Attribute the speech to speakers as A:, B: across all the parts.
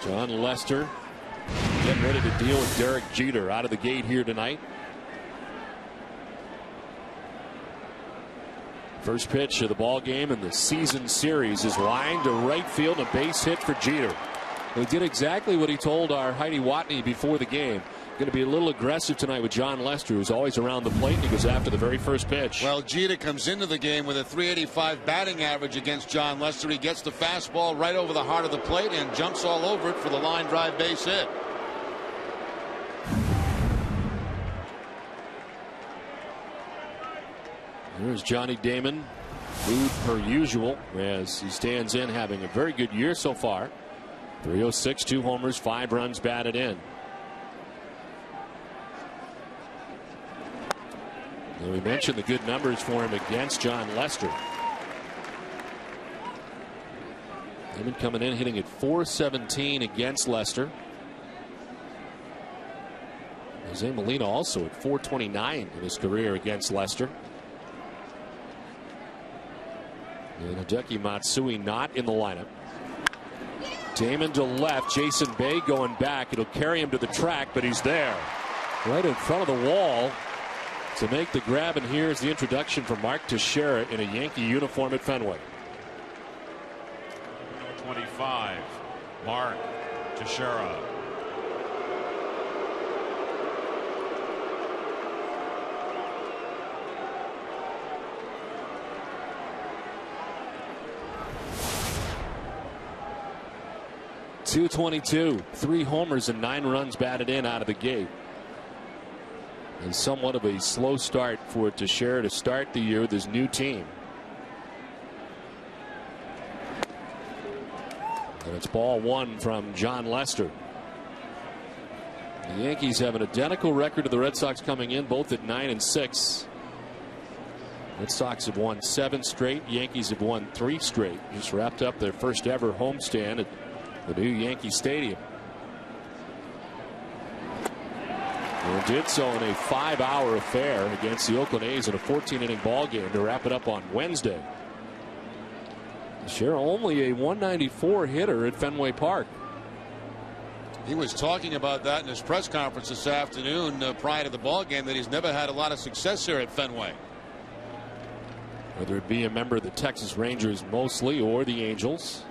A: John Lester getting ready to deal with Derek Jeter out of the gate here tonight. First pitch of the ball game in the season series is lined to right field, a base hit for Jeter. He did exactly what he told our Heidi Watney before the game. Going to be a little aggressive tonight with John Lester, who's always around the plate, and he goes after the very first pitch.
B: Well, Jeter comes into the game with a .385 batting average against John Lester. He gets the fastball right over the heart of the plate and jumps all over it for the line drive base hit.
A: Here's Johnny Damon, mood per usual, as he stands in, having a very good year so far. 306, 2 homers, 5 runs batted in. And we mentioned the good numbers for him against John Lester. Damon coming in hitting at .417 against Lester. Jose Molina also at .429 in his career against Lester. And Hideki Matsui not in the lineup. Damon to left. Jason Bay going back. It'll carry him to the track, but he's there. Right in front of the wall to make the grab. And here's the introduction from Mark Teixeira in a Yankee uniform at Fenway.
C: 25, Mark Teixeira.
A: .222, 3 homers and 9 runs batted in out of the gate. And somewhat of a slow start for Teixeira to start the year with his new team. And it's ball 1 from John Lester. The Yankees have an identical record to the Red Sox coming in, both at 9-6. Red Sox have won 7 straight. Yankees have won 3 straight. Just wrapped up their first ever homestand at the new Yankee Stadium. And did so in a 5-hour affair against the Oakland A's in a 14-inning ball game to wrap it up on Wednesday. Teixeira only a .194 hitter at Fenway Park.
B: He was talking about that in his press conference this afternoon prior to the ball game, that he's never had a lot of success here at Fenway.
A: Whether it be a member of the Texas Rangers mostly or the Angels.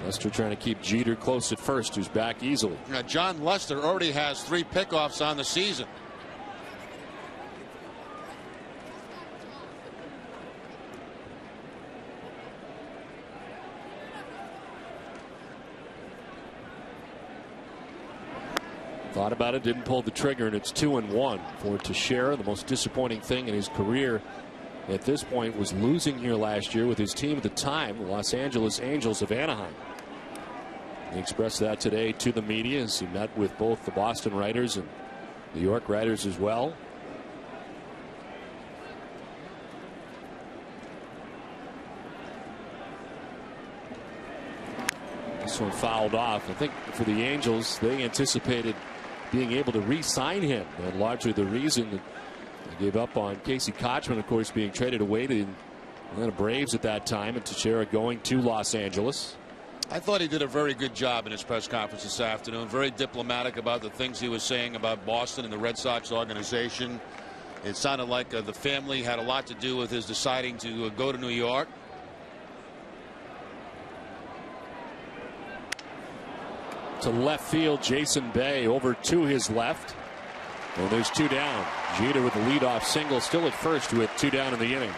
A: Lester trying to keep Jeter close at first, who's back easily.
B: Now, John Lester already has 3 pickoffs on the season.
A: Thought about it, didn't pull the trigger, and it's 2-1 for Teixeira. The most disappointing thing in his career at this point was losing here last year with his team at the time, the Los Angeles Angels of Anaheim. He expressed that today to the media as he met with both the Boston writers and New York writers as well. This one fouled off. I think for the Angels, they anticipated being able to re-sign him, and largely the reason that they gave up on Casey Kotchman, of course, being traded away to the Atlanta Braves at that time, and Teixeira going to Los Angeles.
B: I thought he did a very good job in his press conference this afternoon. Very diplomatic about the things he was saying about Boston and the Red Sox organization. It sounded like the family had a lot to do with his deciding to go to New York.
A: To left field, Jason Bay over to his left. Well, there's 2 down. Jeter with the leadoff single, still at first with 2 down in the inning.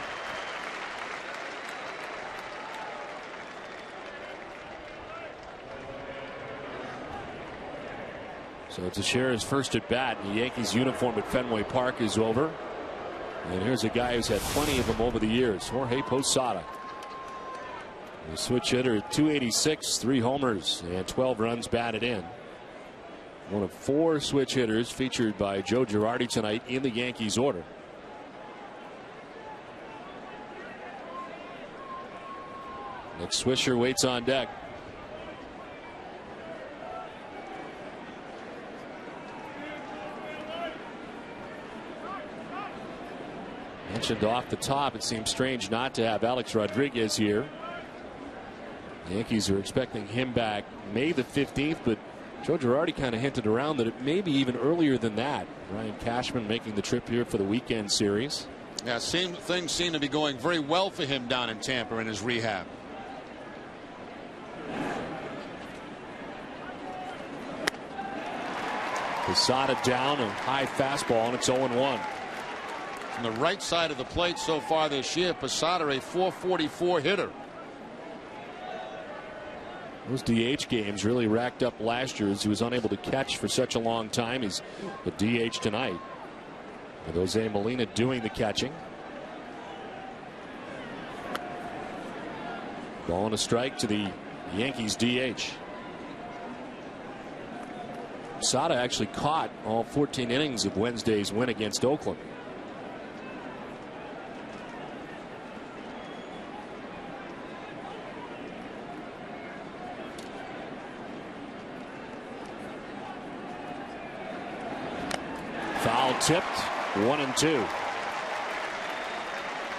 A: So Teixeira's first at bat in the Yankees uniform at Fenway Park is over. And here's a guy who's had plenty of them over the years, Jorge Posada. The switch hitter at .286, 3 homers and 12 runs batted in. One of 4 switch hitters featured by Joe Girardi tonight in the Yankees order. Nick Swisher waits on deck. Mentioned off the top, it seems strange not to have Alex Rodriguez here. The Yankees are expecting him back May the 15th, but Joe Girardi kind of hinted around that it may be even earlier than that. Ryan Cashman making the trip here for the weekend series.
B: Yeah, things seem to be going very well for him down in Tampa in his rehab.
A: Posada down, a high fastball, and it's 0-1.
B: From the right side of the plate so far this year, Posada a .444 hitter.
A: Those DH games really racked up last year as he was unable to catch for such a long time. He's a DH tonight. With Jose Molina doing the catching. Ball and a strike to the Yankees DH. Posada actually caught all 14 innings of Wednesday's win against Oakland. Foul tipped, 1-2.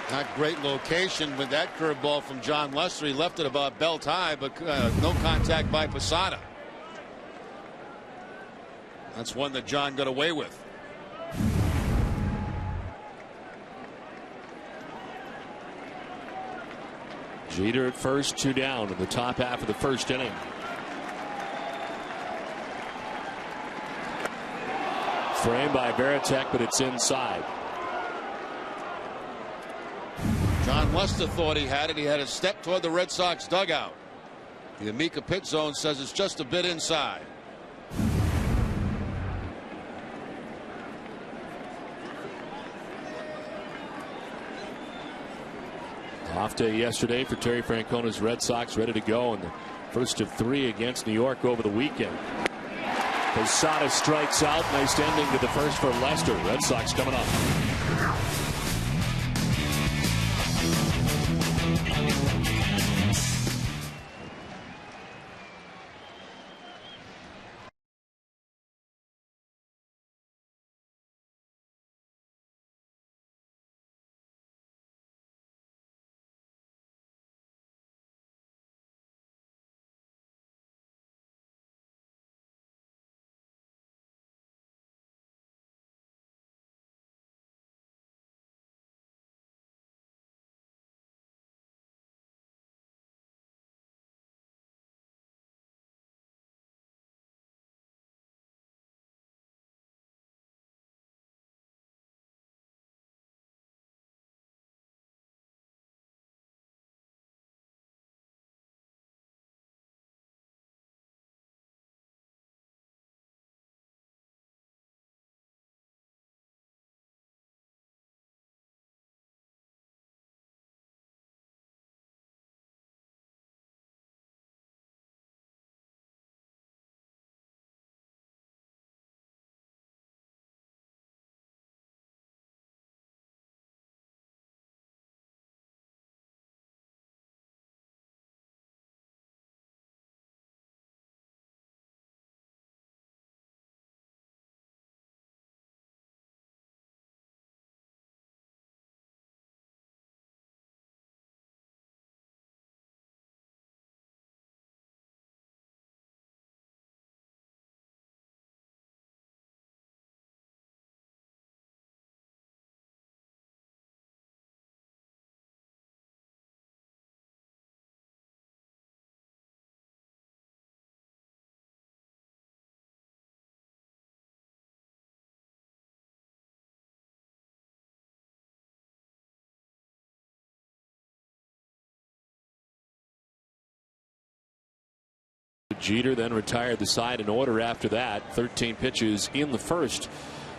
B: Not great location with that curveball from John Lester. He left it about belt high, but no contact by Posada. That's one that John got away with.
A: Jeter at first, 2 down in the top half of the first inning. Framed by Varitek, but it's inside.
B: John Lester thought he had it. He had a step toward the Red Sox dugout. The Amica pit zone says it's just a bit inside.
A: Off day yesterday for Terry Francona's Red Sox, ready to go in the first of 3 against New York over the weekend. Posada strikes out. Nice ending to the first for Lester. Red Sox coming up. Jeter then retired the side in order after that. 13 pitches in the first.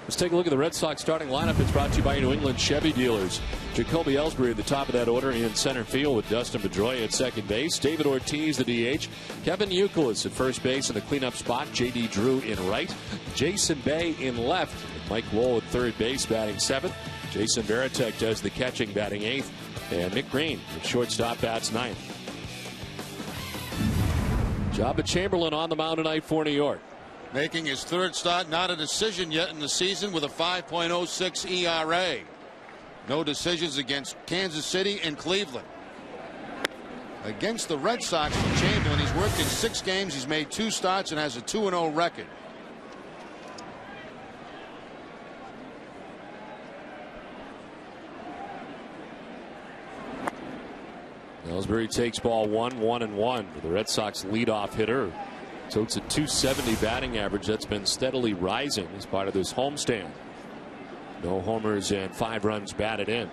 A: Let's take a look at the Red Sox starting lineup. It's brought to you by New England Chevy dealers. Jacoby Ellsbury at the top of that order in center field with Dustin Pedroia at second base. David Ortiz, the DH. Kevin Youkilis at first base in the cleanup spot. J.D. Drew in right. Jason Bay in left. Mike Lowell at third base batting seventh. Jason Varitek does the catching batting eighth. And Nick Green at shortstop bats ninth. Joba Chamberlain on the mound tonight for New York.
B: Making his third start, not a decision yet in the season with a 5.06 ERA. No decisions against Kansas City and Cleveland. against the Red Sox for Chamberlain. He's worked in 6 games. He's made 2 starts and has a 2-0 record.
A: Ellsbury takes ball 1-1-1 for the Red Sox leadoff hitter. So it's a .270 batting average that's been steadily rising as part of this homestand. No homers and 5 runs batted in.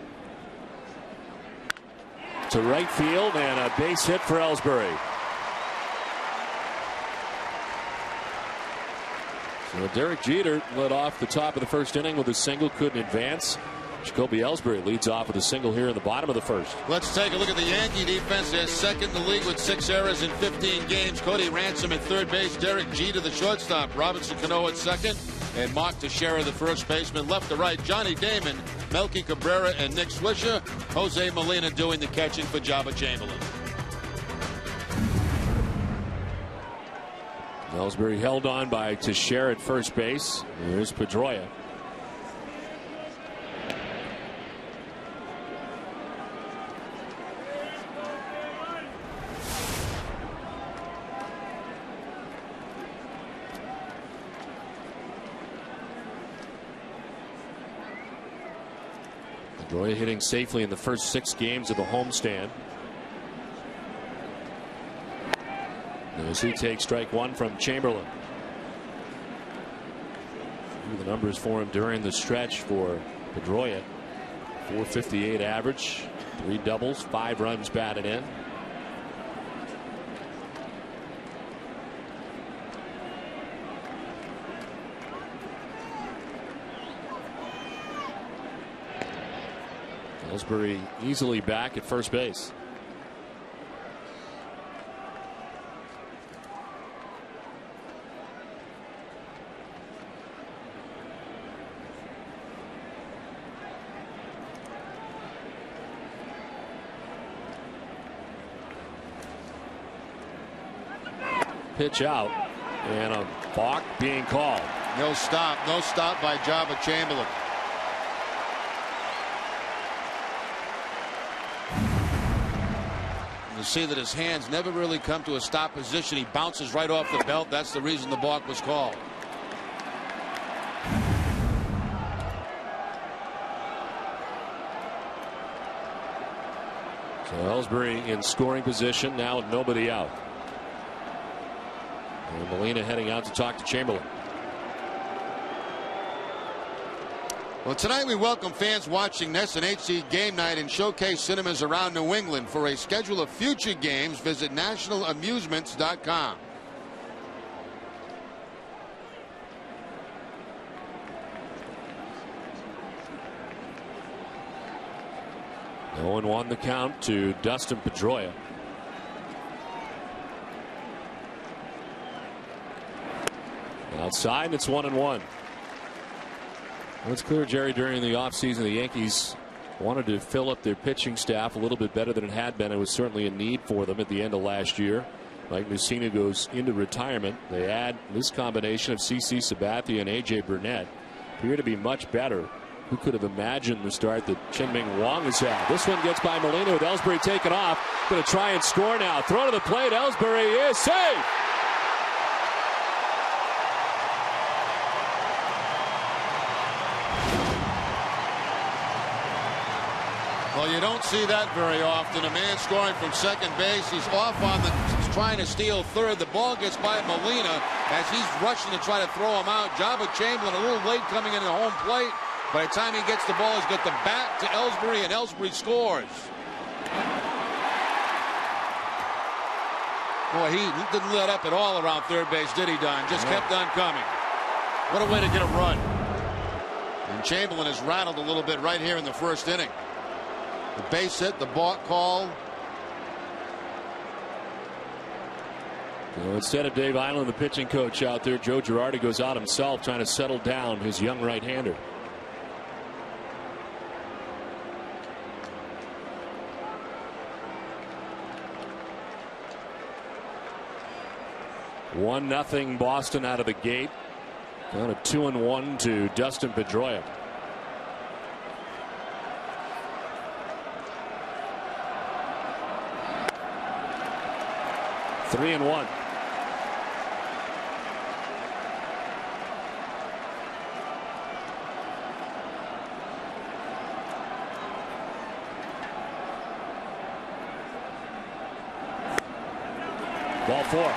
A: To right field and a base hit for Ellsbury. So Derek Jeter led off the top of the first inning with a single, couldn't advance. Jacoby Ellsbury leads off with a single here in the bottom of the first.
B: Let's take a look at the Yankee defense. They're second in the league with 6 errors in 15 games. Cody Ransom at third base. Derek Jeter, the shortstop. Robinson Cano at second. And Mark Teixeira, the first baseman. Left to right, Johnny Damon, Melky Cabrera, and Nick Swisher. Jose Molina doing the catching for Jabba Chamberlain.
A: Ellsbury held on by Teixeira at first base. Here's Pedroia. Pedroia hitting safely in the first 6 games of the homestand. As he takes strike 1 from Chamberlain. The numbers for him during the stretch for Pedroia. .458 average, 3 doubles, 5 runs batted in. Ellsbury easily back at first base. Pitch out and a balk being called.
B: No stop by Jabba Chamberlain. You see that his hands never really come to a stop position. He bounces right off the belt. That's the reason the balk was called.
A: So Ellsbury in scoring position, now nobody out. And Molina heading out to talk to Chamberlain.
B: Well, tonight we welcome fans watching NESN HC Game Night and Showcase Cinemas around New England. For a schedule of future games, visit nationalamusements.com.
A: No one won the count to Dustin Pedroia. Outside, it's 1-1. Well, it's clear, Jerry, during the offseason, the Yankees wanted to fill up their pitching staff a little bit better than it had been. It was certainly a need for them at the end of last year. Mike Mussina goes into retirement. They add this combination of CC Sabathia and AJ Burnett. Appear to be much better. Who could have imagined the start that Chien-Ming Wang has had? This one gets by Molina with Ellsbury taken off. Going to try and score now. Throw to the plate. Ellsbury is safe.
B: Well, you don't see that very often. A man scoring from second base. He's off on he's trying to steal third. The ball gets by Molina as he's rushing to try to throw him out. Jabba Chamberlain a little late coming into the home plate. By the time he gets the ball, he's got the bat to Ellsbury, and Ellsbury scores. Boy, he didn't let up at all around third base, did he, Don? Just kept on coming. What a way to get a run. And Chamberlain is rattled a little bit right here in the first inning. The base hit, the balk call.
A: Well, instead of Dave Island, the pitching coach out there, Joe Girardi goes out himself trying to settle down his young right-hander. One nothing Boston out of the gate. Down a 2-1 to Dustin Pedroia. 3-1. Ball 4.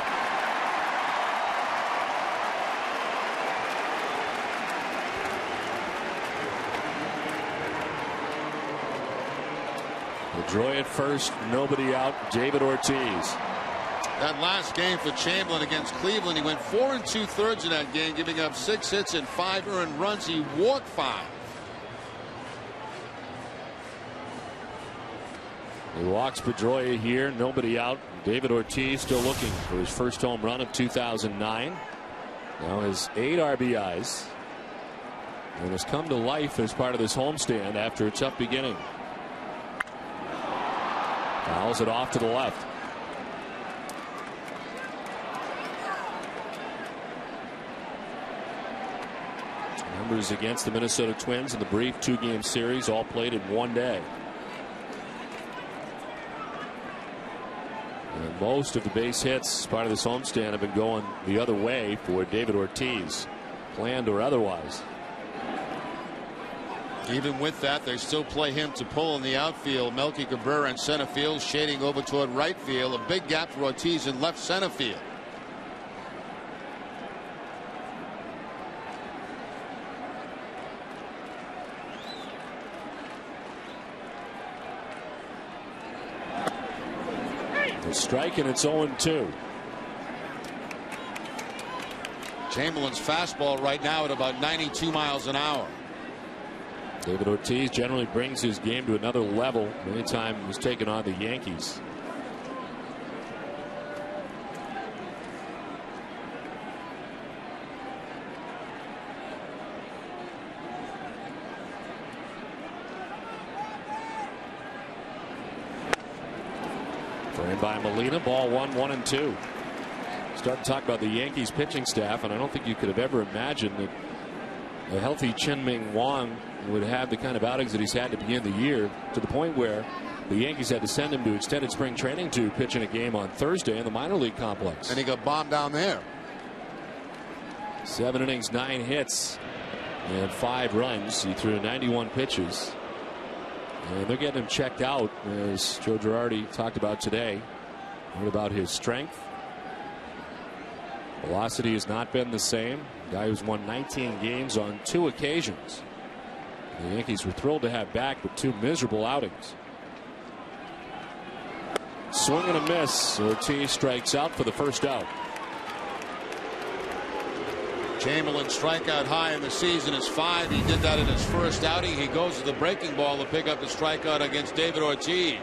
A: Pedroia at first, nobody out. David Ortiz.
B: That last game for Chamberlain against Cleveland, he went 4 2/3 in that game, giving up 6 hits and 5 earned runs. He walked 5.
A: He walks Pedroia here, nobody out. David Ortiz still looking for his first home run of 2009. Now has 8 RBIs and has come to life as part of this homestand after a tough beginning. Fouls it off to the left. Numbers against the Minnesota Twins in the brief 2-game series, all played in one day. And most of the base hits as part of this homestand have been going the other way for David Ortiz, planned or otherwise.
B: Even with that, they still play him to pull in the outfield. Melky Cabrera in center field, shading over toward right field. A big gap for Ortiz in left center field.
A: A strike and it's 0-2.
B: Chamberlain's fastball right now at about 92 miles an hour.
A: David Ortiz generally brings his game to another level anytime he's taken on the Yankees. Framed by Molina, ball 1, 1-2. Start to talk about the Yankees pitching staff, and I don't think you could have ever imagined that a healthy Chien-Ming Wang would have the kind of outings that he's had to begin the year, to the point where the Yankees had to send him to extended spring training to pitch in a game on Thursday in the minor league complex.
B: And he got bombed down there.
A: 7 innings, 9 hits, and 5 runs. He threw 91 pitches. And they're getting him checked out, as Joe Girardi talked about today. Heard about his strength. Velocity has not been the same. Guy who's won 19 games on 2 occasions. The Yankees were thrilled to have back, but 2 miserable outings. Swing and a miss. Ortiz strikes out for the first out.
B: Chamberlain's strikeout high in the season is 5. He did that in his first outing. He goes to the breaking ball to pick up the strikeout against David Ortiz.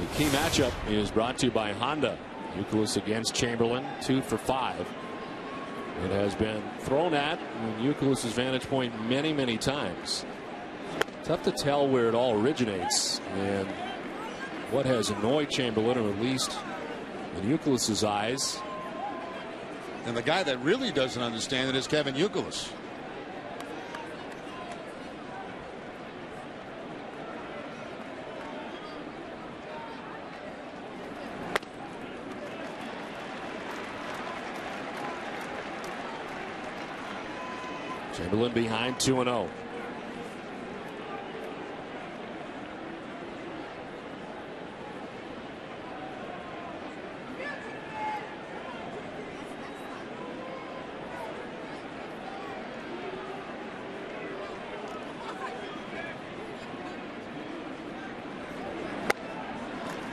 A: The key matchup is brought to you by Honda. Youkilis against Chamberlain, 2 for 5. It has been thrown at Youkilis' vantage point many, many times. Tough to tell where it all originates and what has annoyed Chamberlain, or at least in Youkilis' eyes.
B: And the guy that really doesn't understand it is Kevin Youkilis.
A: Chamberlain behind 2-0.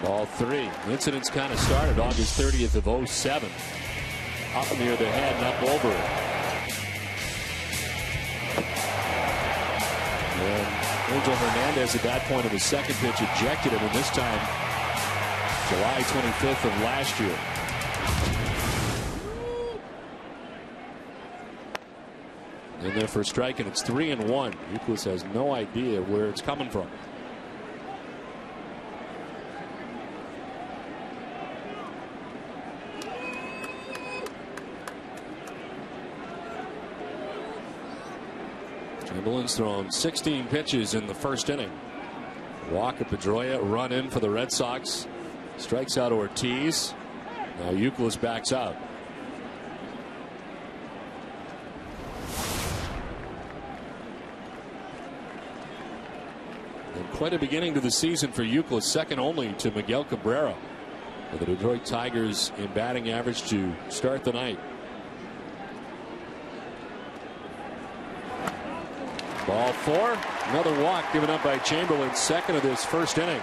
A: Ball 3. The incident's kind of started August 30th of 07. Up near the head and up over it. And Angel Hernandez at that point of his second pitch ejected him, and this time July 25th of last year. In there for a strike, and it's 3-1. Youkilis has no idea where it's coming from. Chamberlain's thrown 16 pitches in the first inning. Walker Pedroia run in for the Red Sox. Strikes out Ortiz. Now Youkilis backs out. And quite a beginning to the season for Youkilis, second only to Miguel Cabrera. For the Detroit Tigers in batting average to start the night. Ball 4. Another walk given up by Chamberlain, second of this first inning.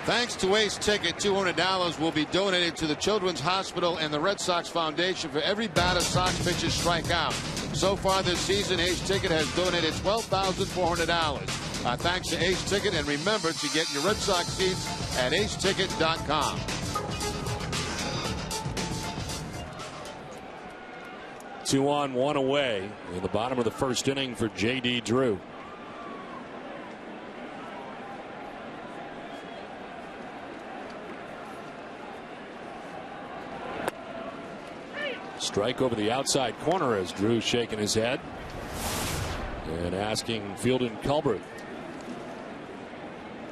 B: Thanks to Ace Ticket, $200 will be donated to the Children's Hospital and the Red Sox Foundation for every batter Sox pitchers strike out. So far this season, Ace Ticket has donated $12,400. Thanks to Ace Ticket, and remember to get your Red Sox seats at aceticket.com.
A: Two on, one away in the bottom of the first inning for J.D. Drew. Strike over the outside corner as Drew shaking his head and asking Fielding Culbert.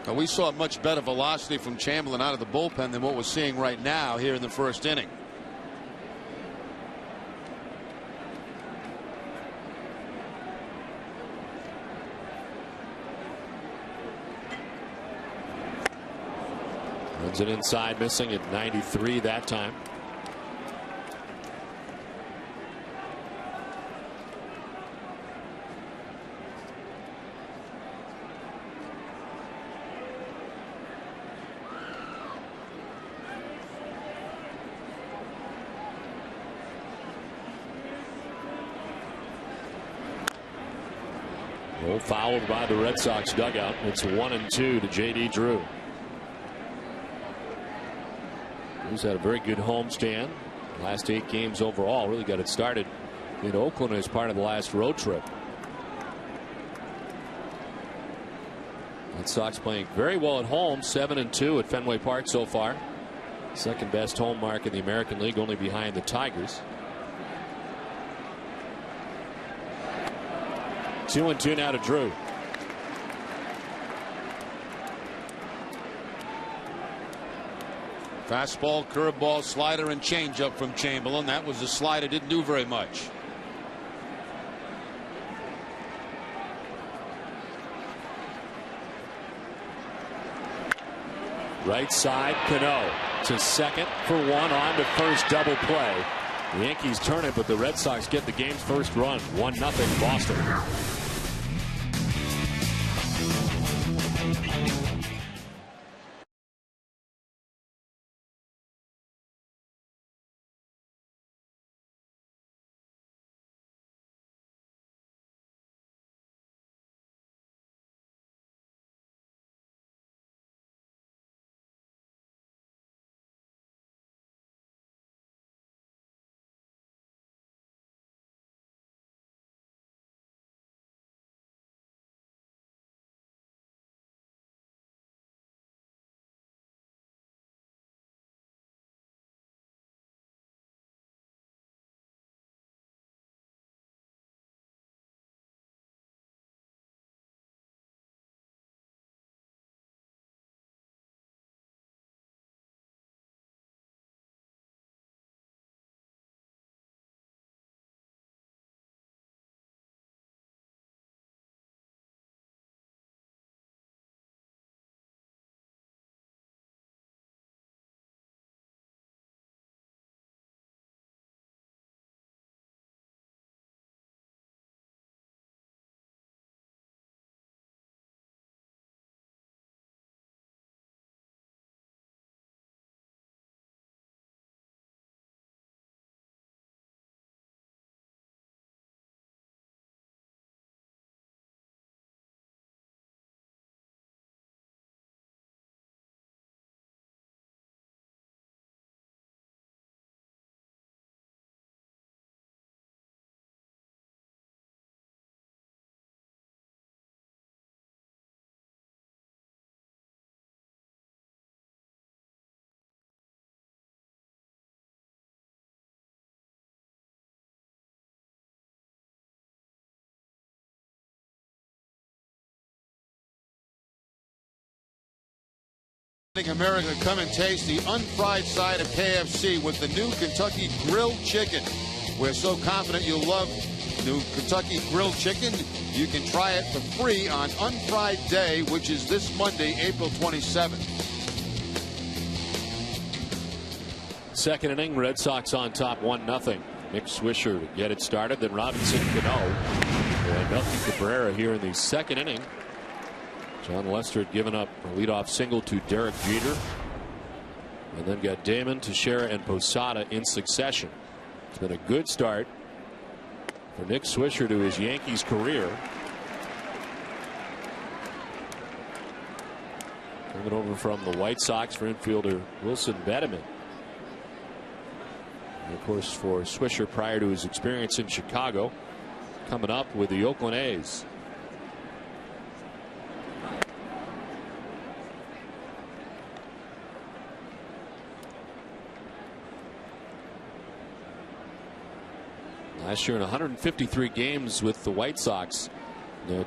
B: Now, we saw much better velocity from Chamberlain out of the bullpen than what we're seeing right now here in the first inning.
A: Runs it inside, missing at 93 that time. Fouled by the Red Sox dugout. It's 1-2 to J.D. Drew. Drew's had a very good homestand. Last 8 games overall. Really got it started in Oakland as part of the last road trip. Red Sox playing very well at home. 7-2 at Fenway Park so far. Second best home mark in the American League, only behind the Tigers. 2-2 now to Drew.
B: Fastball, curveball, slider, and changeup from Chamberlain. That was the slider, didn't do very much.
A: Right side, Cano to second for one, on to first, double play. The Yankees turn it, but the Red Sox get the game's first run. 1-0 Boston.
B: America, come and taste the unfried side of KFC with the new Kentucky Grilled Chicken. We're so confident you'll love new Kentucky Grilled Chicken. You can try it for free on Unfried Day, which is this Monday, April 27th.
A: Second inning, Red Sox on top 1-0. Nick Swisher to get it started, then Robinson Cano and Melky Cabrera here in the second inning. John Lester had given up a leadoff single to Derek Jeter, and then got Damon, Teixeira, and Posada in succession. It's been a good start for Nick Swisher to his Yankees career. Coming over from the White Sox for infielder Wilson Bedeman. And of course, for Swisher prior to his experience in Chicago, coming up with the Oakland A's. Last year in 153 games with the White Sox,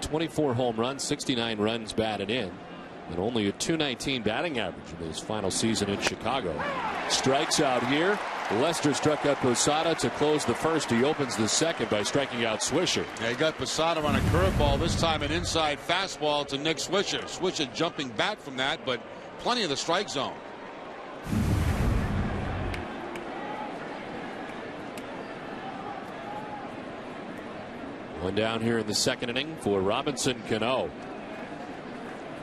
A: 24 home runs, 69 runs batted in, and only a .219 batting average in his final season in Chicago. Strikes out here. Lester struck out Posada to close the first. He opens the second by striking out Swisher.
B: Yeah, he got Posada on a curveball, this time an inside fastball to Nick Swisher. Swisher jumping back from that, but plenty of the strike zone.
A: One down here in the second inning for Robinson Cano.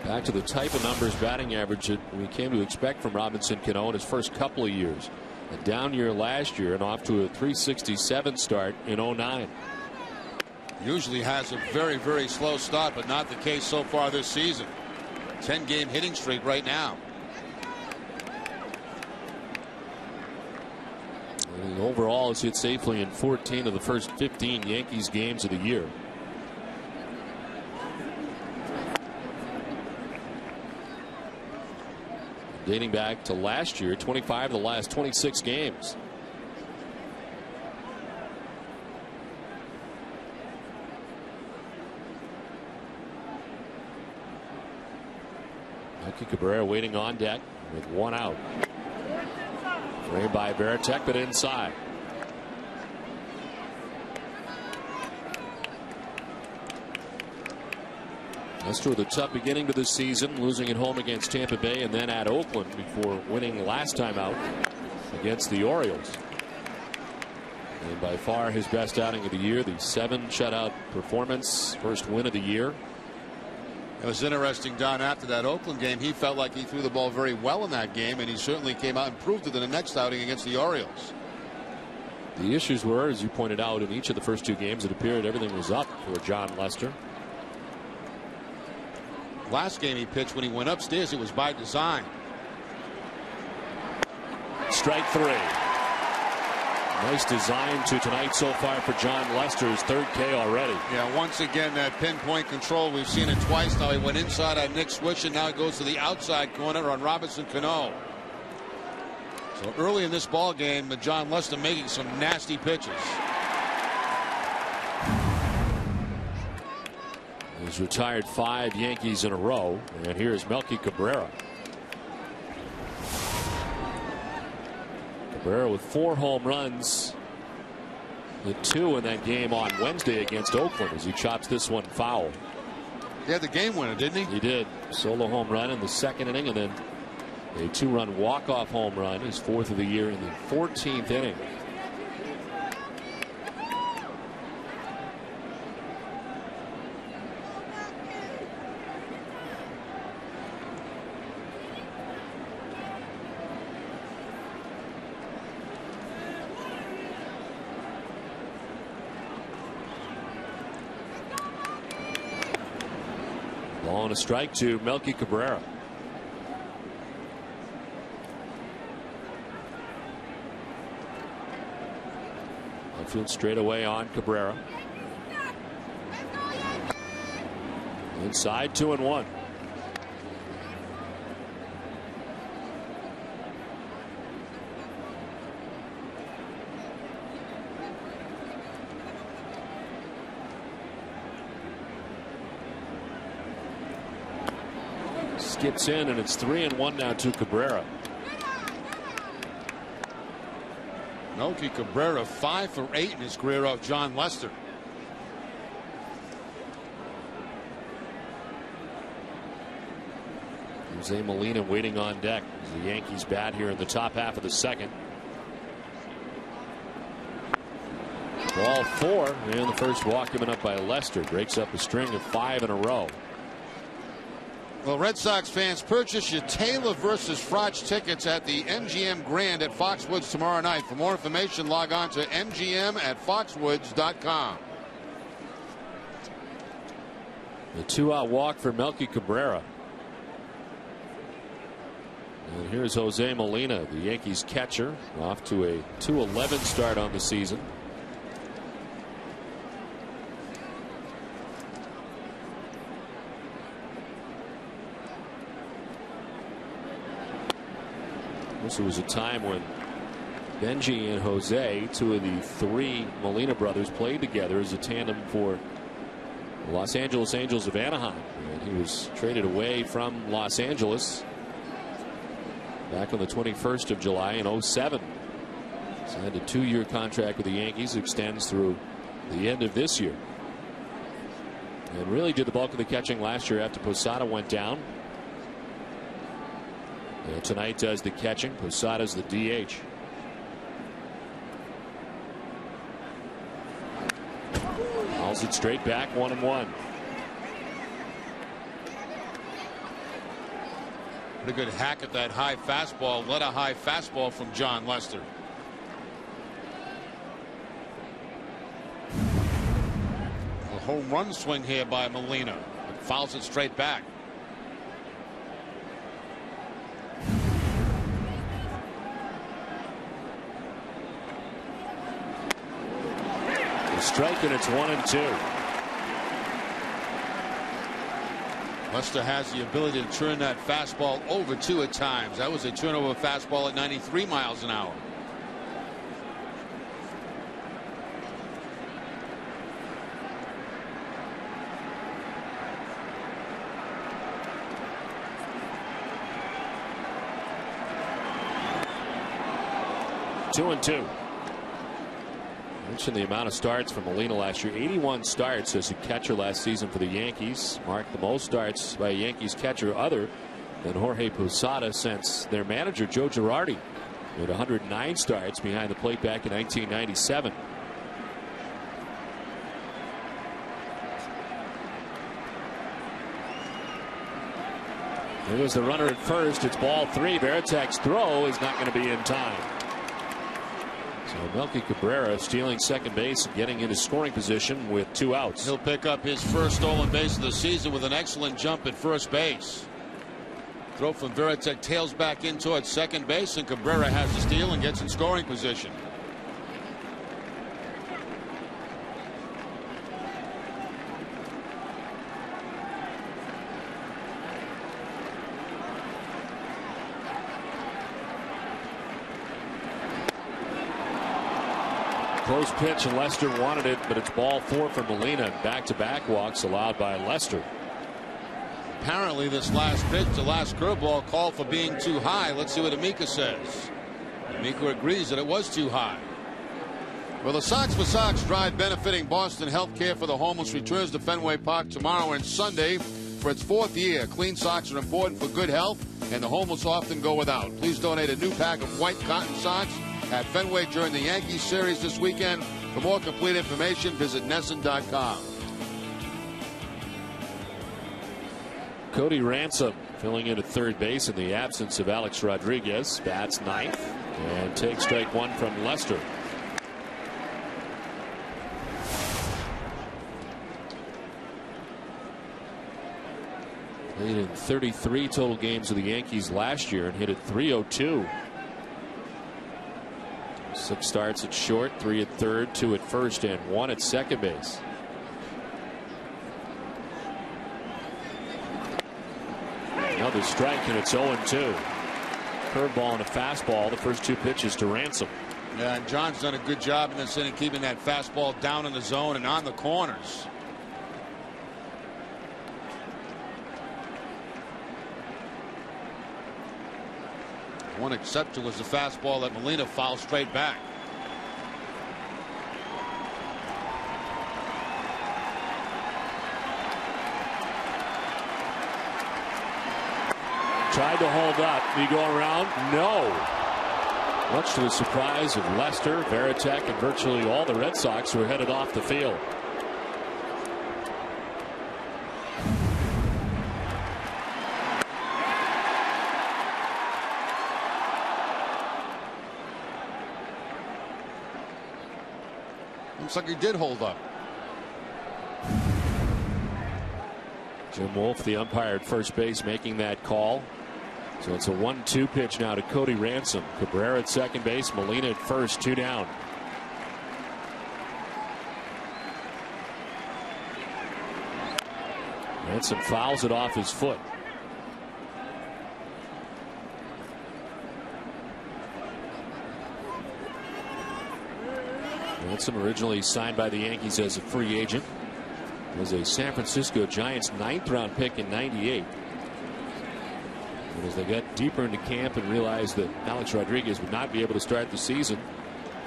A: Back to the type of numbers, batting average that we came to expect from Robinson Cano in his first couple of years. A down year last year and off to a .367 start in 09.
B: Usually has a very, very slow start, but not the case so far this season. 10-game hitting streak right now.
A: And overall, he's hit safely in 14 of the first 15 Yankees games of the year. Dating back to last year, 25 of the last 26 games. Melky Cabrera waiting on deck with one out. Framed by Veritek, but inside. Lester with a tough beginning to the season, losing at home against Tampa Bay and then at Oakland before winning last time out against the Orioles. And by far his best outing of the year, the 7 shutout performance, first win of the year.
B: It was interesting, Don, after that Oakland game, he felt like he threw the ball very well in that game, and he certainly came out and proved it in the next outing against the Orioles.
A: The issues were, as you pointed out, in each of the first 2 games, it appeared everything was up for John Lester.
B: Last game he pitched, when he went upstairs, it was by design.
A: Strike 3. Nice design to tonight so far for John Lester's 3rd K already.
B: Yeah, once again, that pinpoint control. We've seen it twice now. He went inside on Nick Swisher. Now he goes to the outside corner on Robinson Cano. So early in this ball game, John Lester making some nasty pitches.
A: He's retired 5 Yankees in a row, and here's Melky Cabrera. Cabrera with 4 home runs, with 2 in that game on Wednesday against Oakland as he chops this one foul.
B: He had the game winner, didn't he?
A: He did. Solo home run in the second inning, and then a 2-run walk-off home run, his 4th of the year in the 14th inning. Ball and a strike to Melky Cabrera. Outfield straight away on Cabrera. Inside, 2-1. gets in, and it's 3-1 now to Cabrera.
B: Melky Cabrera 5 for 8 in his career off John Lester.
A: Jose Molina waiting on deck as the Yankees bat here in the top half of the second. Ball 4, and the first walk given up by Lester breaks up a string of 5 in a row.
B: Well, Red Sox fans, purchase your Taylor versus Frotch tickets at the MGM Grand at Foxwoods tomorrow night. For more information, log on to mgm@foxwoods.com.
A: A 2-out walk for Melky Cabrera. And here's Jose Molina, the Yankees catcher, off to a 2-11 start on the season. This was a time when Benji and Jose, two of the 3 Molina brothers, played together as a tandem for the Los Angeles Angels of Anaheim. And he was traded away from Los Angeles back on the 21st of July in 07. Signed a 2-year contract with the Yankees, extends through the end of this year. And really did the bulk of the catching last year after Posada went down. And tonight does the catching. Posada's the DH. Hauls it straight back, 1-1.
B: Pretty good hack at that high fastball. Led a high fastball from John Lester. A home run swing here by Molina. It fouls it straight back.
A: Strike, and it's 1-2.
B: Lester has the ability to turn that fastball over 2 at times. That was a turnover fastball at 93 miles an hour.
A: Two and two. Mentioned the amount of starts for Molina last year. 81 starts as a catcher last season for the Yankees. Marked the most starts by a Yankees catcher other than Jorge Posada since their manager Joe Girardi made 109 starts behind the plate back in 1997. There goes the runner at first. It's ball 3. Veritek's throw is not going to be in time. So Melky Cabrera stealing second base and getting into scoring position with 2 outs.
B: He'll pick up his first stolen base of the season with an excellent jump at first base. Throw from Veritek tails back in towards second base, and Cabrera has the steal and gets in scoring position.
A: Close pitch, and Lester wanted it, but it's ball 4 for Molina. Back-to-back walks allowed by Lester.
B: Apparently this last pitch, the last curveball, called for being too high. Let's see what Amica says. Amica agrees that it was too high. Well, the Sox for Sox drive benefiting Boston Healthcare for the Homeless returns to Fenway Park tomorrow and Sunday for its 4th year. Clean socks are important for good health, and the homeless often go without. Please donate a new pack of white cotton socks at Fenway during the Yankees series this weekend. For more complete information, visit NESN.com.
A: Cody Ransom filling in at third base in the absence of Alex Rodriguez. Bats 9th and takes strike 1 from Lester. Played in 33 total games with the Yankees last year and hit at .302. 6 starts at short, 3 at third, 2 at first, and 1 at second base. Another strike, and it's 0-2. Curveball and a fastball, the first 2 pitches to Ransom.
B: Yeah, and John's done a good job in this inning, keeping that fastball down in the zone and on the corners. One exception was the fastball that Molina fouled straight back.
A: Tried to hold up. Did he go around? No. Much to the surprise of Lester, Varitek, and virtually all the Red Sox who were headed off the field.
B: Looks like he did hold up.
A: Jim Wolf, the umpire at first base, making that call. So it's a 1-2 pitch now to Cody Ransom. Cabrera at second base, Molina at first, 2 down. Ransom fouls it off his foot. Ransom originally signed by the Yankees as a free agent. Was a San Francisco Giants 9th round pick in '98. And as they got deeper into camp and realized that Alex Rodriguez would not be able to start the season,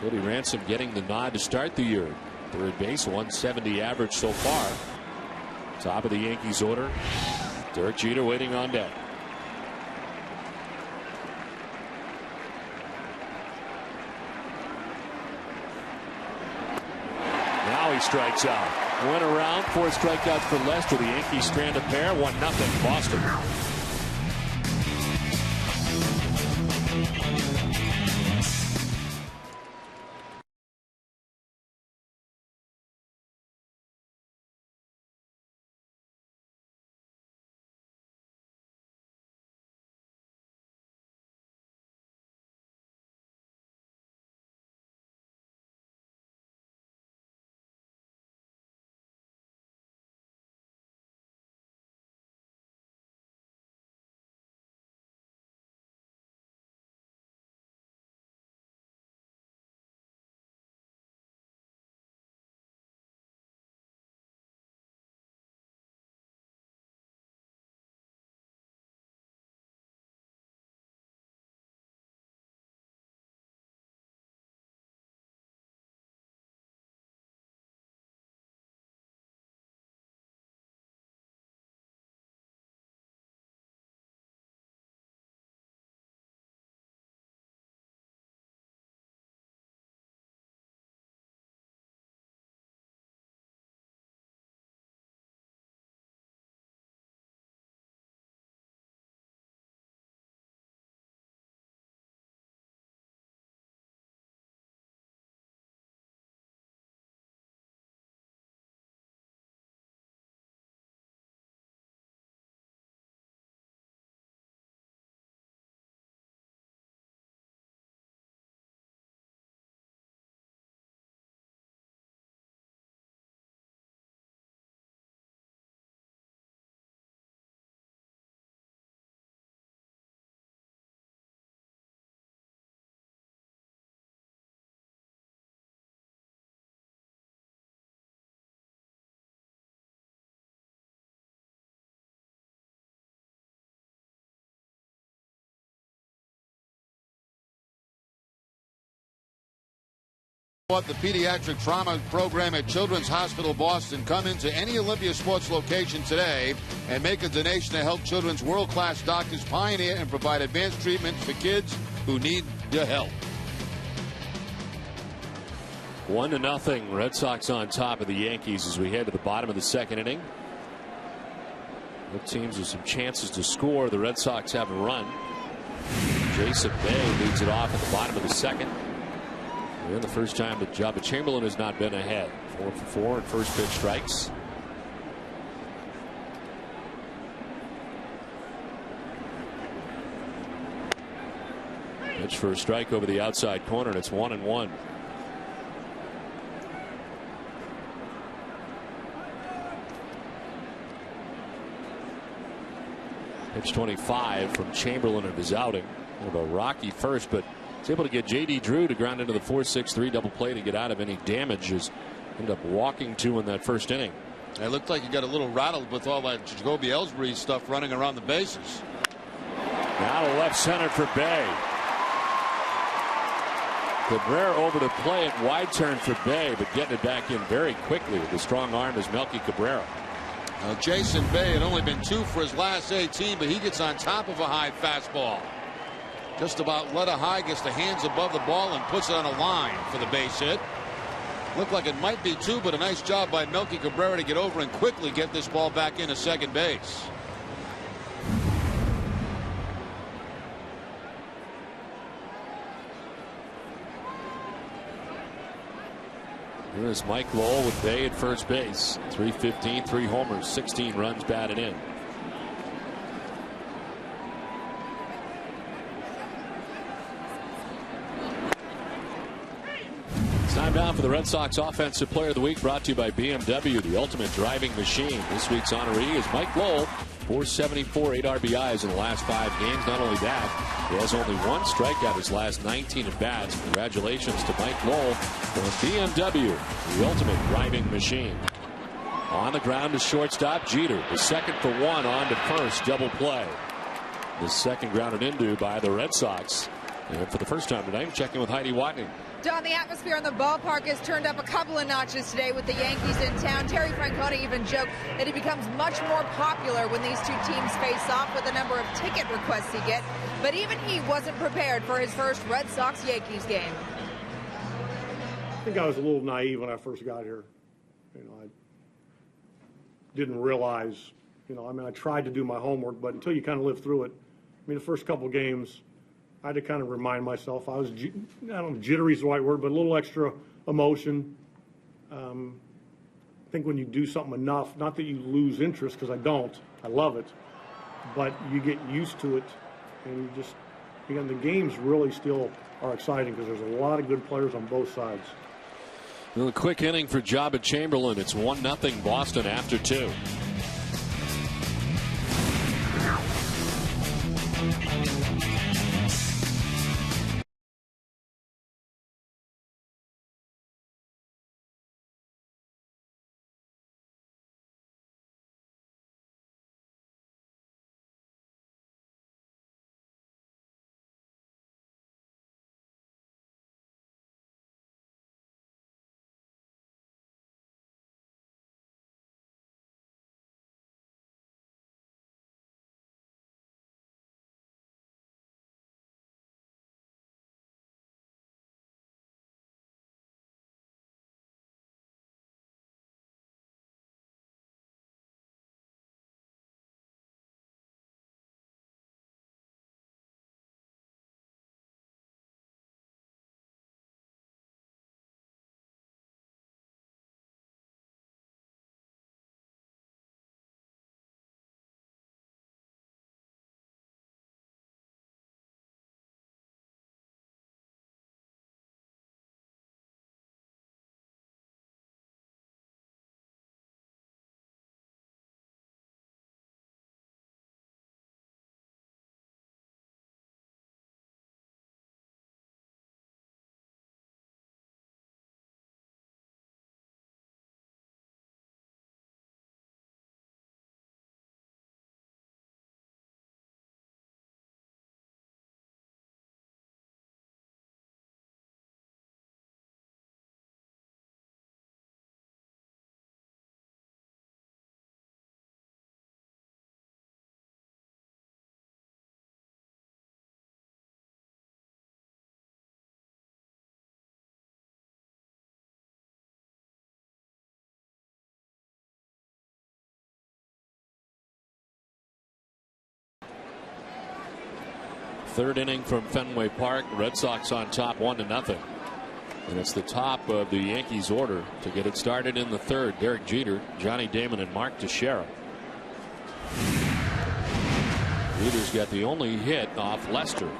A: Cody Ransom getting the nod to start the year. Third base, 170 average so far. Top of the Yankees order, Derek Jeter waiting on deck. Now he strikes out. Went around, 4 strikeouts for Lester. The Yankees strand a pair, 1-0 Boston.
B: What the pediatric trauma program at Children's Hospital Boston. Come into any Olympia Sports location today and make a donation to help children's world-class doctors pioneer and provide advanced treatments for kids who need the help.
A: 1-0 Red Sox on top of the Yankees as we head to the bottom of the second inning. Both teams with some chances to score. The Red Sox have a run. Jason Bay leads it off at the bottom of the second. And the first time that Jabba Chamberlain has not been ahead. 4 for 4 and first pitch strikes. Pitch for a strike over the outside corner, and it's 1-1. Pitch 25 from Chamberlain of his outing. Kind of a rocky first, but he's able to get J.D. Drew to ground into the 4-6-3 double play to get out of any damage. As ended up walking 2 in that first inning.
B: It looked like he got a little rattled with all that Jacoby Ellsbury stuff running around the bases.
A: Now to left center for Bay. Cabrera over to play it. Wide turn for Bay, but getting it back in very quickly with the strong arm is Melky Cabrera.
B: Now, Jason Bay had only been 2 for his last 18, but he gets on top of a high fastball. Just about let a high, gets the hands above the ball and puts it on a line for the base hit. Looked like it might be 2, but a nice job by Melky Cabrera to get over and quickly get this ball back into second base.
A: Here's Mike Lowell with Bay at first base. 315, 3 homers, 16 runs batted in. It's time now for the Red Sox Offensive Player of the Week, brought to you by BMW, the ultimate driving machine. This week's honoree is Mike Lowell. 474, 8 RBIs in the last 5 games. Not only that, he has only 1 strikeout his last 19 at bats. Congratulations to Mike Lowell from BMW, the ultimate driving machine. On the ground to shortstop, Jeter. The second for 1 on to first, double play. The second grounded into by the Red Sox. And for the first time tonight, checking with Heidi Watney.
D: Don, the atmosphere on the ballpark has turned up a couple of notches today with the Yankees in town. Terry Francona even joked that he becomes much more popular when these two teams face off with the number of ticket requests he gets. But even he wasn't prepared for his first Red Sox-Yankees game.
E: I think I was a little naive when I first got here. I didn't realize, I tried to do my homework, but until you kind of live through it, the first couple of games, I had to kind of remind myself. I don't know, jittery is the right word, but a little extra emotion. I think when you do something enough, not that you lose interest, because I don't, I love it, but you get used to it, and the games really still are exciting because there's a lot of good players on both sides.
A: A quick inning for Jabba Chamberlain. It's 1-0 Boston after 2. Third inning from Fenway Park. Red Sox on top 1-0. And it's the top of the Yankees order to get it started in the third. Derek Jeter, Johnny Damon, and Mark Teixeira. Jeter's got the only hit off Lester.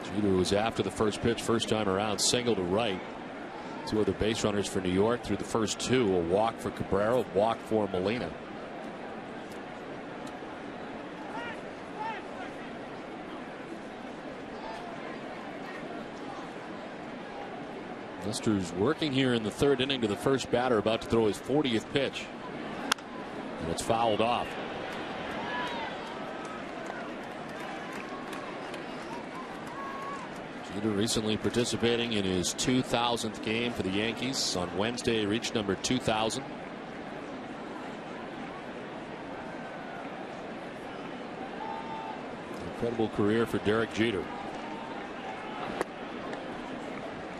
A: Jeter was after the first pitch, first time around, single to right. 2 other base runners for New York through the first 2. A walk for Cabrera, a walk for Molina. Lester's working here in the third inning to the first batter, about to throw his 40th pitch. And it's fouled off. Jeter recently participating in his 2000th game for the Yankees. On Wednesday, he reached number 2000. Incredible career for Derek Jeter.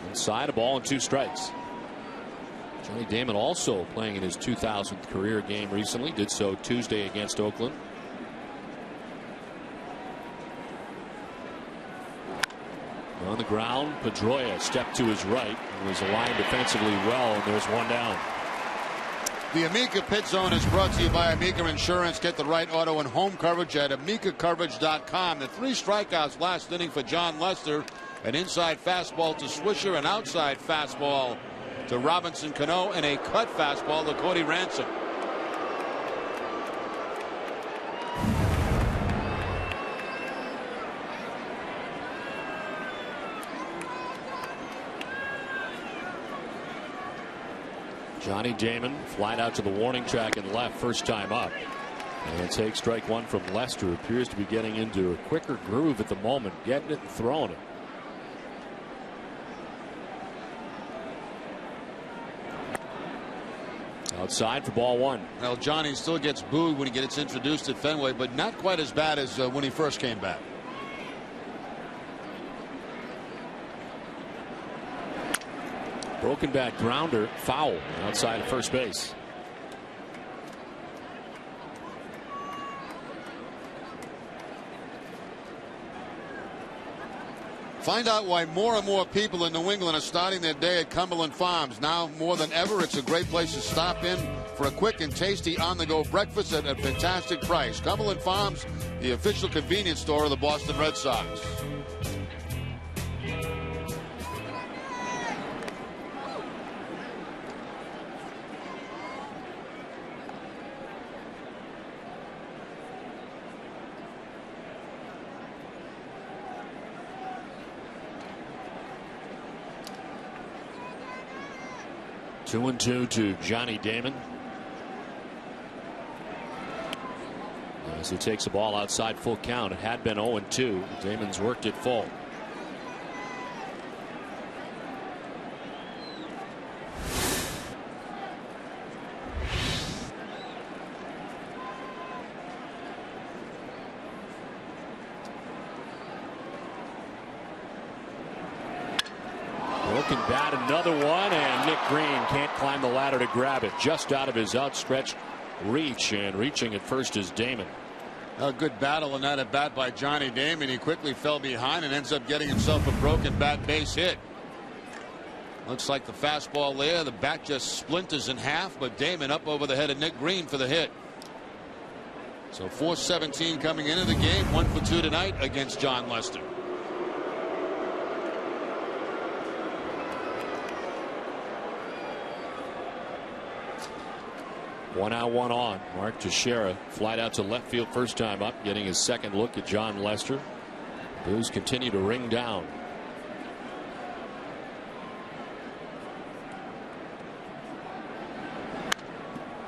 A: Inside, a ball and 2 strikes. Johnny Damon also playing in his 2000th career game recently. Did so Tuesday against Oakland. On the ground, Pedroia stepped to his right and was aligned defensively well, and there's one down.
B: The Amica Pit Zone is brought to you by Amica Insurance. Get the right auto and home coverage at amicacoverage.com. The 3 strikeouts last inning for John Lester. An inside fastball to Swisher, an outside fastball to Robinson Cano, and a cut fastball to Cody Ransom.
A: Johnny Damon flied out to the warning track and left first time up. And takes strike 1 from Lester. Appears to be getting into a quicker groove at the moment, getting it and throwing it. Outside for ball 1.
B: Well, Johnny still gets booed when he gets introduced at Fenway, but not quite as bad as when he first came back.
A: Broken back grounder, foul outside of first base.
B: Find out why more and more people in New England are starting their day at Cumberland Farms. Now more than ever, it's a great place to stop in for a quick and tasty on-the-go breakfast at a fantastic price. Cumberland Farms, the official convenience store of the Boston Red Sox.
A: Two and 2 to Johnny Damon. As he takes the ball outside, full count. It had been 0-2. Damon's worked it full. Broken bat, another one, and Nick Green can't climb the ladder to grab it. Just out of his outstretched reach, and reaching at first is Damon.
B: A good battle in that at bat by Johnny Damon. He quickly fell behind and ends up getting himself a broken bat base hit. Looks like the fastball there. The bat just splinters in half, but Damon up over the head of Nick Green for the hit. So 4-17 coming into the game. 1 for 2 tonight against John Lester.
A: One out, one on. Mark Teixeira flied out to left field first time up, getting his second look at John Lester. Blues continue to ring down.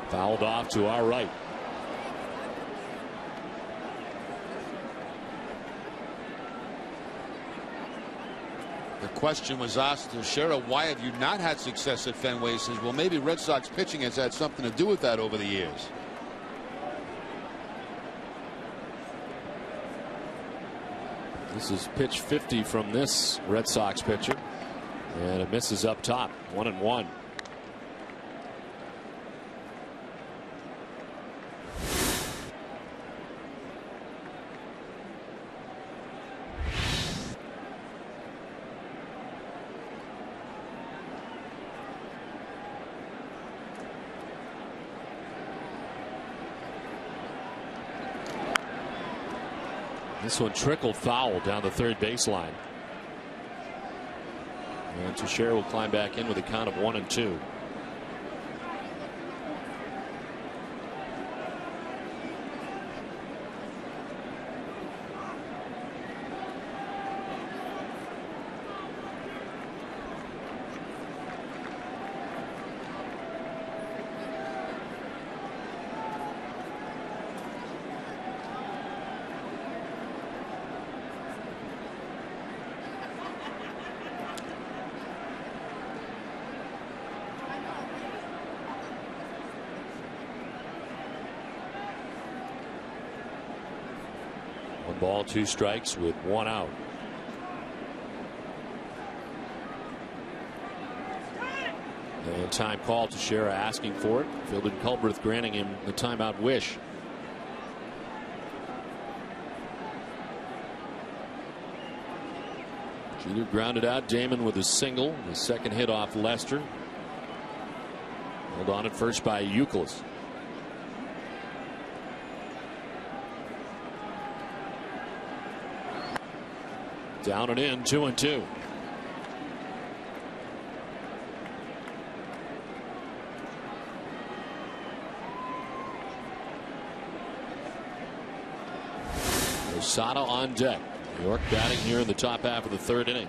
A: Fouled off to our right.
B: The question was asked to Teixeira, why have you not had success at Fenway? He says, well, maybe Red Sox pitching has had something to do with that over the years.
A: This is pitch 50 from this Red Sox pitcher, and it misses up top. 1-1. This one trickled foul down the third baseline. And Teixeira will climb back in with a count of 1-2. 1 ball, 2 strikes with 1 out. And time call. Teixeira asking for it. Fielded Culberth granting him the timeout wish. Jeter grounded out. Damon with a single. The second hit off Lester. Held on at first by Youkilis. Down and in, 2-2. Posada on deck. New York batting here in the top half of the 3rd inning.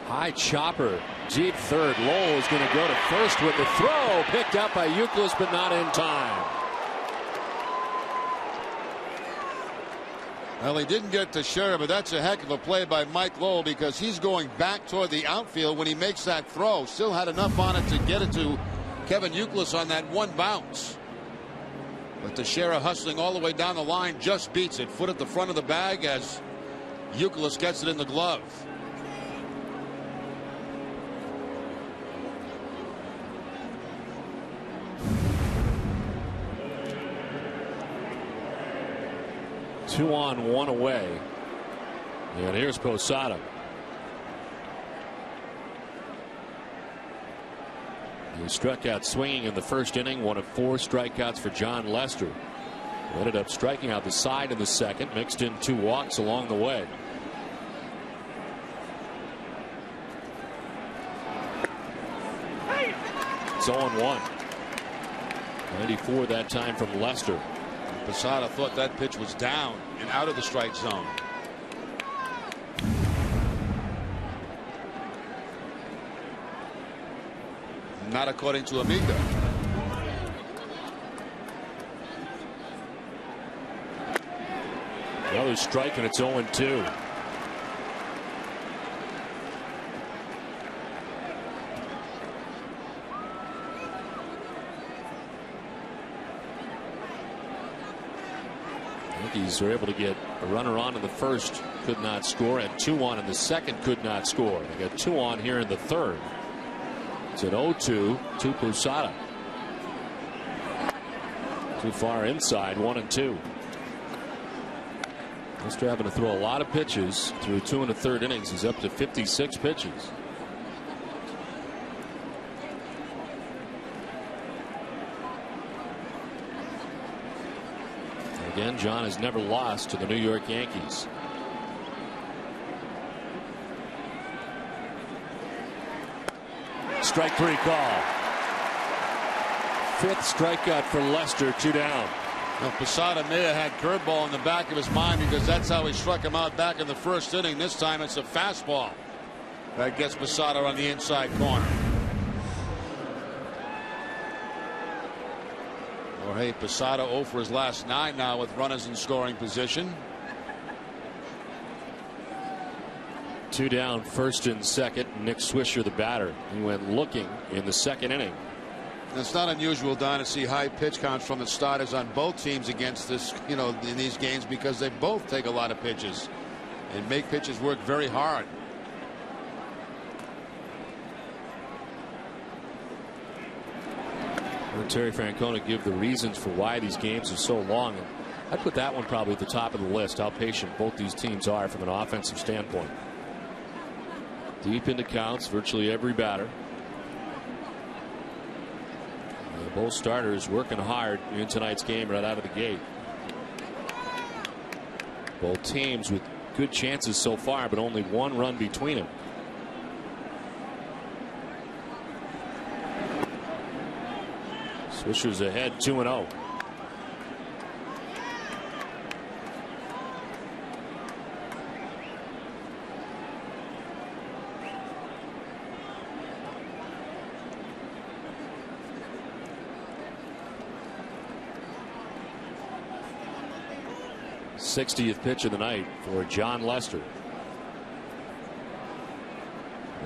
A: High chopper, deep third. Lowell is going to go to first with the throw. Picked up by Youkilis, but not in time.
B: Well, he didn't get to Teixeira, but that's a heck of a play by Mike Lowell, because he's going back toward the outfield when he makes that throw. Still had enough on it to get it to Kevin Youkilis on that one bounce. But Teixeira, hustling all the way down the line, just beats it. Foot at the front of the bag as Youkilis gets it in the glove.
A: Two on, 1 away. And here's Posada. He struck out swinging in the 1st inning. 1 of 4 strikeouts for John Lester. He ended up striking out the side in the 2nd. Mixed in 2 walks along the way. It's 0-1. 94 that time from Lester.
B: Posada thought that pitch was down and out of the strike zone. Not according to Amiga.
A: Another strike, and it's 0-2. Yankees were able to get a runner on in the 1st, could not score, and 2 on in the 2nd, could not score. They got 2 on here in the 3rd. It's an 0-2 to Posada. Too far inside, 1-2. Lester having to throw a lot of pitches through 2 1/3 innings. He's up to 56 pitches. Again, John has never lost to the New York Yankees. Strike 3 call. 5th strikeout for Lester, 2 down.
B: Well, Posada may have had curveball in the back of his mind, because that's how he struck him out back in the 1st inning. This time it's a fastball that gets Posada on the inside corner. Jorge Posada 0 for his last 9 now with runners in scoring position.
A: 2 down, 1st and 2nd. Nick Swisher, the batter. He went looking in the 2nd inning.
B: It's not unusual, Don, to see high pitch counts from the starters on both teams against this, in these games, because they both take a lot of pitches and make pitches work very hard.
A: Terry Francona give the reasons for why these games are so long, and I'd put that one probably at the top of the list, how patient both these teams are from an offensive standpoint. Deep into counts, virtually every batter. And both starters working hard in tonight's game right out of the gate. Both teams with good chances so far, but only 1 run between them. Swisher's ahead, 2-0. th pitch of the night for John Lester.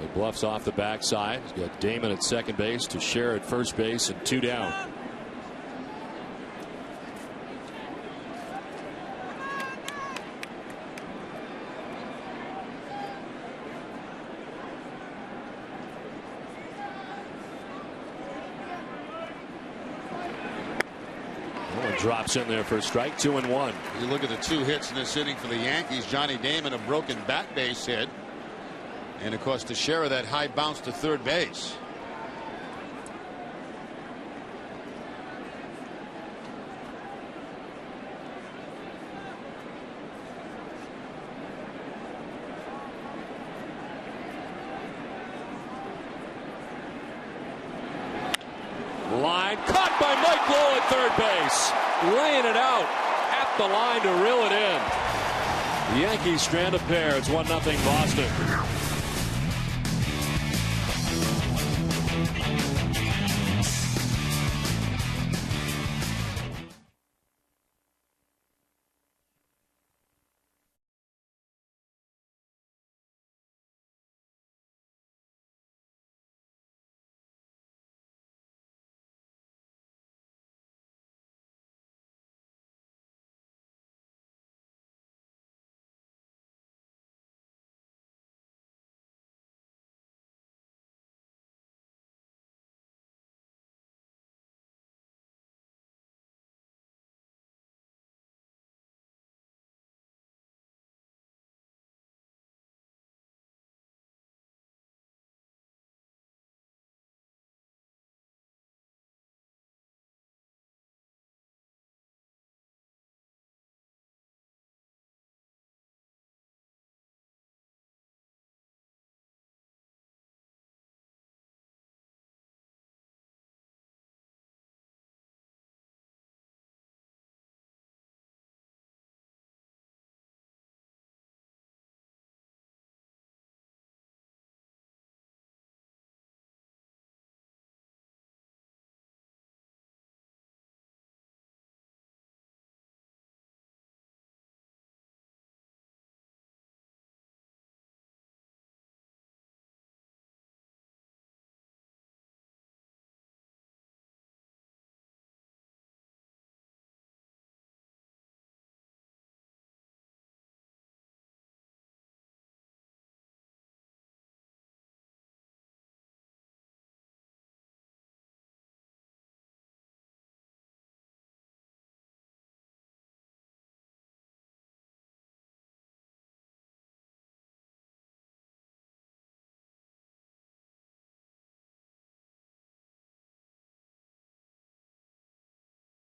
A: He bluffs off the backside. He's got Damon at second base, Teixeira at first base, and 2 down. Drops in there for a strike. 2-1.
B: You look at the 2 hits in this inning for the Yankees. Johnny Damon, a broken bat base hit, and of course Teixeira, that high bounce to third base.
A: Line caught by Mike Lowell at third base. Laying it out at the line to reel it in. The Yankees strand a pair. It's 1-0 Boston.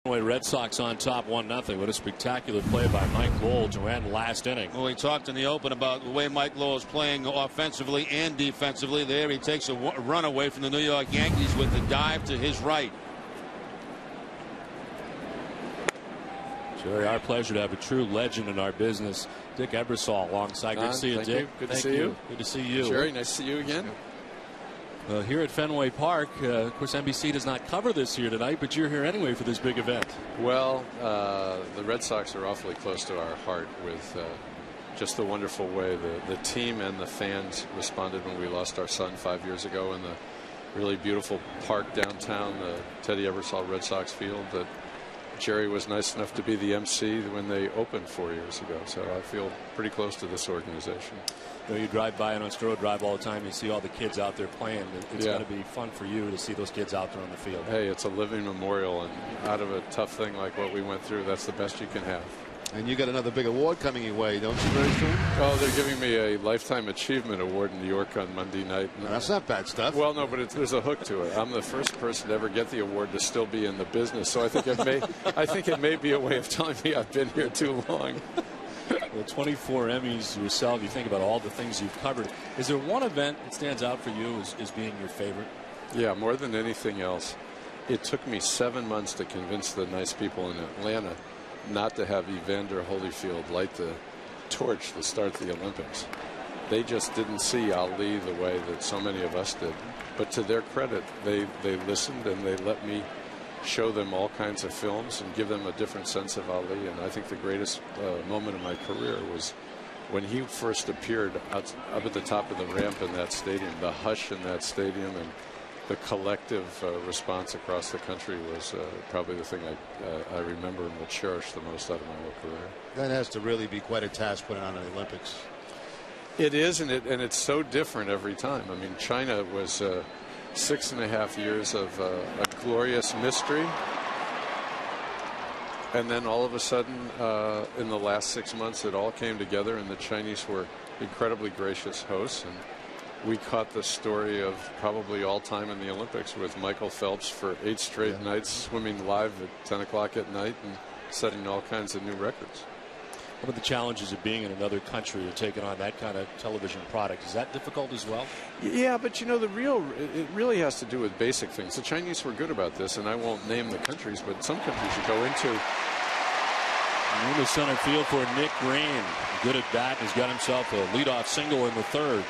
A: Red Sox on top 1-0. What a spectacular play by Mike Lowell to end last inning.
B: Well, he talked in the open about the way Mike Lowell is playing offensively and defensively. There he takes a run away from the New York Yankees with the dive to his right.
A: Jerry, our pleasure to have a true legend in our business, Dick Ebersol, alongside. Good to see you, Dick.
F: Good to see you.
A: Good to see you.
F: Jerry, nice to see you again.
A: Here at Fenway Park, of course, NBC does not cover this here tonight, but you're here anyway for this big event.
F: Well, the Red Sox are awfully close to our heart with just the wonderful way the team and the fans responded when we lost our son 5 years ago in the really beautiful park downtown, the Teddy Ebersol Red Sox field that Jerry was nice enough to be the MC when they opened 4 years ago. So I feel pretty close to this organization.
A: You drive by on Stroh Drive all the time. You see all the kids out there playing. It's going to be fun for you to see those kids out there on the field.
F: Hey, it's a living memorial, and out of a tough thing like what we went through, that's the best you can have.
B: And you got another big award coming your way, don't you, very soon?
F: Oh, they're giving me a Lifetime Achievement Award in New York on Monday night.
B: That's not bad stuff.
F: Well, no, but there's a hook to it. I'm the first person to ever get the award to still be in the business, so I think it may be a way of telling me I've been here too long.
A: Well, 24 Emmys yourself. You think about all the things you've covered. Is there one event that stands out for you as being your favorite?
F: Yeah, more than anything else. It took me 7 months to convince the nice people in Atlanta not to have Evander Holyfield light the torch to start the Olympics. They just didn't see Ali the way that so many of us did. But to their credit, they listened and they let me show them all kinds of films and give them a different sense of Ali. And I think the greatest moment of my career was when he first appeared up at the top of the ramp in that stadium, the hush in that stadium and the collective response across the country was probably the thing I remember and will cherish the most out of my whole career.
B: That has to really be quite a task putting on the Olympics.
F: It is, and it's so different every time. I mean, China was 6.5 years of a glorious mystery. And then all of a sudden, in the last 6 months, it all came together, and the Chinese were incredibly gracious hosts. And we caught the story of probably all time in the Olympics with Michael Phelps for 8 straight nights swimming live at 10 o'clock at night and setting all kinds of new records.
A: What are the challenges of being in another country or taking on that kind of television product? Is that difficult as well?
F: Yeah, but you know, it really has to do with basic things. The Chinese were good about this, and I won't name the countries, but some countries you go into.
A: In the center field for Nick Green. Good at bat. He's got himself a leadoff single in the 3rd.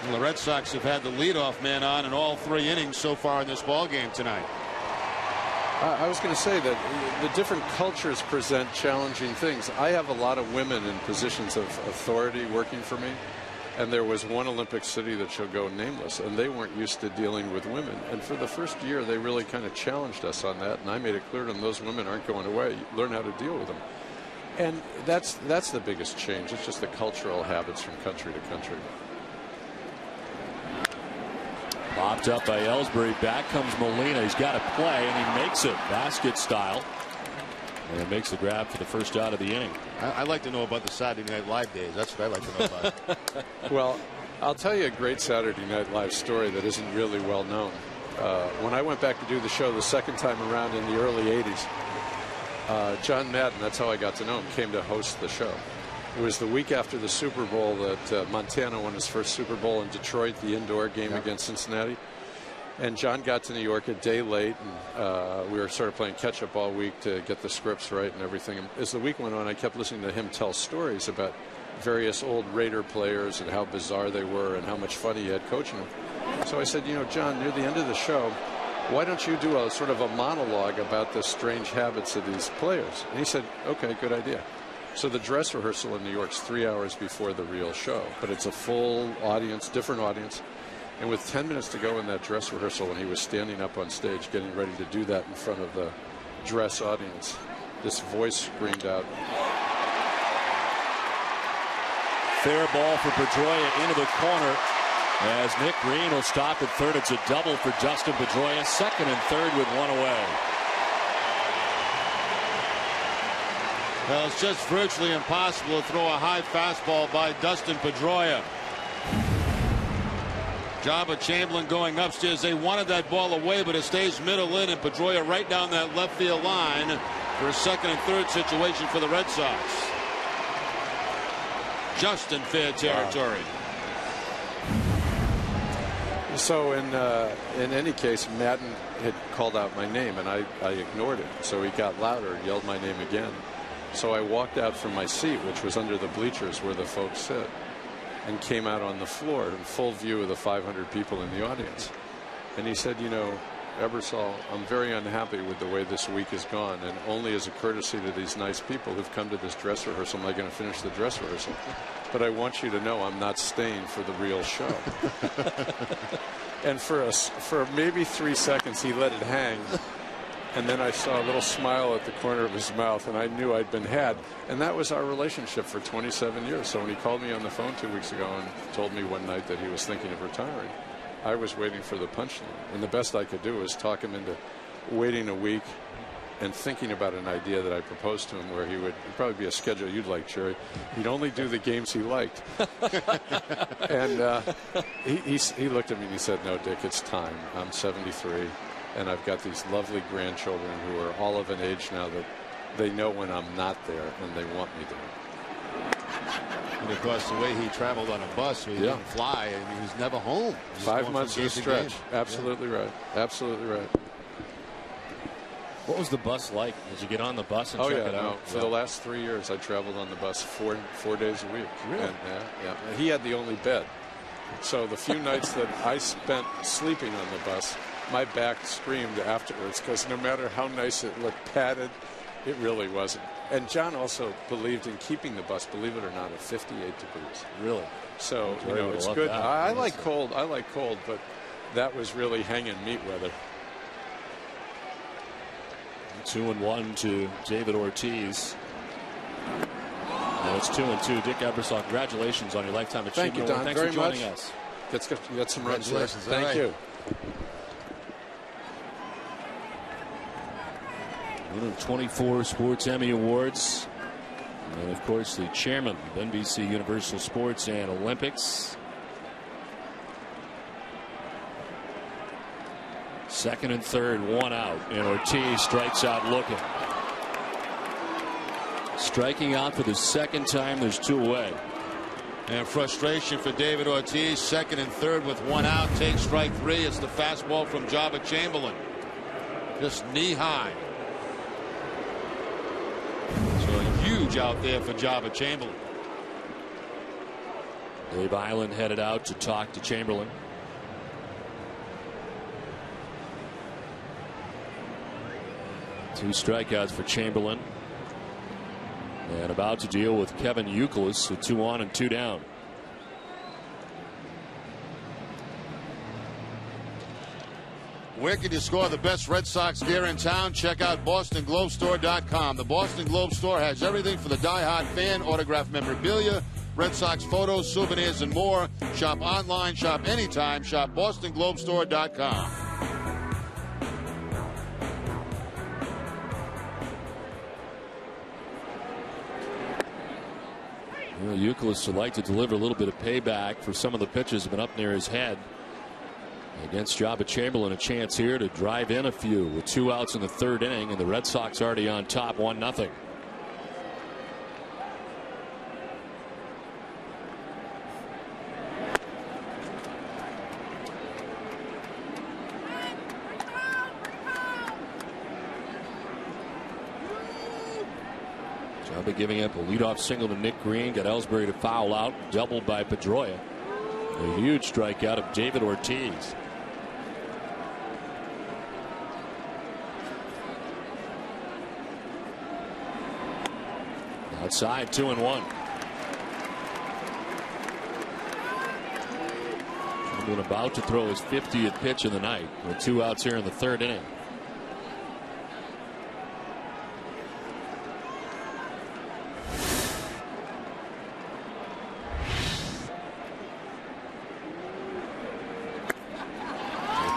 B: Well, the Red Sox have had the leadoff man on in all 3 innings so far in this ball game tonight.
F: I was going to say that the different cultures present challenging things. I have a lot of women in positions of authority working for me, and there was one Olympic city that shall go nameless, and they weren't used to dealing with women. And for the first year, they really kind of challenged us on that, and I made it clear to them those women aren't going away. Learn how to deal with them. And that's the biggest change. It's just the cultural habits from country to country.
A: Popped up by Ellsbury. Back comes Molina. He's got to play, and he makes it basket style. And it makes the grab for the first out of the inning.
B: I'd like to know about the Saturday Night Live days. That's what I'd like to know about.
F: Well, I'll tell you a great Saturday Night Live story that isn't really well known. When I went back to do the show the second time around in the early 80s, John Madden, that's how I got to know him, came to host the show. It was the week after the Super Bowl that Montana won his first Super Bowl in Detroit, the indoor game against Cincinnati. And John got to New York a day late, and we were sort of playing catch-up all week to get the scripts right and everything. And as the week went on, I kept listening to him tell stories about various old Raider players and how bizarre they were and how much fun he had coaching them. So I said, you know, John, near the end of the show, why don't you do a sort of a monologue about the strange habits of these players? And he said, okay, good idea. So the dress rehearsal in New York's 3 hours before the real show, but it's a full audience, different audience. And with 10 minutes to go in that dress rehearsal, when he was standing up on stage getting ready to do that in front of the dress audience, this voice screamed out.
A: Fair ball for Pedroia into the corner as Nick Green will stop at 3rd. It's a double for Dustin Pedroia, 2nd and 3rd with 1 away.
B: Well, it's just virtually impossible to throw a high fastball by Dustin Pedroia. Jabba Chamberlain going upstairs. They wanted that ball away, but it stays middle in, and Pedroia right down that left field line for a 2nd and 3rd situation for the Red Sox. Just in fair territory.
F: So in any case, Madden had called out my name, and I ignored it. So he got louder and yelled my name again. So I walked out from my seat, which was under the bleachers where the folks sit, and came out on the floor in full view of the 500 people in the audience. And he said, you know, Ebersol, I'm very unhappy with the way this week has gone, and only as a courtesy to these nice people who've come to this dress rehearsal am I going to finish the dress rehearsal. But I want you to know I'm not staying for the real show. And for maybe 3 seconds he let it hang. And then I saw a little smile at the corner of his mouth, and I knew I'd been had. And that was our relationship for 27 years. So when he called me on the phone 2 weeks ago and told me one night that he was thinking of retiring, I was waiting for the punchline. And the best I could do was talk him into waiting a week and thinking about an idea that I proposed to him where he would probably be a schedule you'd like, Jerry. He'd only do the games he liked. And he looked at me and he said, no, Dick, it's time. I'm 73. And I've got these lovely grandchildren who are all of an age now that they know when I'm not there and they want me there.
B: And of course, the way he traveled on a bus, he didn't fly, and he was never home.
F: 5 months of stretch. Absolutely right. Absolutely right.
A: What was the bus like? Did you get on the bus and check it out?
F: For the last 3 years, I traveled on the bus four days a week.
A: Really?
F: And, and he had the only bed. So the few nights that I spent sleeping on the bus, my back screamed afterwards because no matter how nice it looked, padded, It really wasn't. And John also believed in keeping the bus, believe it or not, at 58 degrees.
A: Really?
F: So, you know, it's good. I like cold, but that was really hanging meat weather.
A: 2-1 to David Ortiz. Now it's 2-2. Dick Ebersol, congratulations on your lifetime achievement.
F: Thank you, Don,
A: Thanks
F: very
A: for joining
F: much.
A: us.
F: You got some runs there.
B: Congratulations.
F: Thank you.
A: 24 Sports Emmy Awards. And of course, the chairman of NBC Universal Sports and Olympics. Second and third, one out, and Ortiz strikes out looking. Striking out for the second time. There's two away.
B: And frustration for David Ortiz. Second and third with one out. Takes strike three. It's the fastball from Jabba Chamberlain. Just knee high. So huge out there for Jabba Chamberlain.
A: Dave Island headed out to talk to Chamberlain. Two strikeouts for Chamberlain. And about to deal with Kevin Youkilis with 2 on and 2 down.
B: Where can you score the best Red Sox gear in town? Check out BostonGlobeStore.com. The Boston Globe Store has everything for the diehard fan, autographed memorabilia, Red Sox photos, souvenirs, and more. Shop online, shop anytime, shop BostonGlobeStore.com.
A: Well, Youkilis would like to deliver a little bit of payback for some of the pitches that have been up near his head. Against Jabba Chamberlain, a chance here to drive in a few with 2 outs in the third inning, and the Red Sox already on top 1-0. Jabba giving up a leadoff single to Nick Green, got Ellsbury to foul out, doubled by Pedroia. A huge strikeout of David Ortiz. Outside, 2-1. Chamberlain about to throw his 50th pitch of the night with 2 outs here in the third inning.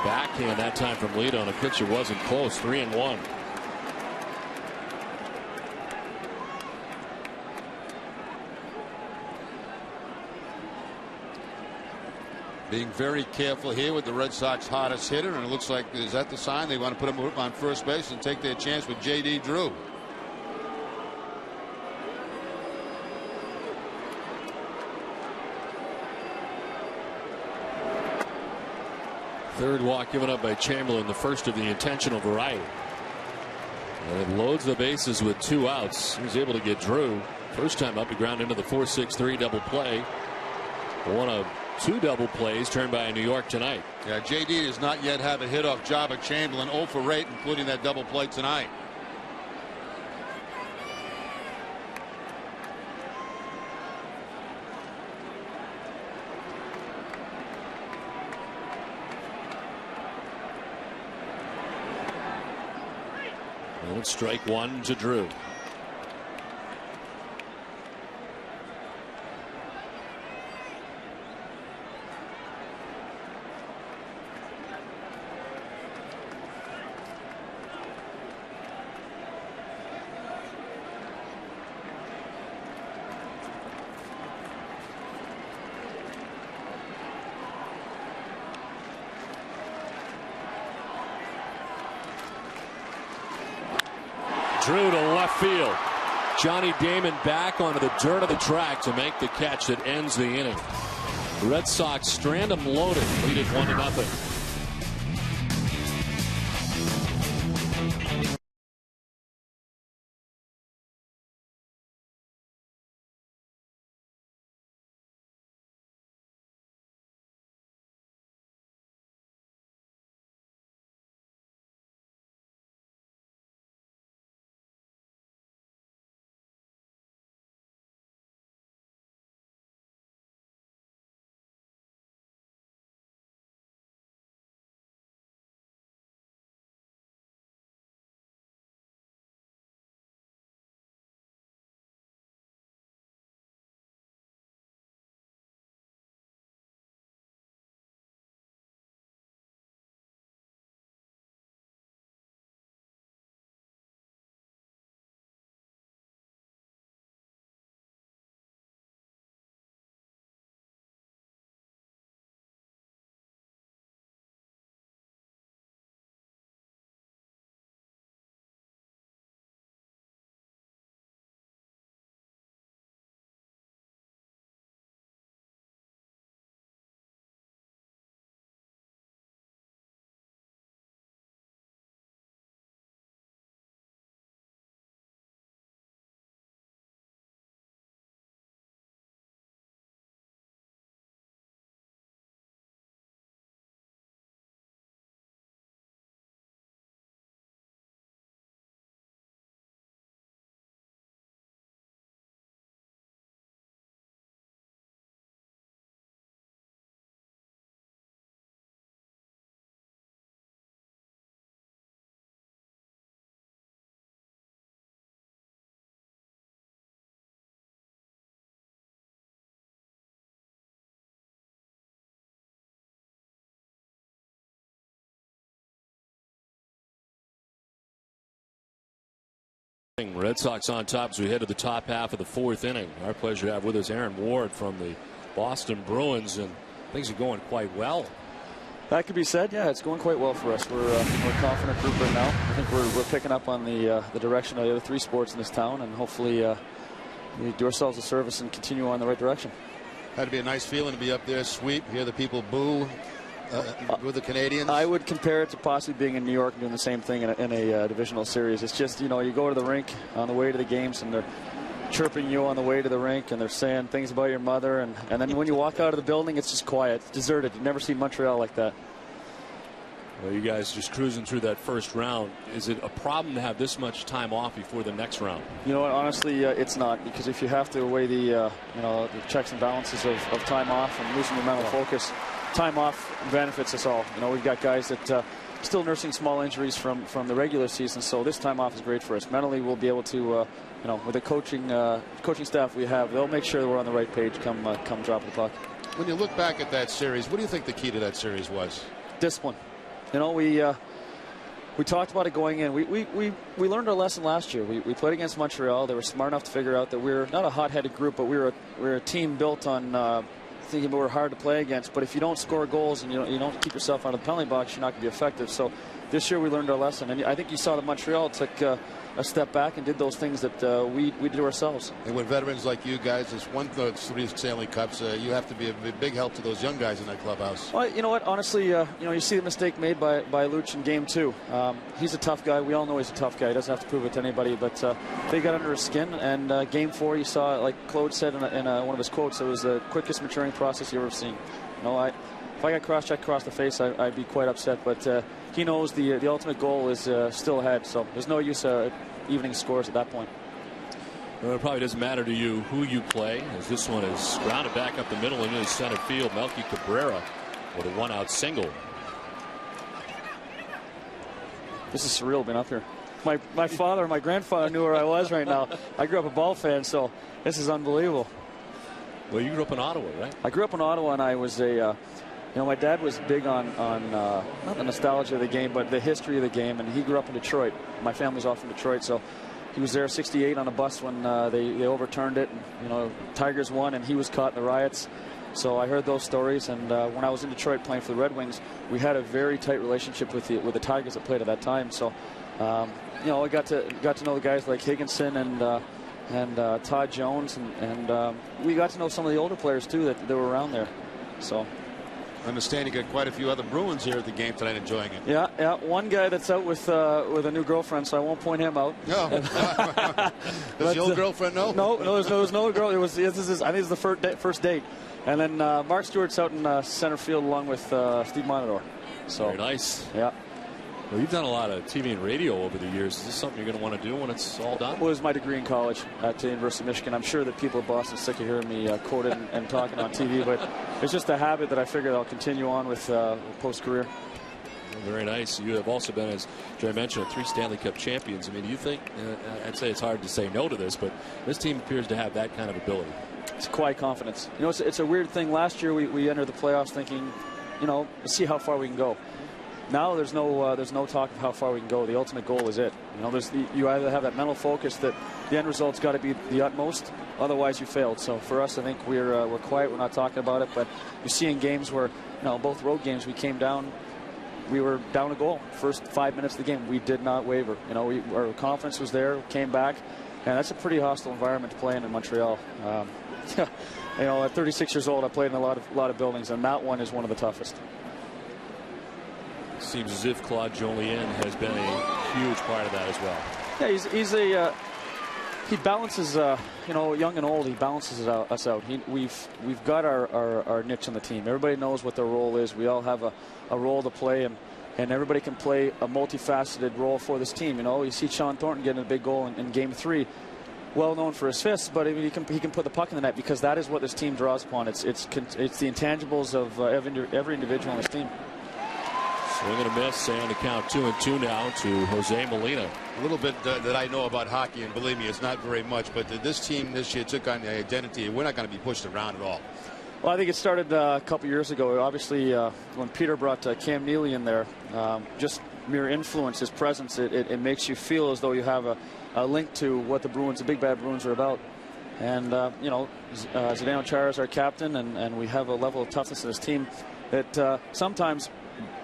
A: Backhand that time from Lito, and a pitcher wasn't close. 3-1.
B: Being very careful here with the Red Sox hottest hitter, and it looks like, is that the sign? They want to put him on first base and take their chance with J.D. Drew.
A: Third walk given up by Chamberlain, the first of the intentional variety. And it loads the bases with 2 outs. He was able to get Drew. First time up, he ground into the 4-6-3 double play. One of 2 double plays turned by New York tonight.
B: Yeah, J.D. does not yet have a hit off Jabba Chamberlain. 0 for 8, including that double play tonight.
A: And it's strike 1 to Drew. Drew to left field. Johnny Damon back onto the dirt of the track to make the catch that ends the inning. The Red Sox strand them loaded, lead it 1-0. Red Sox on top as we head to the top half of the 4th inning. Our pleasure to have with us Aaron Ward from the Boston Bruins, and things are going quite well.
G: That could be said. Yeah, it's going quite well for us. We're a confident group right now. I think we're picking up on the direction of the other 3 sports in this town, and hopefully we do ourselves a service and continue on the right direction.
B: Had to be a nice feeling to be up there, sweep, hear the people boo with the Canadians.
G: I would compare it to possibly being in New York and doing the same thing in a divisional series. It's just, you go to the rink on the way to the games, and they're chirping you on the way to the rink, and they're saying things about your mother, and then when you walk out of the building, it's just quiet. It's deserted. You've never seen Montreal like that.
A: Well, you guys just cruising through that first round. Is it a problem to have this much time off before the next round?
G: You know what? Honestly, it's not, because if you have to weigh the checks and balances of time off and losing your mental focus, time off benefits us all. We've got guys that still nursing small injuries from the regular season, so this time off is great for us. Mentally, we'll be able to, with the coaching staff we have, they'll make sure that we're on the right page come drop the puck.
B: When you look back at that series, what do you think the key to that series was?
G: Discipline. We talked about it going in. We learned our lesson last year. We played against Montreal. They were smart enough to figure out that we're not a hot-headed group, but we're a team built on thinking we're hard to play against. But if you don't score goals and you don't keep yourself out of the penalty box, you're not going to be effective. So this year we learned our lesson, and I think you saw that Montreal took a step back and did those things that we did ourselves.
B: And with veterans like you guys, it's 3 Stanley Cups. You have to be a big help to those young guys in that clubhouse.
G: Well, you know what? Honestly, you see the mistake made by Luch in Game 2. He's a tough guy. We all know he's a tough guy. He doesn't have to prove it to anybody, but they got under his skin. And Game 4, you saw, like Claude said in one of his quotes, it was the quickest maturing process you've ever seen. If I got cross-checked across the face, I'd be quite upset. But he knows the ultimate goal is still ahead, so there's no use evening scores at that point.
A: Well, it probably doesn't matter to you who you play, as this one is grounded back up the middle and into center field. Melky Cabrera with a 1-out single.
G: This is surreal being up here. My father and my grandfather knew where I was right now. I grew up a Ball fan, so this is unbelievable.
A: Well, you grew up in Ottawa, right?
G: I grew up in Ottawa, and I was my dad was big on not the nostalgia of the game, but the history of the game, and he grew up in Detroit. My family's all from Detroit, so he was there '68 on a bus when they overturned it. And, Tigers won, and he was caught in the riots. So I heard those stories, and when I was in Detroit playing for the Red Wings, we had a very tight relationship with the Tigers that played at that time. So, I got to know the guys like Higginson and Todd Jones, and we got to know some of the older players too that were around there. So.
B: I understand you got quite a few other Bruins here at the game tonight enjoying it.
G: Yeah. One guy that's out with a new girlfriend, so I won't point him out.
B: No. Does the old girlfriend know?
G: No, there's no girl. I think it's the first date. And then Mark Stewart's out in center field along with Steve Monador. So
A: very nice.
G: Yeah.
A: Well, you've done a lot of TV and radio over the years. Is this something you're going to want to do when it's all done?
G: Well, it was my degree in college at the University of Michigan. I'm sure that people at Boston are sick of hearing me quoted and talking on TV, but it's just a habit that I figured I'll continue on with post-career.
A: Well, very nice. You have also been, as Jerry mentioned, 3 Stanley Cup champions. I mean, do you think, I'd say it's hard to say no to this, but this team appears to have that kind of ability.
G: It's quiet confidence. It's a weird thing. Last year we entered the playoffs thinking, let's see how far we can go. Now there's no talk of how far we can go. The ultimate goal is it. You either have that mental focus that the end result's got to be the utmost, otherwise you failed. So for us, I think we're quiet. We're not talking about it. But you see in games where, both road games, we came down. We were down a goal. First 5 minutes of the game, we did not waver. Our confidence was there. Came back, and that's a pretty hostile environment to play in Montreal. At 36 years old, I played in a lot of buildings, and that one is one of the toughest.
A: Seems as if Claude Julien has been a huge part of that as well.
G: Yeah, he balances, young and old, he balances us out. We've got our niche on the team. Everybody knows what their role is. We all have a role to play, and everybody can play a multifaceted role for this team. You see Sean Thornton getting a big goal in Game 3. Well known for his fists, but he can put the puck in the net, because that is what this team draws upon. It's the intangibles of every individual on this team.
A: Swing and a miss, and the count 2-2 now to Jose Molina.
B: A little bit that I know about hockey, and believe me, it's not very much, but this team this year took on the identity. We're not going to be pushed around at all.
G: Well, I think it started a couple years ago. Obviously, when Peter brought Cam Neely in there, just mere influence, his presence, it makes you feel as though you have linked to what the Bruins, the Big Bad Bruins, are about. And you know, Zdeno Chara is our captain, and we have a level of toughness in this team that sometimes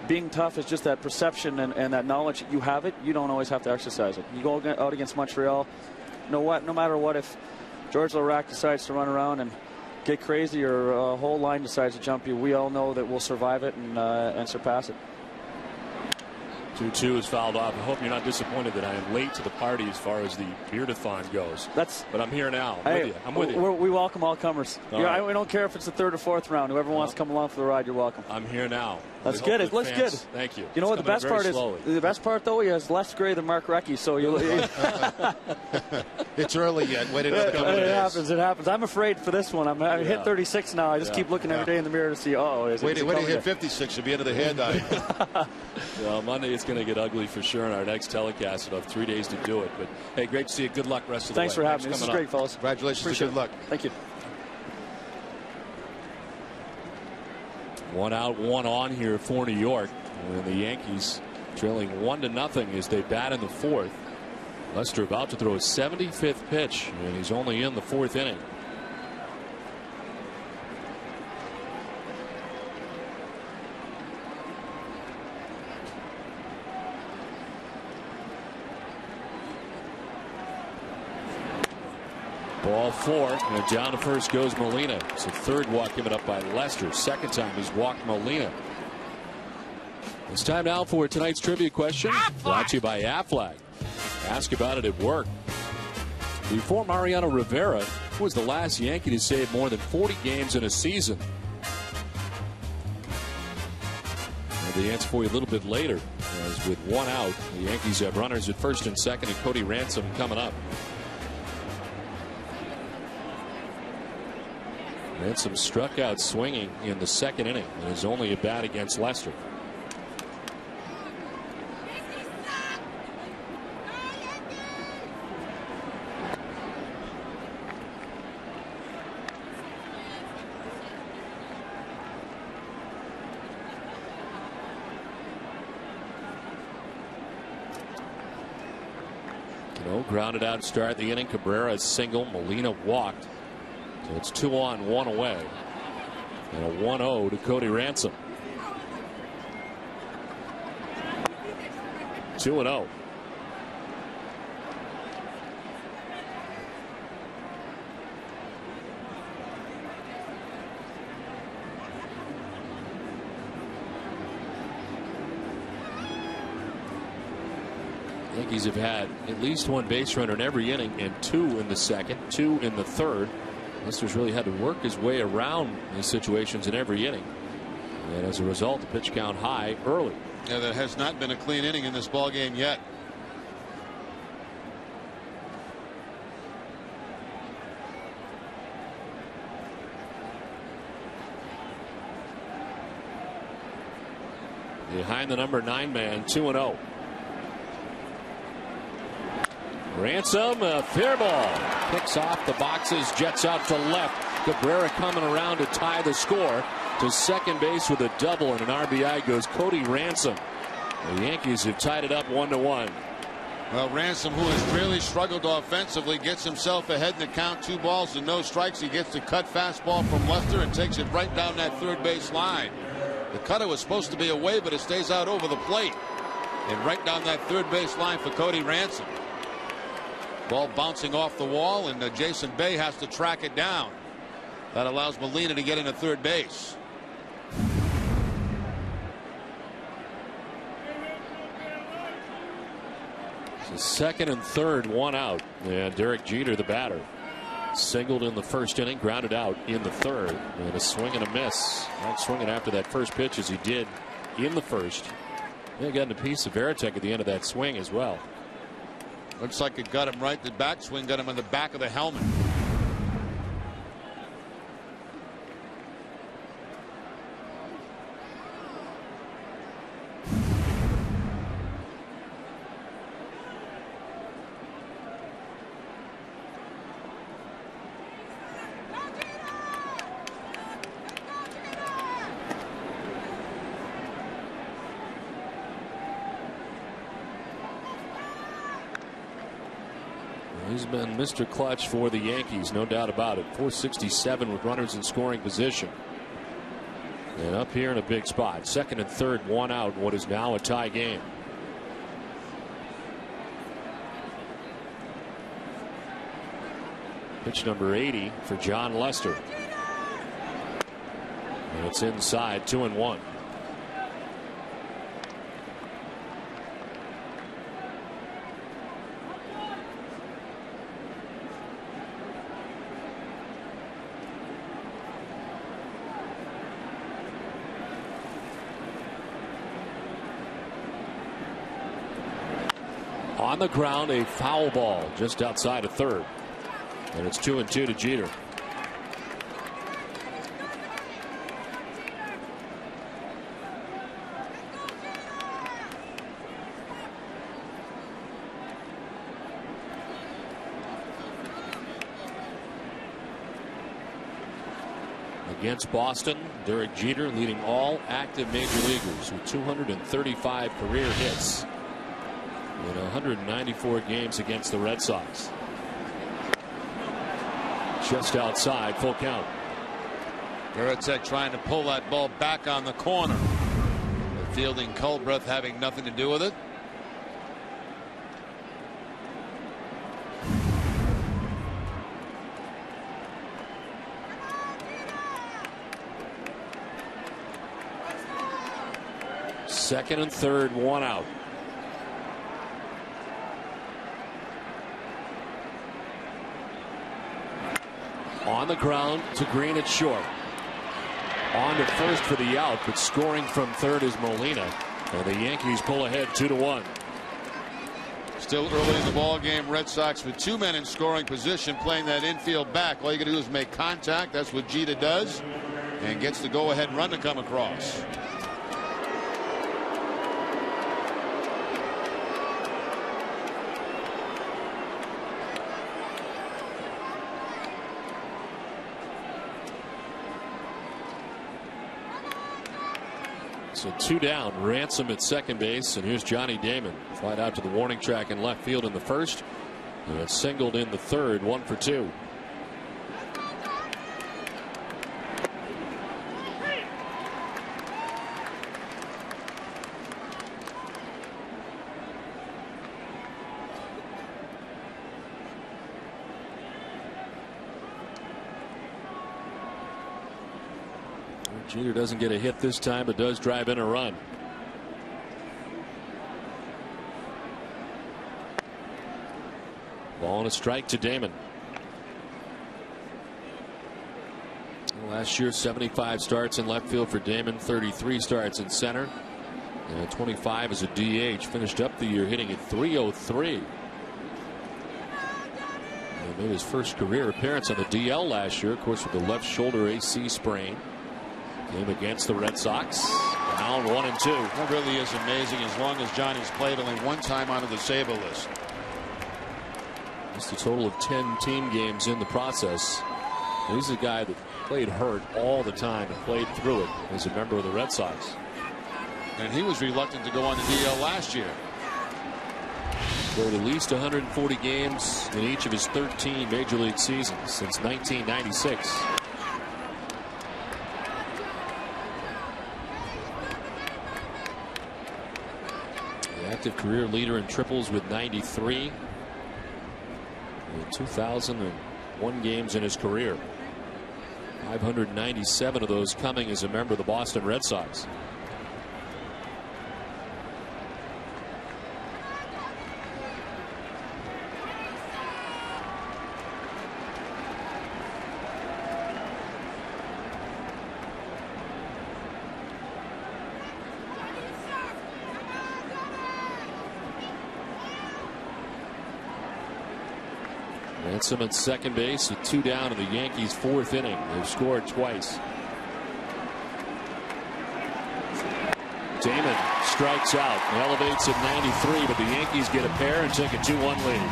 G: being tough is just that perception and that knowledge that you have it. You don't always have to exercise it. You go out against Montreal, no matter what, if George Laraque decides to run around and get crazy, or a whole line decides to jump you, we all know that we'll survive it and surpass it.
A: 2-2 is fouled off. I hope you're not disappointed that I am late to the party as far as the beard-a-thon goes. But I'm here now. I'm with you.
G: We welcome all comers. We don't care if it's the 3rd or 4th round. Whoever wants to come along for the ride, you're welcome.
A: I'm here now.
G: Let's get it. Let's get it.
A: Thank you.
G: You know what the best part is? The best part, though, he has less gray than Mark Recchi. So
B: it's early yet. Wait another couple of days.
G: It happens. I'm afraid for this one. I hit 36 now. I just keep looking every day in the mirror to see.
B: Wait till you hit 56. You'll be into the hair dye.
A: Well, Monday it's going to get ugly for sure in our next telecast. We'll have 3 days to do it. But hey, great to see you. Good luck rest of the way.
G: Thanks for having me. This is great, fellas.
B: Congratulations.
G: Appreciate
B: Good luck.
G: Thank you.
A: 1 out, 1 on here for New York. And the Yankees trailing 1-0 as they bat in the 4th. Lester about to throw his 75th pitch, and he's only in the 4th inning. Ball 4, and down to first goes Molina. It's the 3rd walk given up by Lester. 2nd time he's walked Molina. It's time now for tonight's trivia question. Brought to you by Aflac. Ask about it at work. Before Mariano Rivera, who was the last Yankee to save more than 40 games in a season? Well, the answer for you a little bit later, as with 1 out, the Yankees have runners at 1st and 2nd, and Cody Ransom coming up. Ransom struck out swinging in the 2nd inning, and is only a bat against Lester. Grounded out to start the inning. Cabrera single. Molina walked. So it's 2 on, 1 away. And a 1-0 to Cody Ransom. 2-0. Yankees have had at least 1 base runner in every inning, and 2 in the 2nd, 2 in the 3rd. Lester's really had to work his way around these situations in every inning. And as a result, the pitch count high early.
B: Yeah, there has not been a clean inning in this ball game yet.
A: Behind the number 9 man, 2-0. Ransom, a fair ball. Picks off the boxes, jets out to left. Cabrera coming around to tie the score. To 2nd base with a double and an RBI goes Cody Ransom. The Yankees have tied it up 1-1.
B: Well, Ransom, who has really struggled offensively, gets himself ahead in the count. 2 balls and no strikes. He gets the cut fastball from Lester and takes it right down that 3rd base line. The cutter was supposed to be away, but it stays out over the plate. And right down that 3rd base line for Cody Ransom. Ball bouncing off the wall, and Jason Bay has to track it down. That allows Molina to get into 3rd base.
A: So 2nd and 3rd, 1 out. And Derek Jeter, the batter, singled in the 1st inning, grounded out in the 3rd, and a swing and a miss. Not swinging after that first pitch as he did in the 1st. They got a piece of Veritek at the end of that swing as well.
B: Looks like it got him right. The backswing got him in the back of the helmet.
A: He's been Mr. Clutch for the Yankees, no doubt about it. 467 with runners in scoring position. And up here in a big spot. Second and third, one out, what is now a tie game. Pitch number 80 for John Lester. And it's inside, 2-1. On the ground, a foul ball just outside of third. And it's 2-2 to Jeter. Against Boston, Derek Jeter leading all active major leaguers with 235 career hits in 194 games against the Red Sox. Just outside, full count.
B: Veritek trying to pull that ball back on the corner. The fielding Culbreth having nothing to do with it.
A: Second and third, one out. On the ground to Green at short. On to first for the out, but scoring from third is Molina. And the Yankees pull ahead 2-1.
B: Still early in the ball game. Red Sox with two men in scoring position playing that infield back. All you got to do is make contact. That's what Jeter does. And gets the go-ahead run to come across.
A: So two down. Ransom at second base, and here's Johnny Damon. Flied out to the warning track in left field in the first, and it's singled in the third. 1 for 2. Jeter doesn't get a hit this time, but does drive in a run. Ball and a strike to Damon. Last year, 75 starts in left field for Damon, 33 starts in center, and 25 as a DH. Finished up the year hitting at .303. And made his first career appearance on the DL last year, of course, with the left shoulder AC sprain. Game against the Red Sox. Down 1-2.
B: That really is amazing, as long as Johnny's played only one time onto the Sable list.
A: Just a total of 10 team games in the process. He's a guy that played hurt all the time and played through it as a member of the Red Sox.
B: And he was reluctant to go on the DL last year.
A: Played at least 140 games in each of his 13 major league seasons since 1996. Active career leader in triples with 93. 2001 games in his career. 597 of those coming as a member of the Boston Red Sox. Ransom at second base with two down in the Yankees' fourth inning. They've scored twice. Damon strikes out, elevates at 93, but the Yankees get a pair and take a 2-1 lead.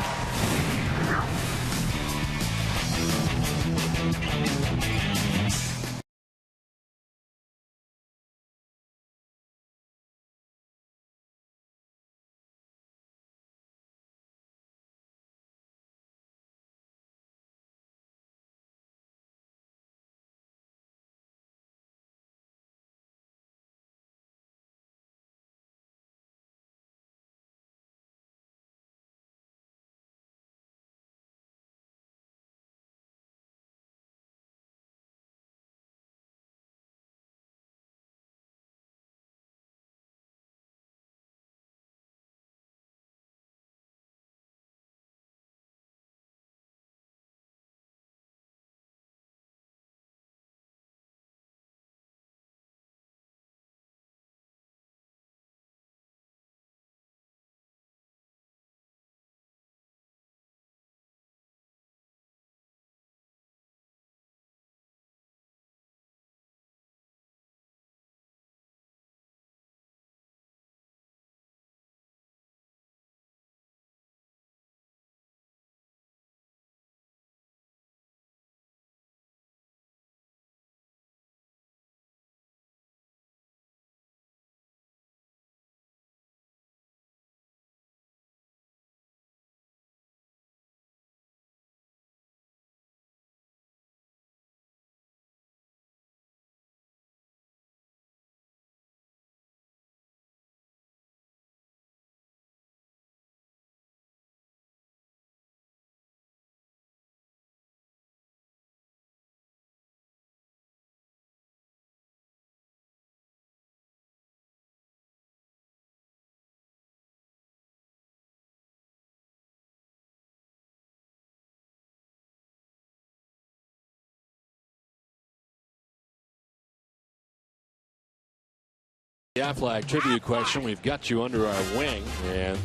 A: Aflac trivia question. We've got you under our wing. And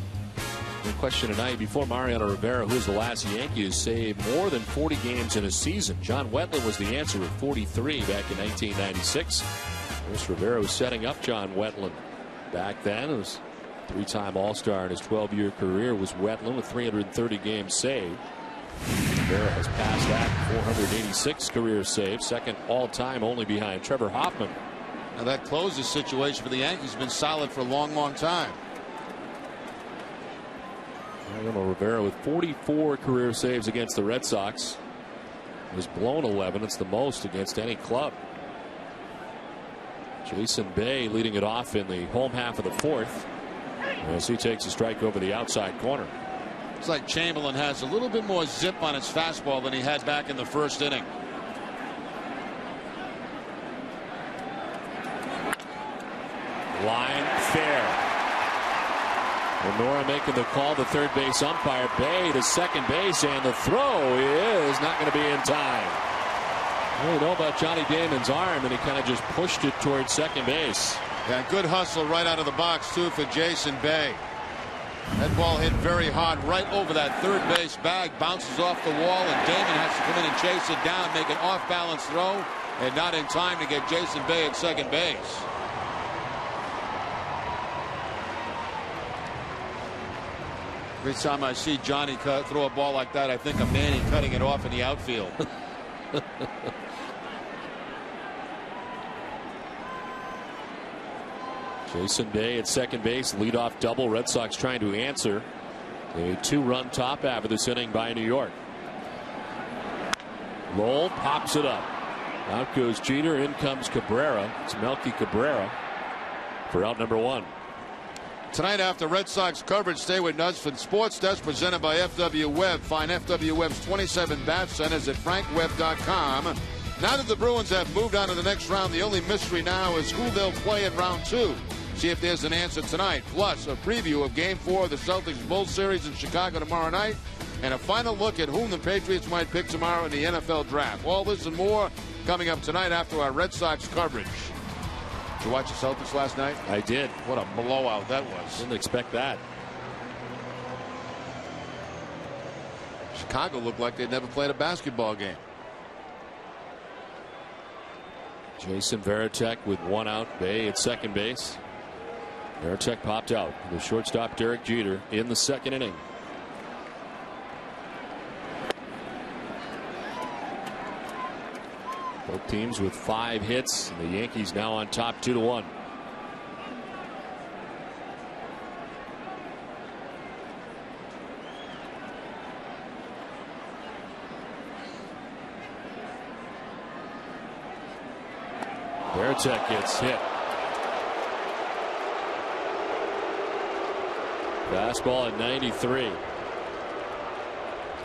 A: the question tonight, before Mariano Rivera, who's the last Yankee to save more than 40 games in a season? John Wetland was the answer with 43 back in 1996. Chris Rivera was setting up John Wetland back then. It was three-time All-Star in his 12-year career was Wetland with 330 games saved. Rivera has passed that 486 career saves, second all-time only behind Trevor Hoffman.
B: Now that closes situation for the Yankees has been solid for a long time.
A: Mariano Rivera with 44 career saves against the Red Sox. Has blown 11. It's the most against any club. Jason Bay leading it off in the home half of the fourth as he takes a strike over the outside corner.
B: It's like Chamberlain has a little bit more zip on his fastball than he had back in the first inning.
A: Line fair. Lenora making the call, the third base umpire. Bay to second base, and the throw is not going to be in time. I don't know about Johnny Damon's arm, and he kind of just pushed it towards second base.
B: Yeah, good hustle right out of the box too for Jason Bay. That ball hit very hard right over that third base bag, bounces off the wall, and Damon has to come in and chase it down, make an off-balance throw, and not in time to get Jason Bay at second base. Every time I see Johnny throw a ball like that, I think of Manny cutting it off in the outfield.
A: Jason Bay at second base, leadoff double. Red Sox trying to answer a two-run top half of this inning by New York. Lowell pops it up. Out goes Jeter. In comes Cabrera. It's Melky Cabrera for out number one.
B: Tonight after Red Sox coverage, stay with us for Sports Desk presented by FW Webb. Find FW Webb's 27 bat centers at frankwebb.com. Now that the Bruins have moved on to the next round, the only mystery now is who they'll play in round two. See if there's an answer tonight. Plus a preview of Game 4 of the Celtics-Bulls series in Chicago tomorrow night. And a final look at whom the Patriots might pick tomorrow in the NFL draft. All this and more coming up tonight after our Red Sox coverage. Did you watch the Celtics last night?
A: I did.
B: What a blowout that was.
A: Didn't expect that.
B: Chicago looked like they'd never played a basketball game.
A: Jason Varitek with one out. Bay at second base. Varitek popped out. The shortstop Derek Jeter in the second inning. Both teams with 5 hits. And the Yankees now on top 2-1. Varitek gets hit. Fastball at 93.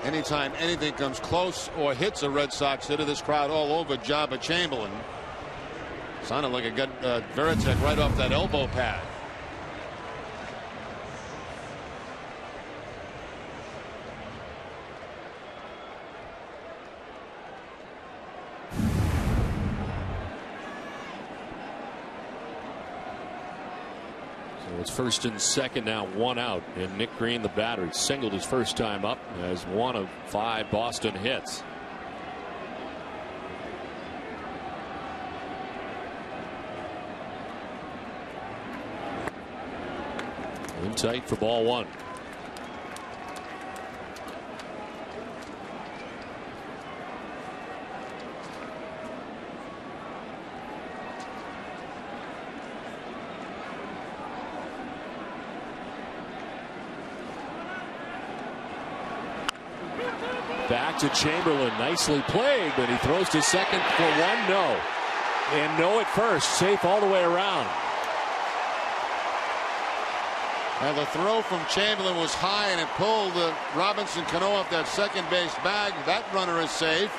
B: Anytime anything comes close or hits a Red Sox hitter, this crowd all over Jabba Chamberlain. Sounded like it got Varitek right off that elbow pad.
A: It's first and second now, 1 out, and Nick Green, the batter, singled his first time up as one of 5 Boston hits. In tight for ball 1. Back to Chamberlain, nicely played, but he throws to second for 1, no. And no at first, safe all the way around.
B: And the throw from Chamberlain was high, and it pulled Robinson Cano off that second base bag. That runner is safe.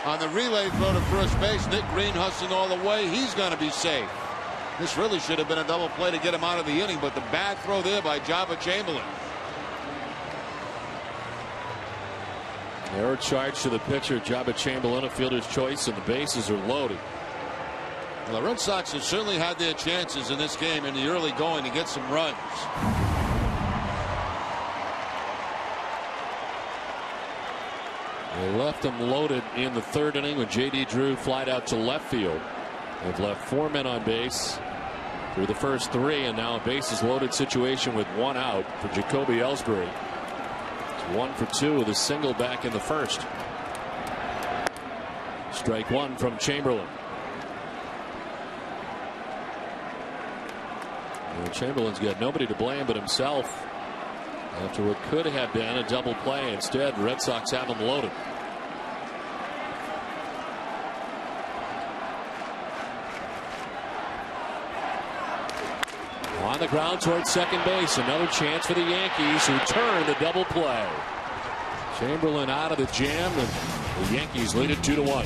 B: On the relay throw to first base, Nick Green hustling all the way. He's going to be safe. This really should have been a double play to get him out of the inning, but the bad throw there by Jabba Chamberlain.
A: Error charge to the pitcher, Jabba Chamberlain, a fielder's choice, and the bases are loaded.
B: Well, the Red Sox have certainly had their chances in this game in the early going to get some runs.
A: They left them loaded in the third inning when J.D. Drew flied out to left field. They've left 4 men on base through the first 3, and now a bases loaded situation with 1 out for Jacoby Ellsbury. It's 1 for 2 with a single back in the first. Strike 1 from Chamberlain. And Chamberlain's got nobody to blame but himself after what could have been a double play. Instead, the Red Sox have him loaded. On the ground towards second base. Another chance for the Yankees, who turn the double play. Chamberlain out of the jam, and the Yankees lead it 2-1.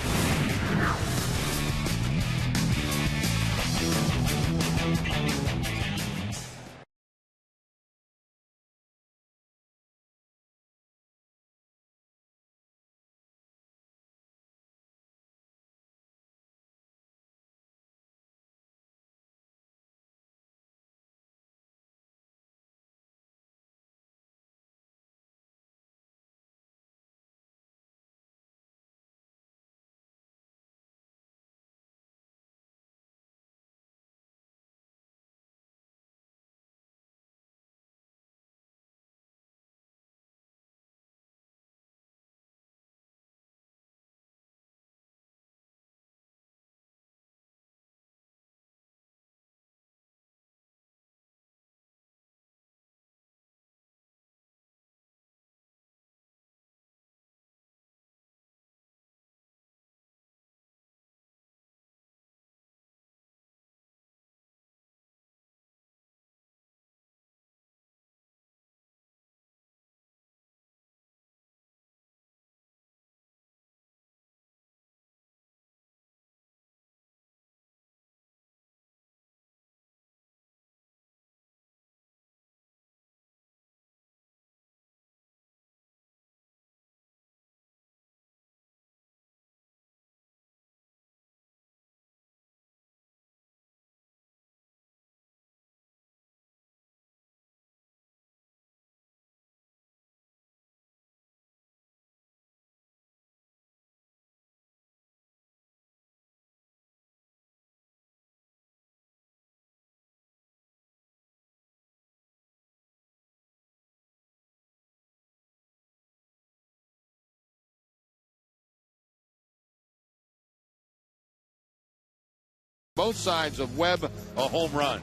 B: Both sides of Webb a home run.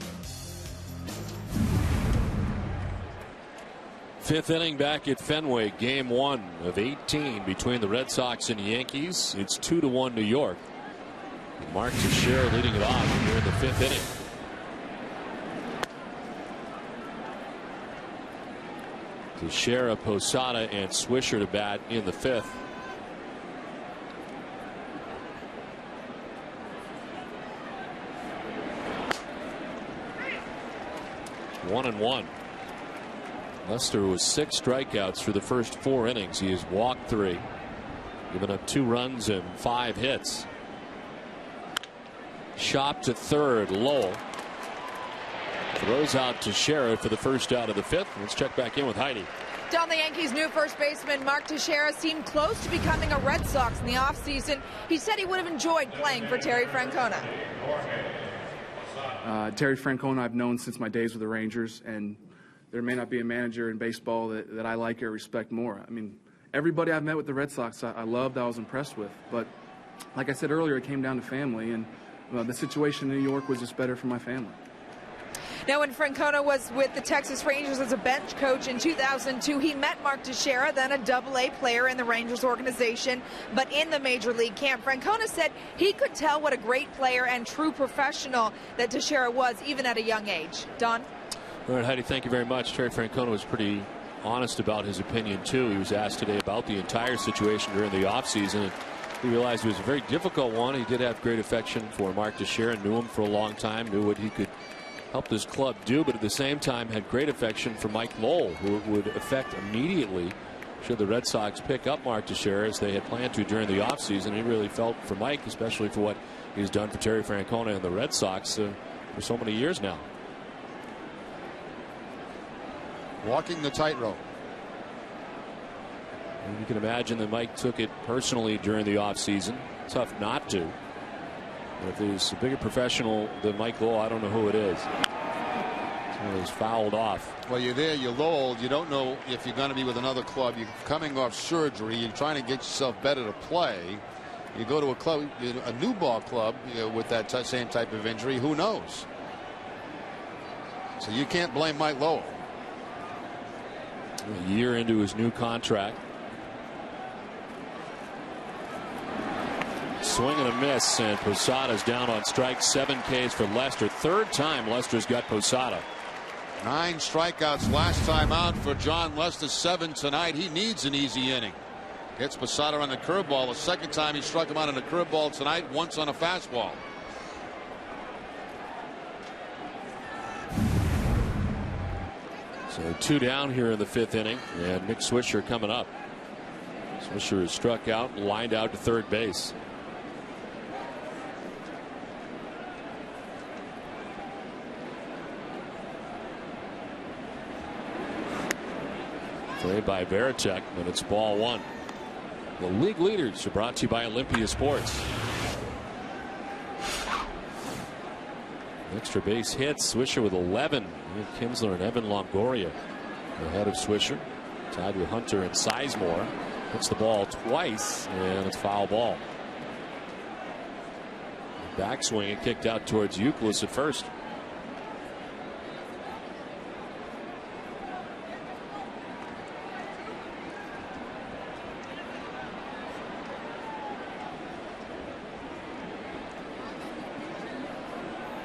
A: 5th inning back at Fenway. Game 1 of 18 between the Red Sox and the Yankees. It's 2-1 New York. Mark Teixeira leading it off here in the 5th inning. Teixeira, Posada, and Swisher to bat in the 5th. One and one. Lester with 6 strikeouts through the first 4 innings. He has walked 3, given up 2 runs and 5 hits. Shop to third. Lowell throws out to Teixeira for the first out of the 5th. Let's check back in with Heidi.
D: Don, the Yankees' new first baseman Mark Teixeira seemed close to becoming a Red Sox in the offseason. He said he would have enjoyed playing for Terry Francona.
H: Terry Francona I've known since my days with the Rangers, and there may not be a manager in baseball that I like or respect more. I mean, everybody I've met with the Red Sox I loved, I was impressed with. But like I said earlier, it came down to family, and the situation in New York was just better for my family.
D: Now, when Francona was with the Texas Rangers as a bench coach in 2002, he met Mark Teixeira, then a Double-A player in the Rangers organization. But in the Major League camp, Francona said he could tell what a great player and true professional that Teixeira was, even at a young age. Don?
A: All right, Heidi, thank you very much. Terry Francona was pretty honest about his opinion, too. He was asked today about the entire situation during the offseason, and he realized it was a very difficult one. He did have great affection for Mark Teixeira, knew him for a long time, knew what he could help this club do, but at the same time had great affection for Mike Lowell, who would affect immediately should the Red Sox pick up Mark Teixeira as they had planned to during the offseason. He really felt for Mike, especially for what he's done for Terry Francona and the Red Sox for so many years now.
B: Walking the tightrope.
A: You can imagine that Mike took it personally during the offseason. Tough not to. If there's a bigger professional than Mike Lowell, I don't know who it is. He was fouled off.
B: Well, you're there, you're Lowell. You don't know if you're going to be with another club. You're coming off surgery. You're trying to get yourself better to play. You go to a club, a new ball club, with that same type of injury. Who knows? So you can't blame Mike Lowell.
A: A year into his new contract. Swing and a miss, and Posada's down on strikes. 7 Ks for Lester. Third time Lester's got Posada.
B: 9 strikeouts last time out for John Lester. 7 tonight. He needs an easy inning. Gets Posada on the curveball. The second time he struck him out on a curveball tonight. Once on a fastball.
A: So 2 down here in the 5th inning, and Nick Swisher coming up. Swisher is struck out, lined out to third base. Played by Varitek, and it's ball 1. The league leaders are brought to you by Olympia Sports. Extra base hits. Swisher with 11. Kinsler and Evan Longoria ahead of Swisher. Tied with Hunter and Sizemore. Hits the ball twice, and it's foul ball. Backswing and kicked out towards Youkilis at first.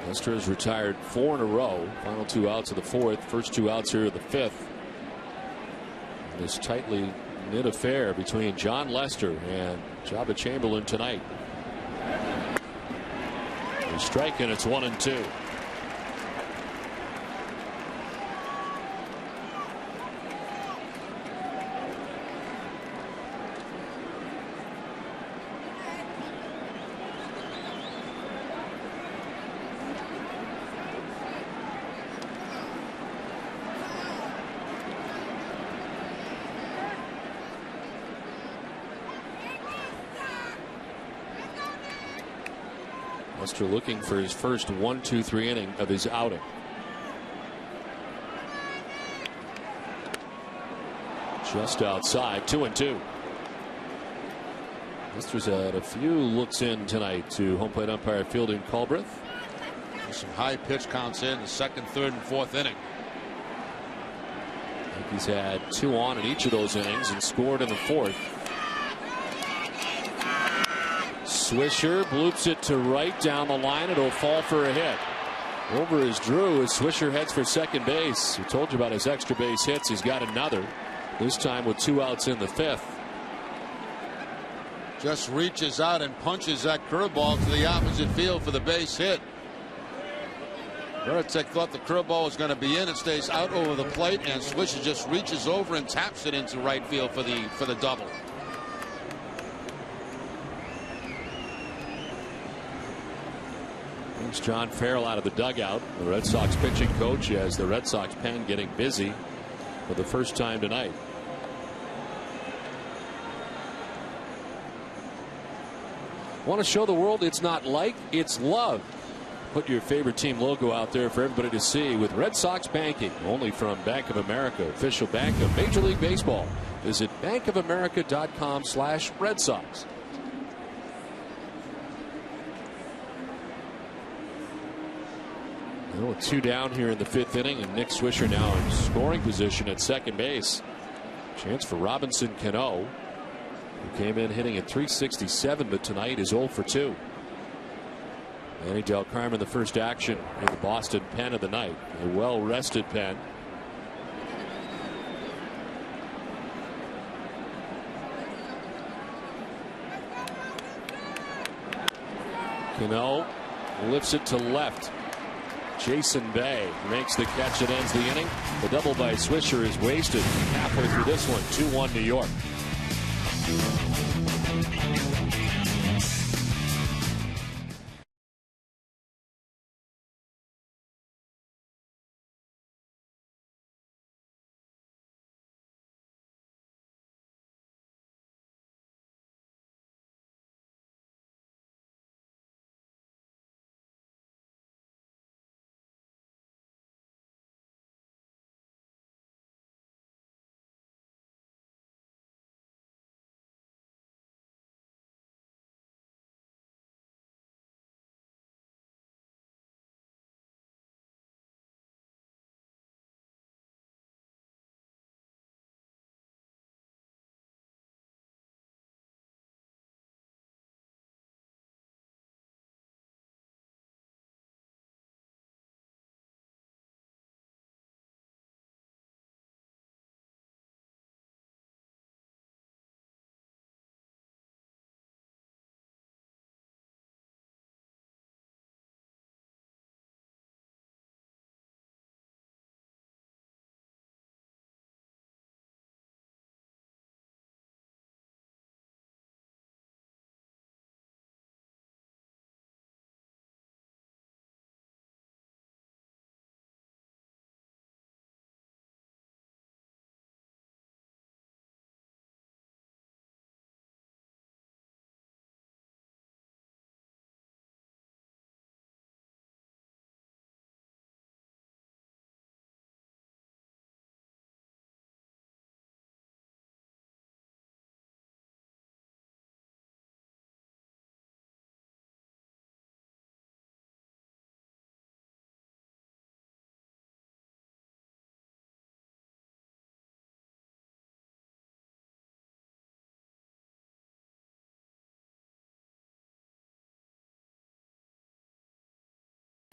A: Lester has retired 4 in a row. Final 2 outs of the 4th. First 2 outs here of the 5th. This tightly knit affair between John Lester and Jabba Chamberlain tonight. A strike, and it's 1-2. Lester looking for his first 1-2-3 inning of his outing. Just outside, 2-2. Lester's had a few looks in tonight to home plate umpire Fielding Culbreth.
B: Some high pitch counts in the 2nd, 3rd, and 4th inning.
A: I think he's had 2 on in each of those innings and scored in the 4th. Swisher bloops it to right down the line. It'll fall for a hit. Over is Drew as Swisher heads for second base. We told you about his extra base hits. He's got another. This time with 2 outs in the 5th.
B: Just reaches out and punches that curveball to the opposite field for the base hit. Varitek thought the curveball was going to be in. It stays out over the plate, and Swisher just reaches over and taps it into right field for the double.
A: Brings John Farrell out of the dugout. The Red Sox pitching coach has the Red Sox pen getting busy for the first time tonight. Want to show the world it's not like, it's love. Put your favorite team logo out there for everybody to see with Red Sox banking, only from Bank of America, official bank of Major League Baseball. Visit bankofamerica.com/Red Sox. Well, 2 down here in the 5th inning, and Nick Swisher now in scoring position at second base. Chance for Robinson Cano, who came in hitting at .367, but tonight is 0 for 2. Manny Del Carmen, the first action in the Boston pen of the night. A well-rested pen. Cano lifts it to left. Jason Bay makes the catch that ends the inning. The double by Swisher is wasted halfway through this one. 2-1 New York.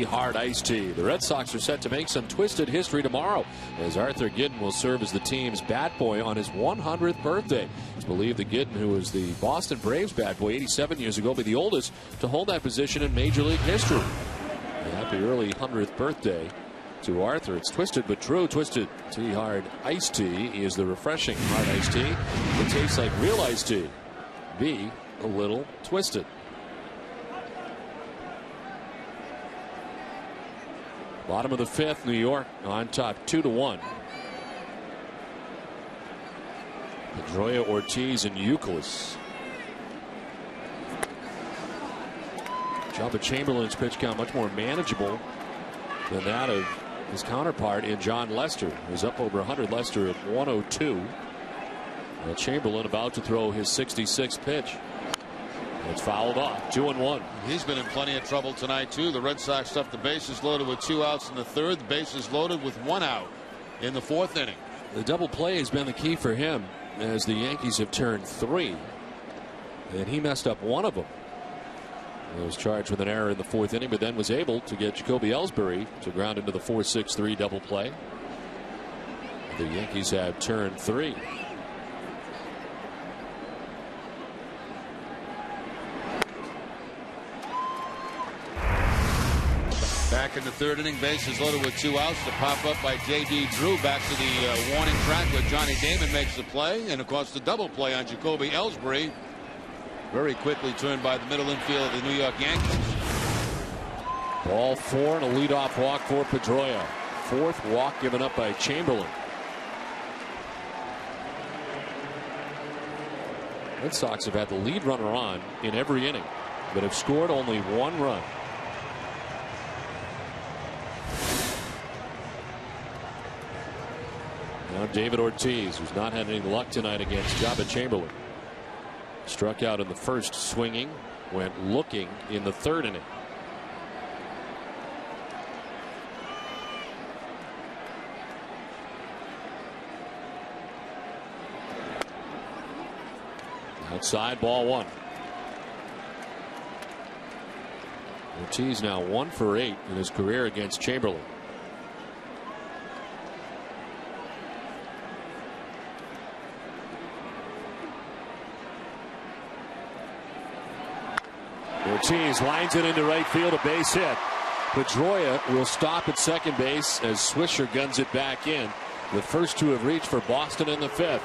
A: Hard iced tea. The Red Sox are set to make some twisted history tomorrow as Arthur Gidden will serve as the team's bat boy on his 100th birthday. It's believed that Gidden, who was the Boston Braves bat boy 87 years ago, will be the oldest to hold that position in Major League history. A happy early 100th birthday to Arthur. It's twisted but true. Twisted Tea Hard iced tea is the refreshing hard iced tea. It tastes like real iced tea. Be a little twisted. Bottom of the fifth, New York on top 2-1. Pedroia, Ortiz, and Youkilis. Jabba Chamberlain's pitch count much more manageable than that of his counterpart in John Lester, who's up over 100. Lester at 102. Well, Chamberlain about to throw his 66th pitch. It's fouled off. 2-1.
B: He's been in plenty of trouble tonight, too. The Red Sox stuffed the bases loaded with 2 outs in the third. The bases loaded with 1 out in the 4th inning.
A: The double play has been the key for him as the Yankees have turned 3. And he messed up one of them. He was charged with an error in the 4th inning, but then was able to get Jacoby Ellsbury to ground into the 4-6-3 double play. The Yankees have turned 3.
B: Back in the 3rd inning, bases loaded with 2 outs. To pop up by J.D. Drew. Back to the warning track where Johnny Damon makes the play. And, of course, the double play on Jacoby Ellsbury. Very quickly turned by the middle infield of the New York Yankees.
A: Ball 4 and a leadoff walk for Pedroia. 4th walk given up by Chamberlain. Red Sox have had the lead runner on in every inning, but have scored only 1 run. Now David Ortiz, who's not had any luck tonight against Jabba Chamberlain. Struck out in the first swinging, went looking in the 3rd inning. Outside, ball 1. Ortiz now 1 for 8 in his career against Chamberlain. Ortiz lines it into right field, a base hit. Pedroia will stop at second base as Swisher guns it back in. The first two have reached for Boston in the fifth.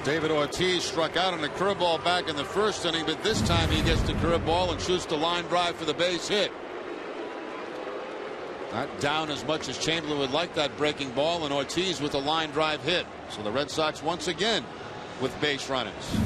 B: David Ortiz struck out on a curveball back in the first inning, but this time he gets the curveball and shoots the line drive for the base hit. Not down as much as Chamberlain would like that breaking ball, and Ortiz with a line drive hit. So the Red Sox once again with base runners.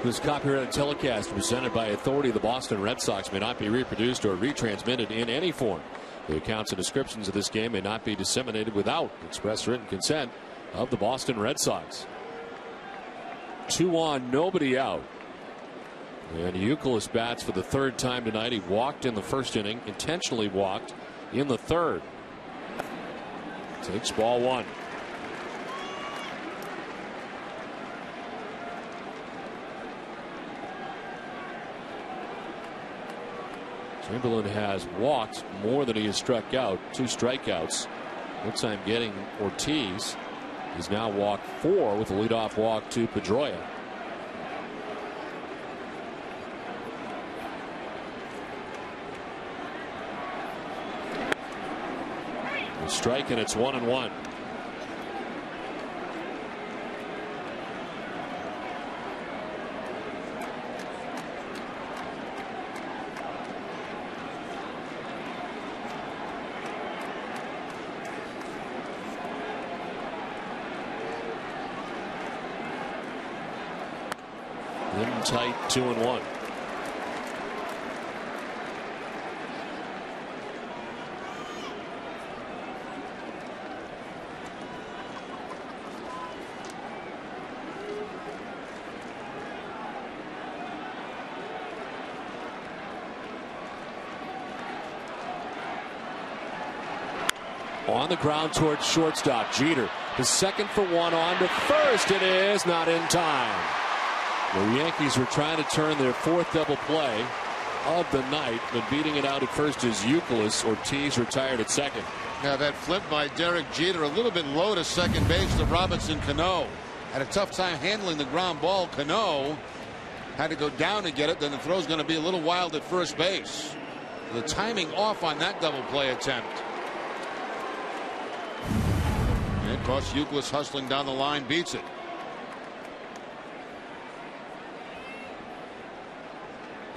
A: This copyrighted telecast presented by authority of the Boston Red Sox may not be reproduced or retransmitted in any form. The accounts and descriptions of this game may not be disseminated without express written consent of the Boston Red Sox. 2 on, nobody out. And Youkilis bats for the third time tonight. He walked in the first inning, intentionally walked in the third. Takes ball one. Chamberlain has walked more than he has struck out. 2 strikeouts. This time getting Ortiz. He's now walked 4 with a leadoff walk to Pedroia. A strike, and it's 1-1. Tight 2-1. On the ground towards shortstop. Jeter, the second for one on to first. It is not in time. The Yankees were trying to turn their 4th double play of the night, but beating it out at first is Youkilis. Ortiz retired at second.
B: Now that flip by Derek Jeter a little bit low to second base to Robinson Cano. Had a tough time handling the ground ball. Cano had to go down to get it. Then the throw's going to be a little wild at first base. The timing off on that double play attempt. And of course Youkilis hustling down the line beats it.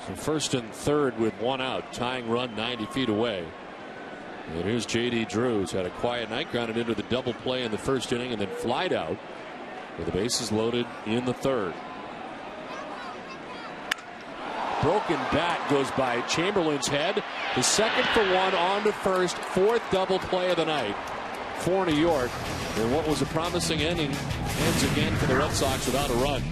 A: So first and third with 1 out. Tying run 90 feet away. And here's J.D. Drews. Had a quiet night. Grounded into the double play in the first inning and then flied out with the bases loaded in the third. Broken bat goes by Chamberlain's head. The second for one on to first. 4th double play of the night for New York. And what was a promising inning ends again for the Red Sox without a run.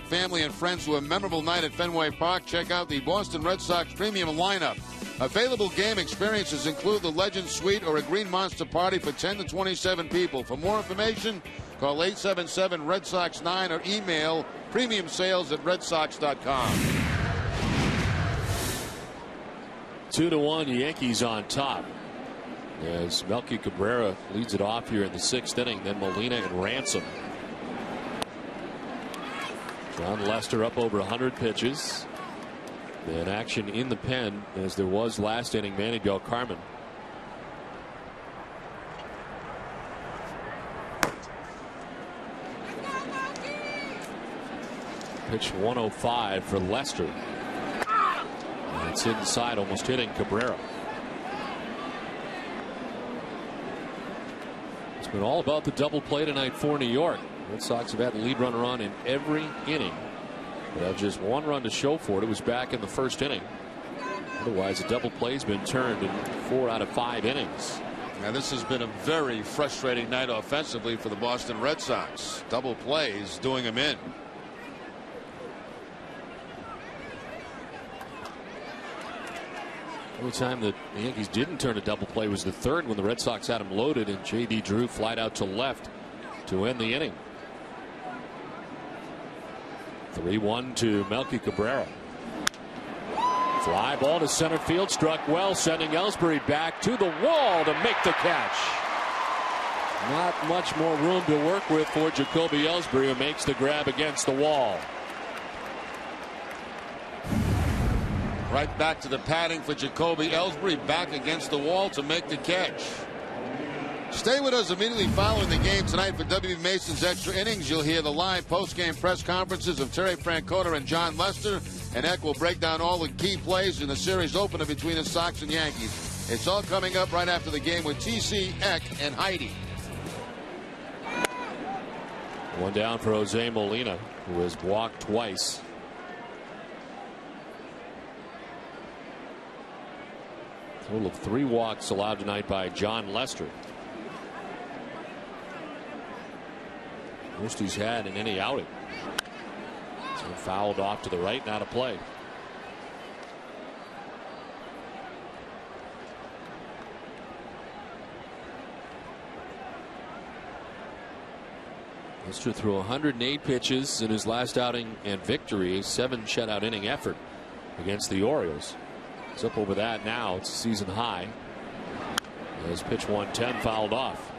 B: family and friends to a memorable night at Fenway Park, check out the Boston Red Sox premium lineup. Available game experiences include the Legend Suite or a Green Monster Party for 10 to 27 people. For more information, call 877-RED SOX 9 or email premiumsales@redsox.com.
A: 2-1, Yankees on top. As Melky Cabrera leads it off here in the 6th inning, then Molina and Ransom. John Lester up over 100 pitches. And action in the pen as there was last inning. Manny Del Carmen. Pitch 105 for Lester. And it's inside, almost hitting Cabrera. It's been all about the double play tonight for New York. Red Sox have had the lead runner on in every inning, but have just one run to show for it. It was back in the 1st inning. Otherwise, a double play's been turned in 4 out of 5 innings.
B: Now, this has been a very frustrating night offensively for the Boston Red Sox. Double plays doing them in.
A: The only time that the Yankees didn't turn a double play was the 3rd when the Red Sox had him loaded and J.D. Drew flied out to left to end the inning. 3-1 to Melky Cabrera. Fly ball to center field, struck well, sending Ellsbury back to the wall to make the catch. Not much more room to work with for Jacoby Ellsbury, who makes the grab against the wall.
B: Right back to the padding for Jacoby Ellsbury, back against the wall to make the catch. Stay with us immediately following the game tonight for W. Mason's Extra Innings. You'll hear the live post-game press conferences of Terry Francona and John Lester, and Eck will break down all the key plays in the series opener between the Sox and Yankees. It's all coming up right after the game with TC, Eck, and Heidi.
A: One down for Jose Molina, who has walked twice. Total of 3 walks allowed tonight by John Lester. Most he's had in any outing. So fouled off to the right, now to play. Lester threw 108 pitches in his last outing and victory, a 7 shutout inning effort against the Orioles. He's up over that now. It's a season high. As pitch 110 fouled off.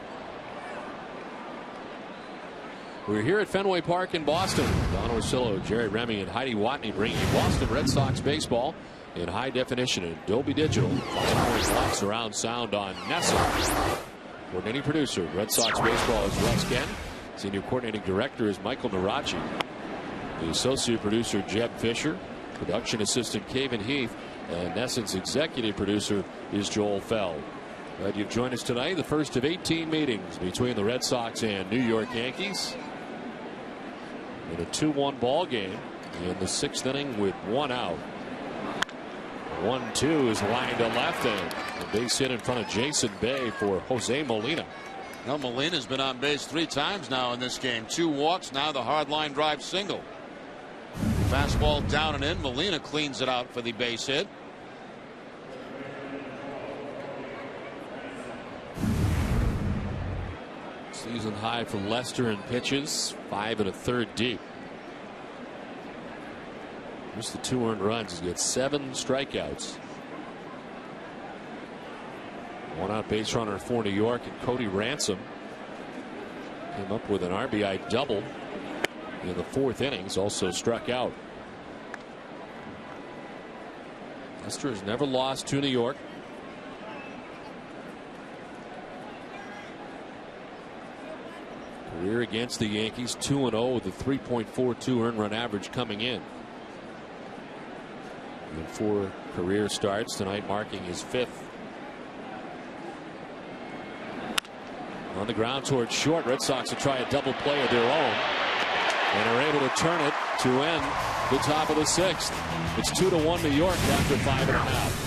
A: We're here at Fenway Park in Boston. Don Orsillo, Jerry Remy, and Heidi Watney bringing you Boston Red Sox baseball in high definition and Dolby Digital. 5.0 watts surround sound on NESN. Coordinating producer, Red Sox baseball, is Russ Ken. Senior coordinating director is Michael Narachi. The associate producer, Jeb Fisher. Production assistant, Caven Heath. And NESN's executive producer is Joel Feld. Glad you've joined us tonight. The first of 18 meetings between the Red Sox and New York Yankees. In a 2-1 ball game in the 6th inning with 1 out. 1-2 is lined to left, and a base hit in front of Jason Bay for Jose Molina.
B: Now, Molina's been on base 3 times now in this game. 2 walks, now the hard line drive single. Fastball down and in. Molina cleans it out for the base hit.
A: Season high for Lester in pitches, 5 1/3 deep. Just the 2 earned runs. He gets 7 strikeouts. 1 out base runner for New York, and Cody Ransom came up with an RBI double in the 4th innings, also struck out. Lester has never lost to New York. Career against the Yankees 2-0 with a 3.42 earned run average coming in. And 4 career starts tonight, marking his 5th. On the ground towards short. Red Sox will try a double play of their own and are able to turn it to end the top of the 6th. It's 2-1 New York after 5.5.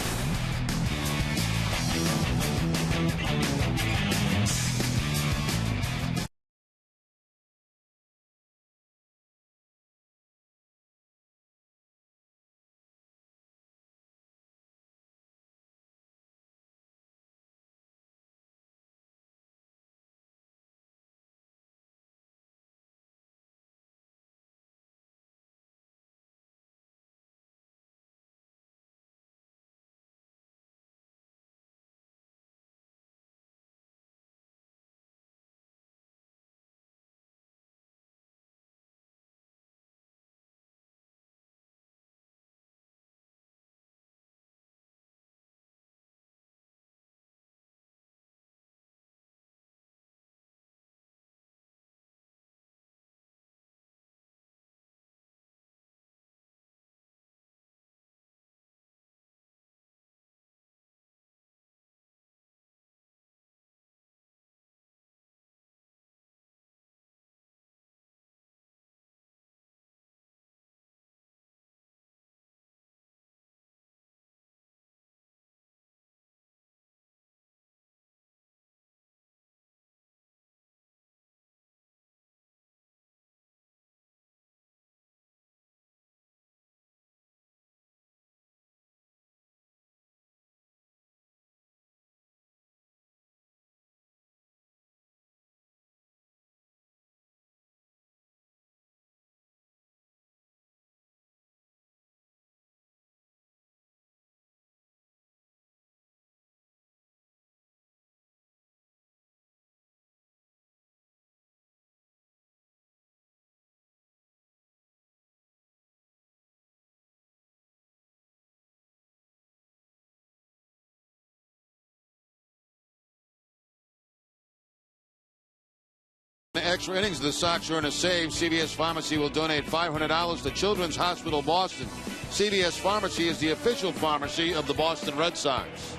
B: Extra innings, the Sox earn a save. CVS Pharmacy will donate $500 to Children's Hospital Boston. CVS Pharmacy is the official pharmacy of the Boston Red Sox.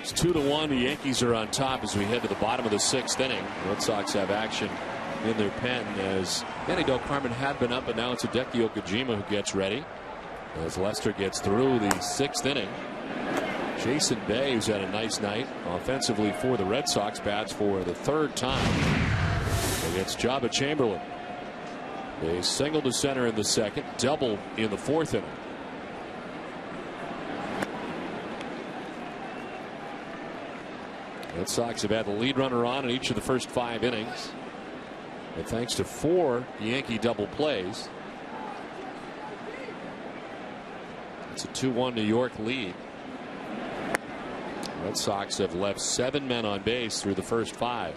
A: It's 2-1. The Yankees are on top as we head to the bottom of the 6th inning. The Red Sox have action in their pen as Manny Del Carmen had been up, but now it's Hideki Okajima who gets ready as Lester gets through the 6th inning. Jason Bay, who's had a nice night offensively for the Red Sox, bats for the 3rd time against Jabba Chamberlain. They single to center in the 2nd, double in the 4th inning. Red Sox have had the lead runner on in each of the first 5 innings. But thanks to 4 Yankee double plays, it's a 2-1 New York lead. Red Sox have left 7 men on base through the first 5.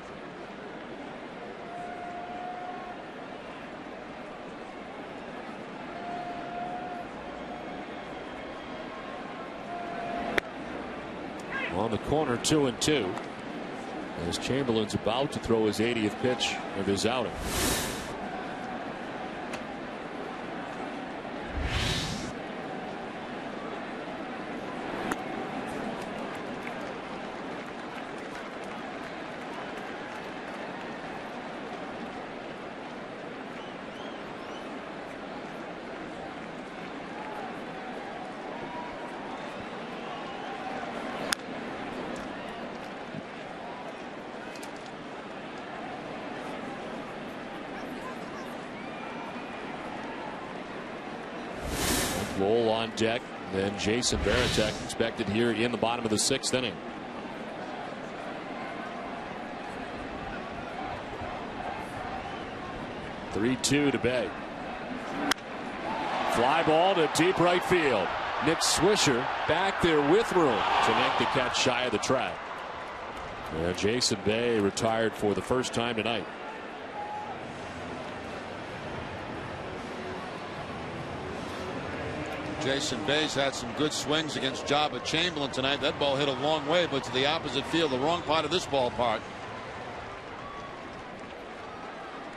A: On the corner, 2-2. As Chamberlain's about to throw his 80th pitch of his outing. Lowell on deck, then Jason Varitek expected here in the bottom of the 6th inning. (3-2) to Bay. Fly ball to deep right field. Nick Swisher back there with room to make the catch shy of the track. And Jason Bay retired for the first time tonight.
B: Jason Bay's had some good swings against Jabba Chamberlain tonight. That ball hit a long way, but to the opposite field, the wrong part of this ballpark.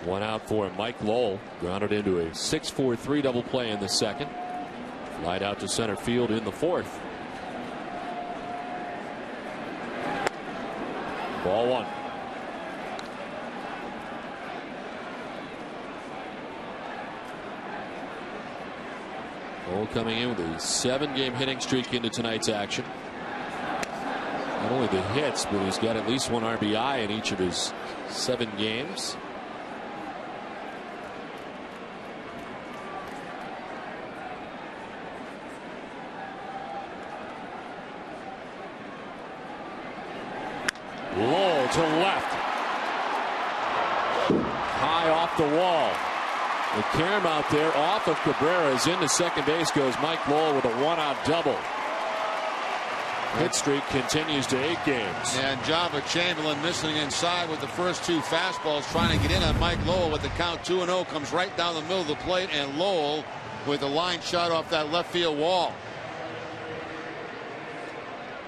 A: 1 out for Mike Lowell, grounded into a 6-4-3 double play in the 2nd. Flied out to center field in the 4th. Ball 1. Lowell coming in with a 7-game hitting streak into tonight's action. Not only the hits, but he's got at least 1 RBI in each of his 7 games. Lowell to left. High off the wall. The carom out there off of Cabrera's into second base goes Mike Lowell with a 1-out double. Hit streak continues to 8 games.
B: And Jabba Chamberlain missing inside with the first 2 fastballs, trying to get in on Mike Lowell with the count 2-0. Comes right down the middle of the plate, and Lowell with a line shot off that left field wall.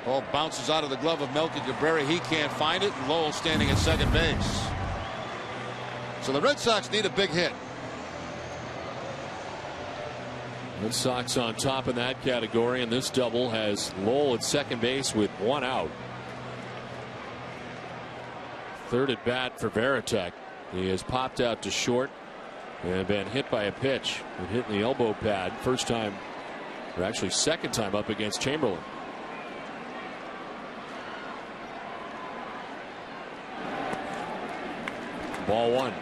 B: Ball bounces out of the glove of Melky Cabrera. He can't find it, and Lowell standing at second base. So the Red Sox need a big hit.
A: Red Sox on top in that category, and this double has Lowell at second base with 1 out. 3rd at bat for Varitek. He has popped out to short and been hit by a pitch. It hit in the elbow pad. First time, or actually 2nd time up against Chamberlain. Ball 1.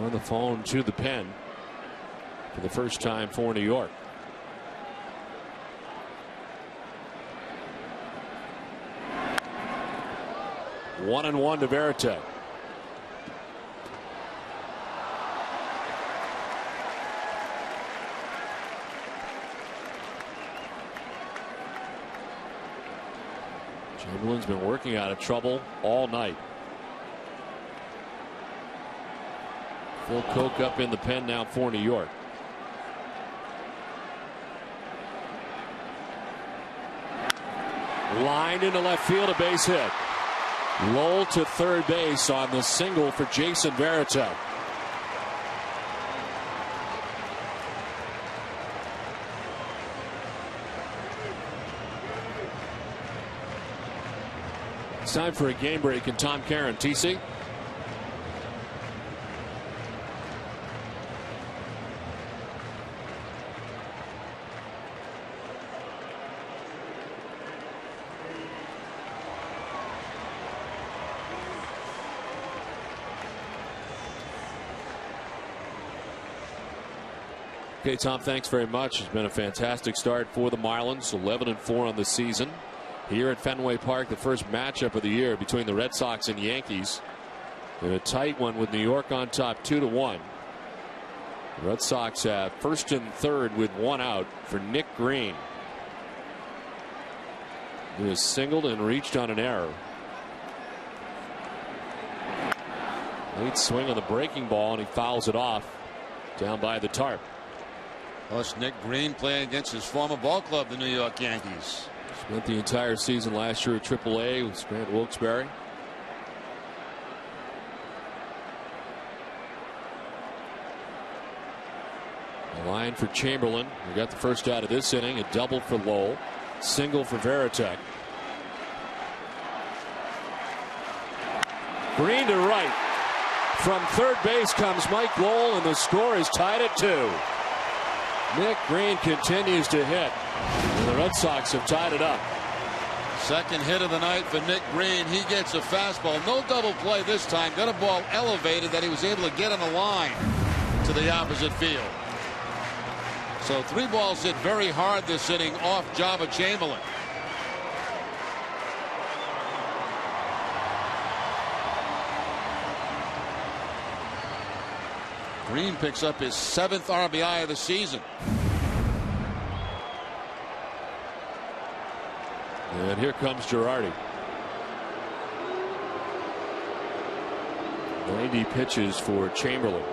A: On the phone to the pen for the first time for New York. One and one to Varitek. Chamberlain's been working out of trouble all night. Phil Koch up in the pen now for New York. Lined into left field, a base hit. Lowell to third base on the single for Jason Varitek. It's time for a game break in Tom Caron. TC. Okay, Tom, thanks very much. It's been a fantastic start for the Marlins, 11-4 on the season. Here at Fenway Park, the first matchup of the year between the Red Sox and Yankees. In a tight one with New York on top 2-1. The Red Sox have first and third with one out for Nick Green. He was singled and reached on an error. Late swing on the breaking ball, and he fouls it off down by the tarp.
B: Plus Nick Green playing against his former ball club, the New York Yankees.
A: Spent the entire season last year at AAA with Grant Wilkes-Barre. The line for Chamberlain. We got the first out of this inning. A double for Lowell. Single for Varitek. Green to right. From third base comes Mike Lowell, and the score is tied at 2. Nick Green continues to hit, and the Red Sox have tied it up.
B: Second hit of the night for Nick Green. He gets a fastball. No double play this time. Got a ball elevated that he was able to get on the line to the opposite field. So 3 balls hit very hard this inning off Jabba Chamberlain. Green picks up his 7th RBI of the season.
A: And here comes Girardi. 90 pitches for Chamberlain.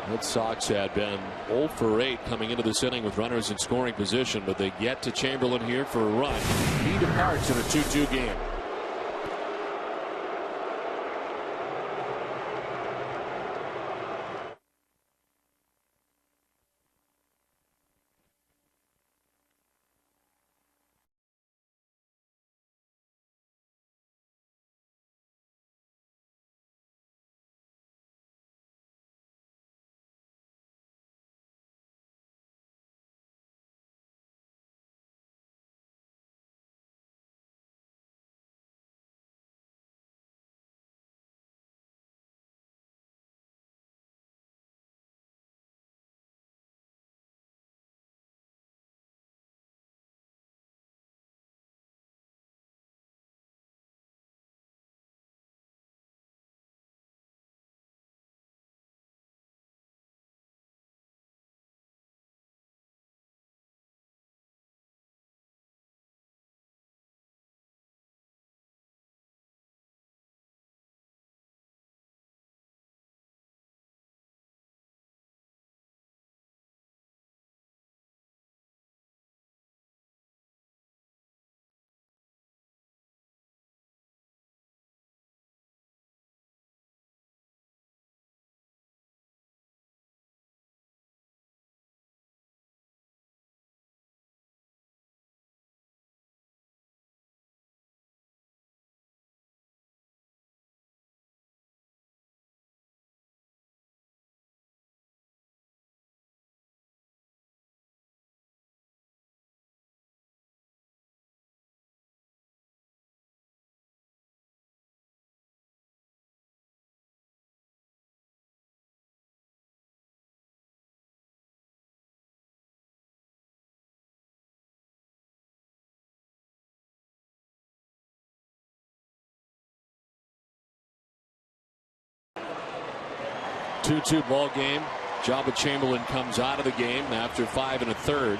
A: Red Sox had been 0 for 8 coming into this inning with runners in scoring position, but they get to Chamberlain here for a run. He departs in a 2-2 game. Two-2 ball game. Jabba Chamberlain comes out of the game after 5 1/3.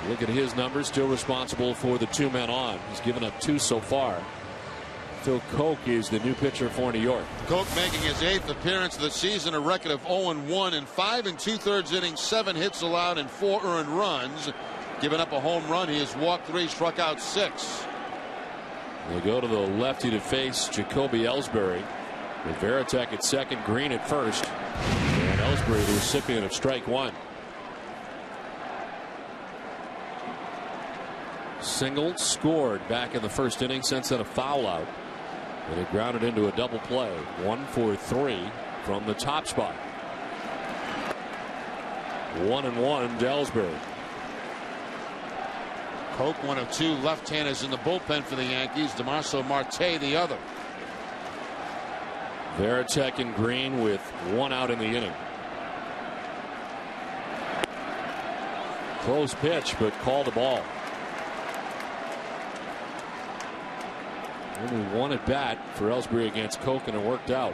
A: Look at his numbers. Still responsible for the 2 men on. He's given up 2 so far. Phil Koch is the new pitcher for New York.
B: Koch making his 8th appearance of the season, a record of 0-1 in 5 2/3 innings, 7 hits allowed, and 4 earned runs. Giving up a home run, he has walked 3, struck out 6.
A: They go to the lefty to face Jacoby Ellsbury, with Varitek at second, Green at first, and Ellsbury the recipient of strike 1. Single scored back in the first inning, since then a foul out, and it grounded into a double play. 1 for 3 from the top spot. 1-1 to Ellsbury.
B: Koch, one of 2 left-handers in the bullpen for the Yankees. DeMarco Marte the other.
A: Varitek and Green with 1 out in the inning. Close pitch, but called a ball. Only 1 at bat for Ellsbury against Koch, and it worked out.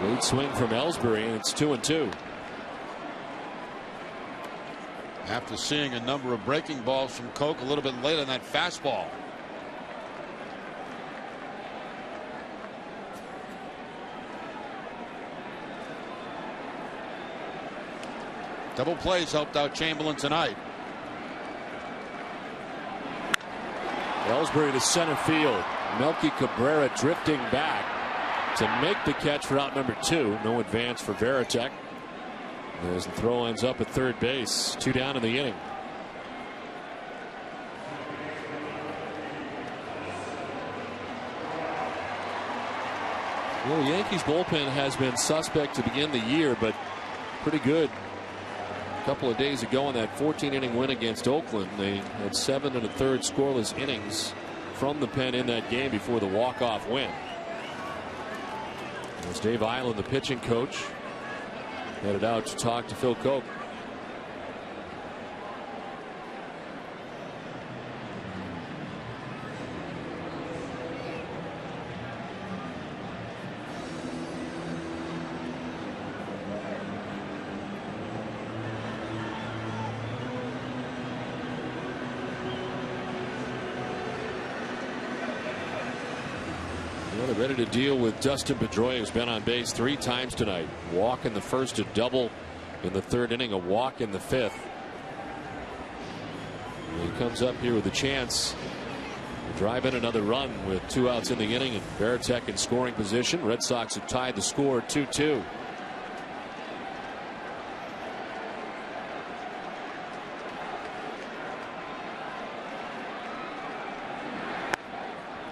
A: Late swing from Ellsbury, and it's 2-2.
B: After seeing a number of breaking balls from Koch a little bit later in that fastball. Double plays helped out Chamberlain tonight.
A: Ellsbury to center field. Melky Cabrera drifting back to make the catch for out number 2. No advance for Varitek. As the throw ends up at third base. 2 down in the inning. Well, the Yankees bullpen has been suspect to begin the year, but pretty good. A couple of days ago in that 14-inning win against Oakland, they had 7 1/3 scoreless innings from the pen in that game before the walk-off win. As Dave Eiland, the pitching coach, headed out to talk to Phil Koch. Well, they're ready to deal with Dustin Pedroia, who's been on base 3 times tonight. Walk in the first, a double in the 3rd inning, a walk in the 5th. And he comes up here with a chance to drive in another run with 2 outs in the inning, and Varitek in scoring position. Red Sox have tied the score 2-2.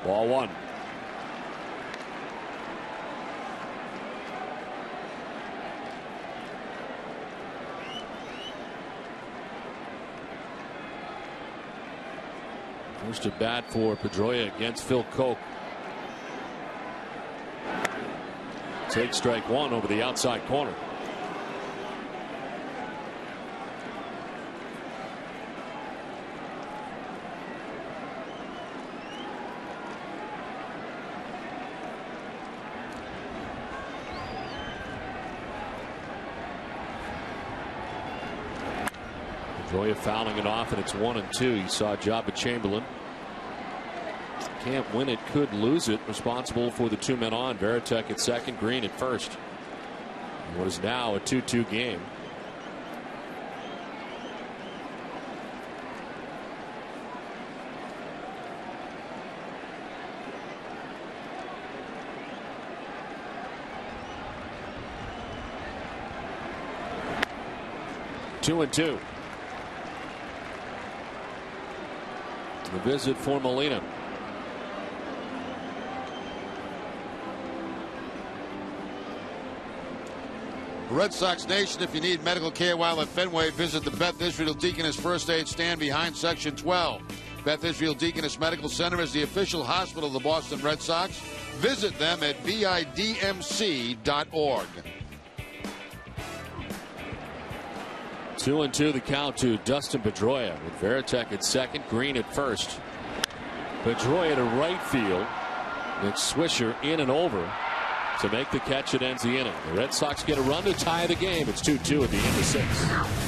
A: Ball 1. First at bat for Pedroia against Phil Koch. Take strike 1 over the outside corner. Pedroia fouling it off, and it's 1-2. You saw a job at Chamberlain. Can't win it, could lose it. Responsible for the 2 men on. Varitek at second, Green at first. What is now a 2-2 game. Two and 2. The visit for Molina.
B: Red Sox Nation, if you need medical care while at Fenway, visit the Beth Israel Deaconess First Aid Stand behind Section 12. Beth Israel Deaconess Medical Center is the official hospital of the Boston Red Sox. Visit them at bidmc.org.
A: 2-2 the count to Dustin Pedroia, with Varitek at second, Green at first. Pedroia to right field. Nick Swisher in and over. to make the catch that ends the inning. The Red Sox get a run to tie the game. It's 2-2 at the end of 6.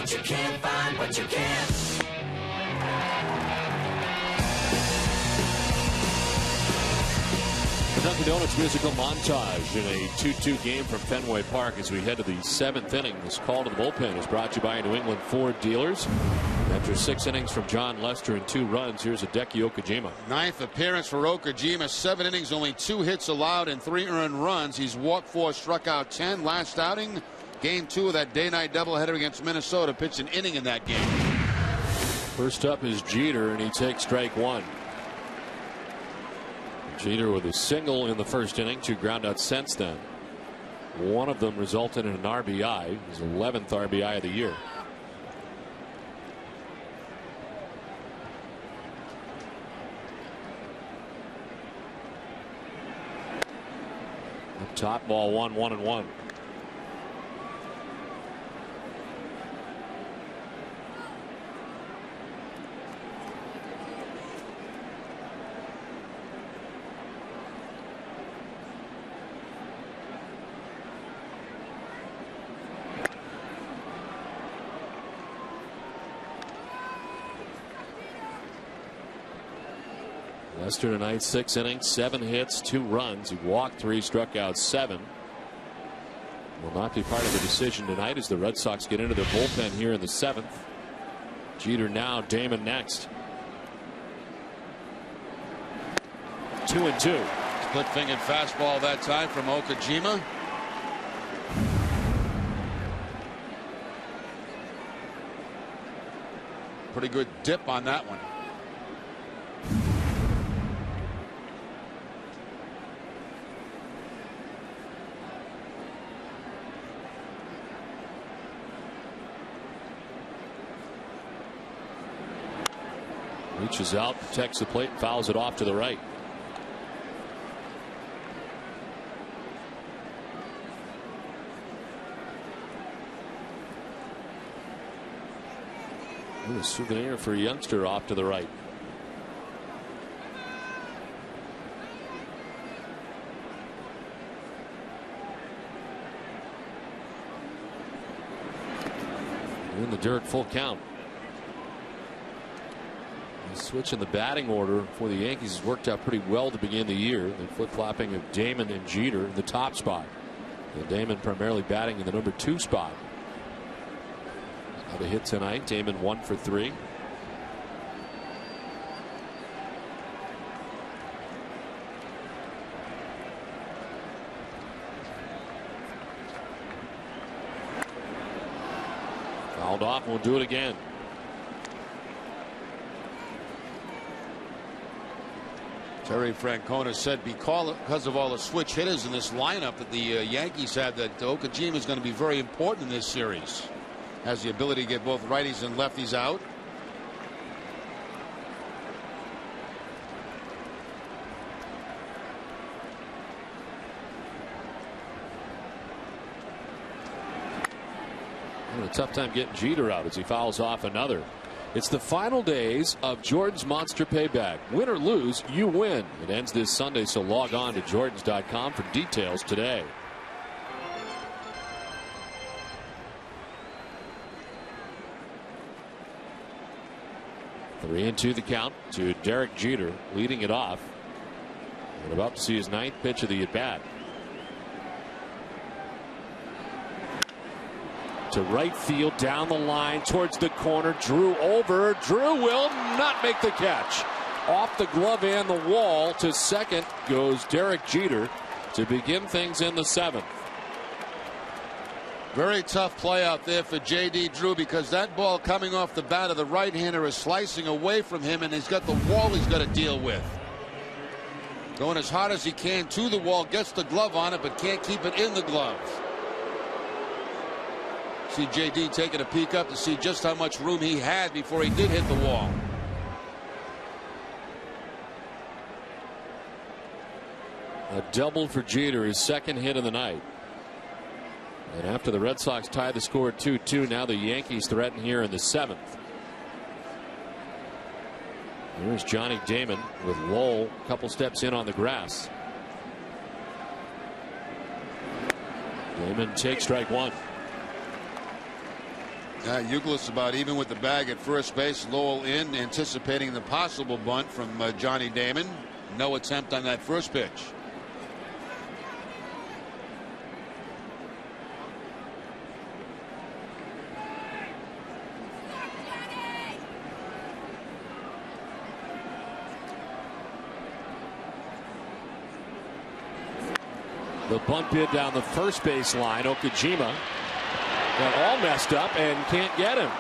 I: You can't find what you can't.
A: The Dunkin' Donuts musical montage in a 2-2 game from Fenway Park as we head to the 7th inning. This call to the bullpen is brought to you by New England Ford dealers. After 6 innings from John Lester and 2 runs, here's Hideki Okajima.
B: 9th appearance for Okajima. 7 innings, only 2 hits allowed and 3 earned runs. He's walked 4, struck out 10. Last outing, game 2 of that day-night doubleheader against Minnesota. Pitched an inning in that game.
A: First up is Jeter, and he takes strike 1. Jeter with a single in the first inning, 2 groundouts since then. One of them resulted in an RBI, his 11th RBI of the year. Up top, ball 1, 1-1. Lester tonight, 6 innings, 7 hits, 2 runs. He walked 3, struck out 7. Will not be part of the decision tonight as the Red Sox get into their bullpen here in the 7th. Jeter now, Damon next. 2-2.
B: Split-fingered fastball that time from Okajima. Pretty good dip on that one.
A: Reaches out, protects the plate, fouls it off to the right. Ooh, a souvenir for a youngster off to the right. In the dirt, full count. switch in the batting order for the Yankees has worked out pretty well to begin the year. The flip-flopping of Damon and Jeter in the top spot. And Damon primarily batting in the number 2 spot. Got a hit tonight. Damon 1 for 3. Fouled off, and we'll do it again.
B: Terry Francona said because of all the switch hitters in this lineup that the Yankees have, that Okajima is going to be very important in this series. Has the ability to get both righties and lefties out.
A: A tough time getting Jeter out as he fouls off another. It's the final days of Jordan's Monster Payback. Win or lose, you win. It ends this Sunday, so log on to Jordans.com for details today. Three and 2 the count to Derek Jeter, leading it off. And about to see his 9th pitch of the at-bat. To right field, down the line, towards the corner. Drew over. Drew will not make the catch. Off the glove and the wall. To second goes Derek Jeter to begin things in the 7th.
B: Very tough play out there for J.D. Drew, because that ball coming off the bat of the right-hander is slicing away from him, and he's got the wall he's got to deal with. Going as hard as he can to the wall, gets the glove on it, but can't keep it in the glove. See J.D. taking a peek up to see just how much room he had before he did hit the wall.
A: A double for Jeter, his 2nd hit of the night. And after the Red Sox tie the score at 2-2, now the Yankees threaten here in the 7th. Here's Johnny Damon with Lowell a couple steps in on the grass. Damon takes strike 1.
B: Euclid's about even with the bag at first base. Lowell in, anticipating the possible bunt from Johnny Damon. No attempt on that first pitch.
A: The bunt bid down the first base line. Okajima got all messed up and can't get him.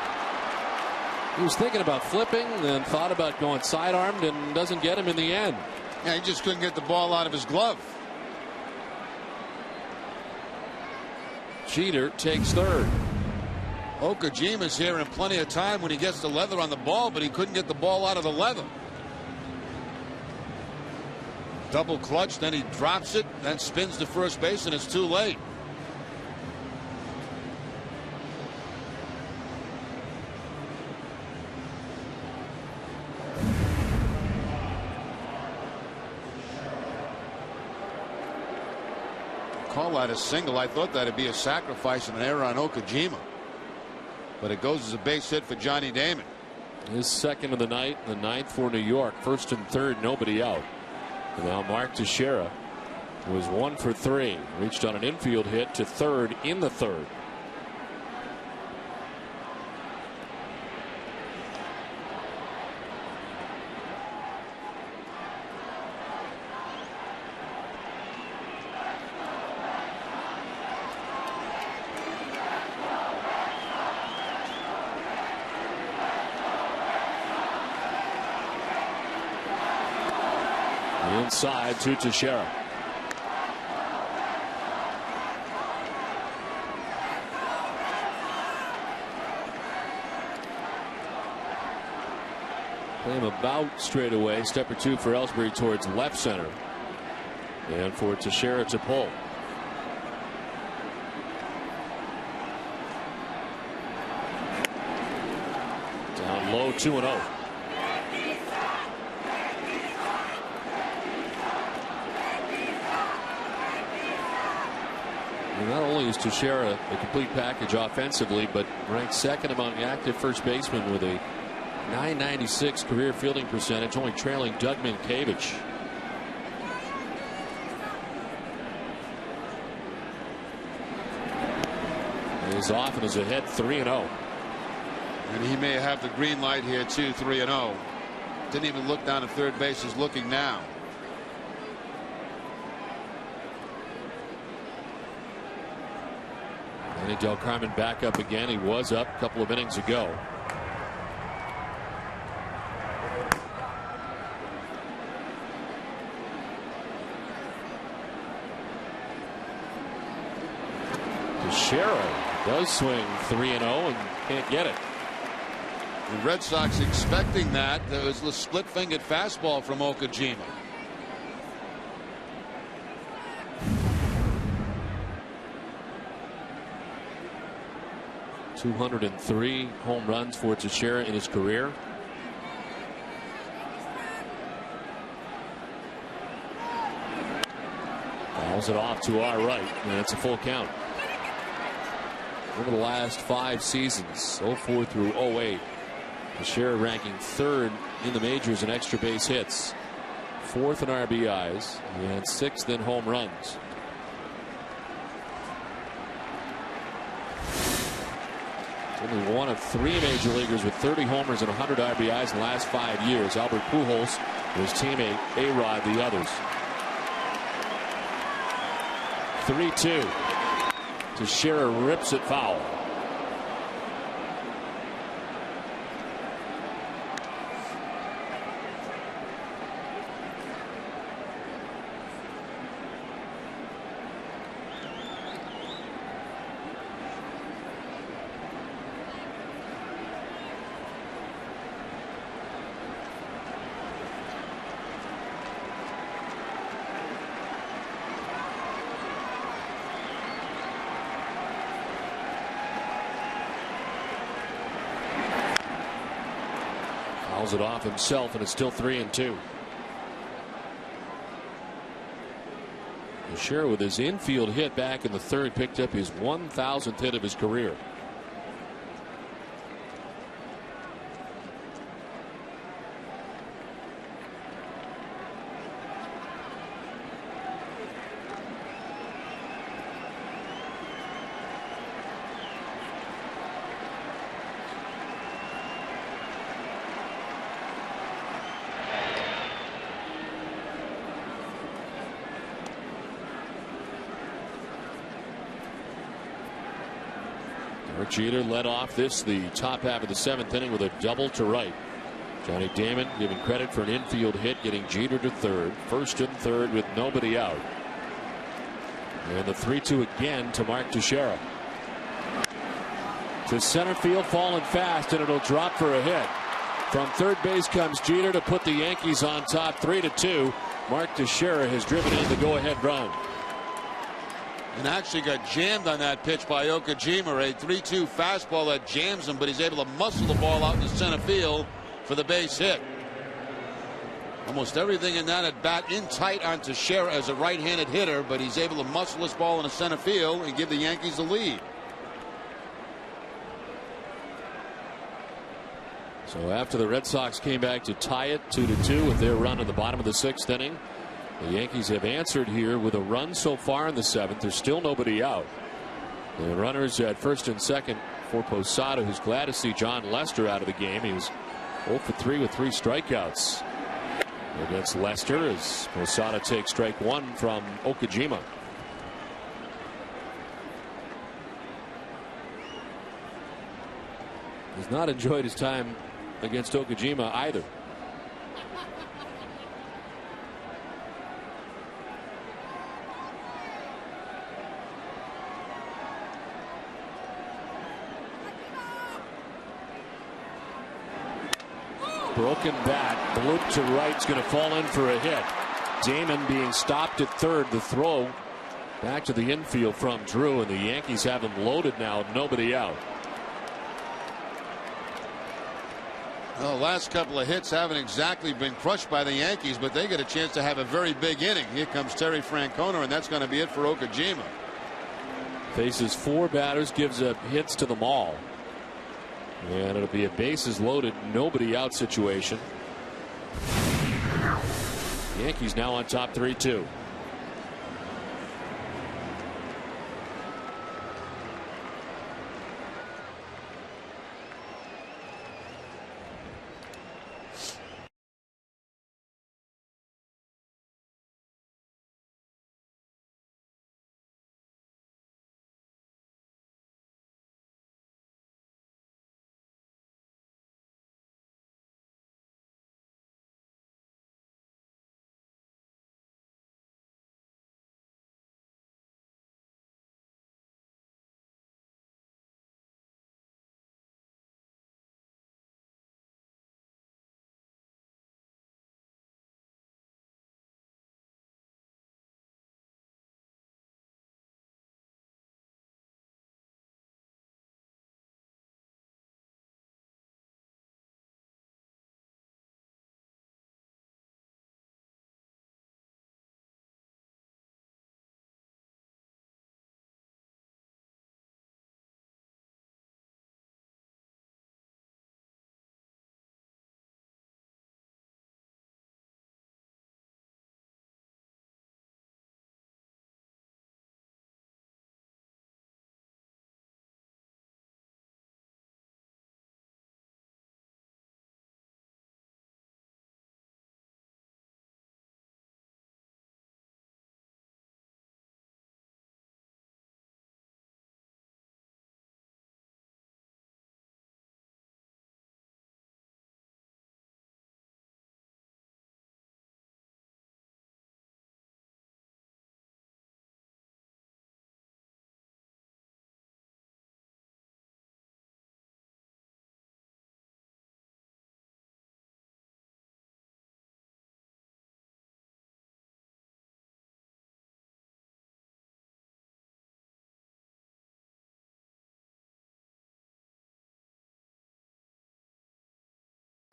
A: He was thinking about flipping, then thought about going sidearmed, and doesn't get him in the end.
B: Yeah, he just couldn't get the ball out of his glove.
A: Jeter takes 3rd.
B: Okajima's here in plenty of time when he gets the leather on the ball, but he couldn't get the ball out of the leather. Double clutch, then he drops it, then spins to first base, and it's too late. Call that a single. I thought that'd be a sacrifice and an error on Okajima, but it goes as a base hit for Johnny Damon.
A: His 2nd of the night, the 9th for New York. 1st and 3rd, nobody out. And now Mark Teixeira was 1 for 3. Reached on an infield hit to 3rd in the 3rd. Inside to Teixeira. Play him about straight away. Step or 2 for Ellsbury towards left center. And for Teixeira to pull. Down low, 2-0. Not only is Teixeira a complete package offensively, but ranked 2nd among active first basemen with a .996 career fielding percentage, only trailing Doug Minkiewicz. He's off and is ahead 3-0.
B: And he may have the green light here too, 3-0. Didn't even look down at third base, is looking now.
A: Danny Del Carmen back up again. He was up a couple of innings ago. Teixeira does swing 3-0 and can't get it.
B: The Red Sox expecting that. There was the split-fingered fastball from Okajima.
A: .203 home runs for Teixeira in his career. Fouls it off to our right, and it's a full count. Over the last 5 seasons, 04 through 08, Teixeira ranking 3rd in the majors in extra base hits, 4th in RBIs, and 6th in home runs. Only one of 3 major leaguers with 30 homers and 100 RBIs in the last 5 years. Albert Pujols, his teammate A-Rod, the others. 3-2. Teixeira rips it foul. Fouls it off himself, and it's still 3-2. Teixeira with his infield hit back in the 3rd picked up his 1,000th hit of his career. Jeter led off the top half of the 7th inning with a double to right. Johnny Damon giving credit for an infield hit, getting Jeter to 3rd. 1st and 3rd with nobody out. And the 3-2 again to Mark Teixeira. To center field, falling fast, and it'll drop for a hit. From third base comes Jeter to put the Yankees on top 3-2. Mark Teixeira has driven in the go-ahead run.
B: And actually got jammed on that pitch by Okajima. A 3-2 fastball that jams him, but he's able to muscle the ball out into center field for the base hit. Almost everything in that at bat in tight on Teixeira as a right-handed hitter, but he's able to muscle this ball into center field and give the Yankees the lead.
A: So after the Red Sox came back to tie it 2-2 with their run in the bottom of the 6th inning, the Yankees have answered here with a run so far in the 7th. There's still nobody out. The runners at 1st and 2nd for Posada, who's glad to see John Lester out of the game. He was 0 for 3 with 3 strikeouts against Lester as Posada takes strike 1 from Okajima. He's not enjoyed his time against Okajima either. Broken bat, loop to right, is going to fall in for a hit. Damon being stopped at 3rd. The throw back to the infield from Drew, and the Yankees have him loaded now, nobody out.
B: Well, the last couple of hits haven't exactly been crushed by the Yankees, but they get a chance to have a very big inning. Here comes Terry Francona, and that's going to be it for Okajima.
A: Faces 4 batters, gives up hits to them all. And it'll be a bases loaded, nobody out situation. Yankees now on top 3-2.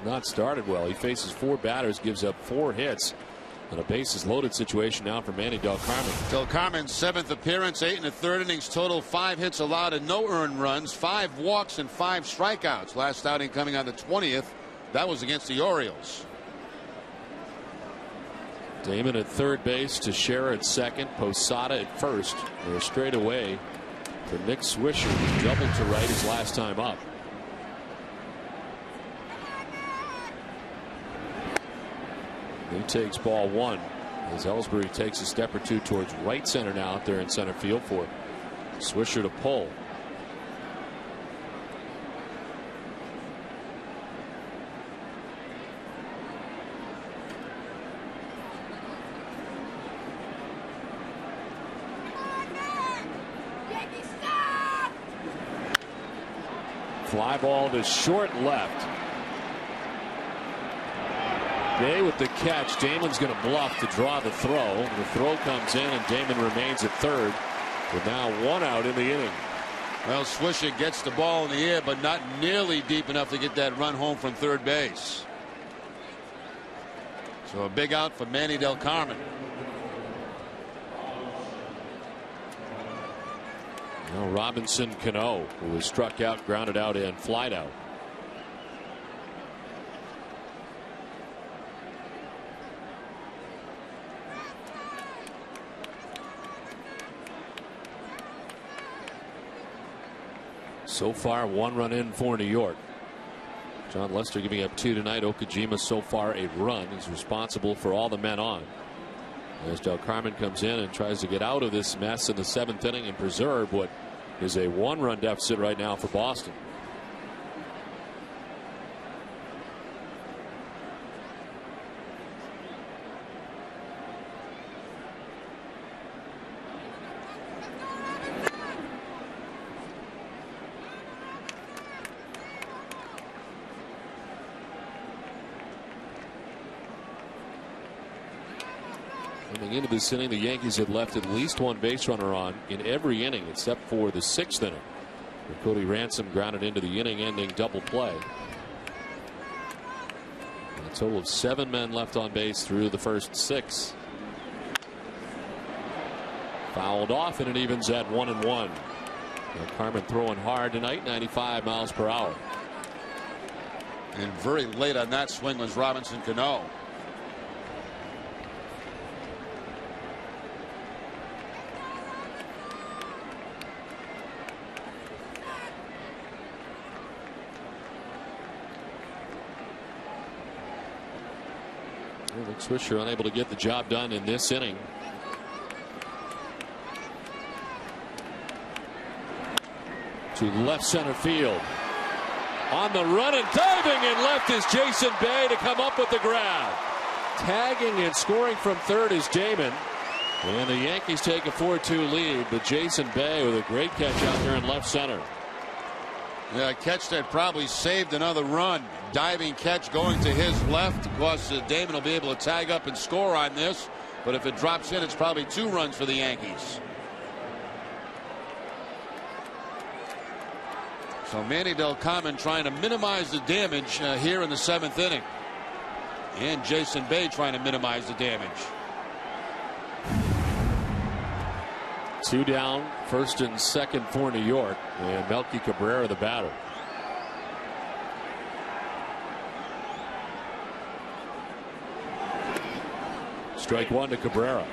A: Not started well. He faces 4 batters, gives up 4 hits, and a bases loaded situation now for Manny Del Carmen.
B: Del Carmen's 7th appearance, 8 1/3 innings total, 5 hits allowed and no earned runs, 5 walks and 5 strikeouts. Last outing coming on the 20th. That was against the Orioles.
A: Damon at third base, Teixeira at second, Posada at first. They're straight away for Nick Swisher, who doubled to right his last time up. He takes ball 1 as Ellsbury takes a step or 2 towards right center now out there in center field for Swisher to pull. Fly ball to short left. Day with the catch. Damon's going to bluff to draw the throw. The throw comes in and Damon remains at third with now 1 out in the inning.
B: Well, Swisher gets the ball in the air, but not nearly deep enough to get that run home from third base. So a big out for Manny Del Carmen.
A: Now Robinson Cano, who was struck out, grounded out, and flied out. So far, 1 run in for New York. John Lester giving up 2 tonight. Okajima so far a run. He's responsible for all the men on. As Del Carmen comes in and tries to get out of this mess in the 7th inning and preserve what is a 1-run deficit right now for Boston. Coming into this inning, the Yankees had left at least 1 base runner on in every inning except for the 6th inning, where Cody Ransom grounded into the inning-ending double play. And a total of 7 men left on base through the first 6. Fouled off, and it evens at 1-1. Carmen throwing hard tonight, 95 miles per hour.
B: And very late on that swing was Robinson Cano.
A: The Swisher unable to get the job done in this inning. To left center field. On the run and diving in left is Jason Bay to come up with the grab. Tagging and scoring from third is Damon. And the Yankees take a 4-2 lead, but Jason Bay with a great catch out there in left center.
B: Yeah, a catch that probably saved another run. Diving catch going to his left. Of course, Damon will be able to tag up and score on this. But if it drops in, it's probably 2 runs for the Yankees. So Manny Del Carmen trying to minimize the damage here in the 7th inning. And Jason Bay trying to minimize the damage.
A: 2 down, first and second for New York, and Melky Cabrera the batter. Strike 1 to Cabrera.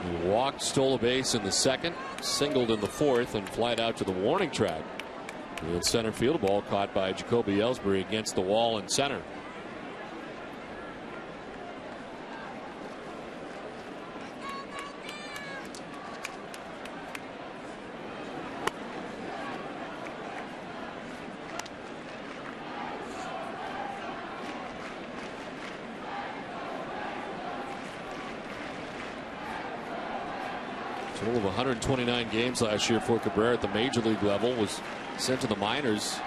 A: He walked, stole a base in the second, singled in the fourth, and flied out to the warning track. In center field, ball caught by Jacoby Ellsbury against the wall in center. Total of 129 games last year for Cabrera at the major league level. Was sent to the minors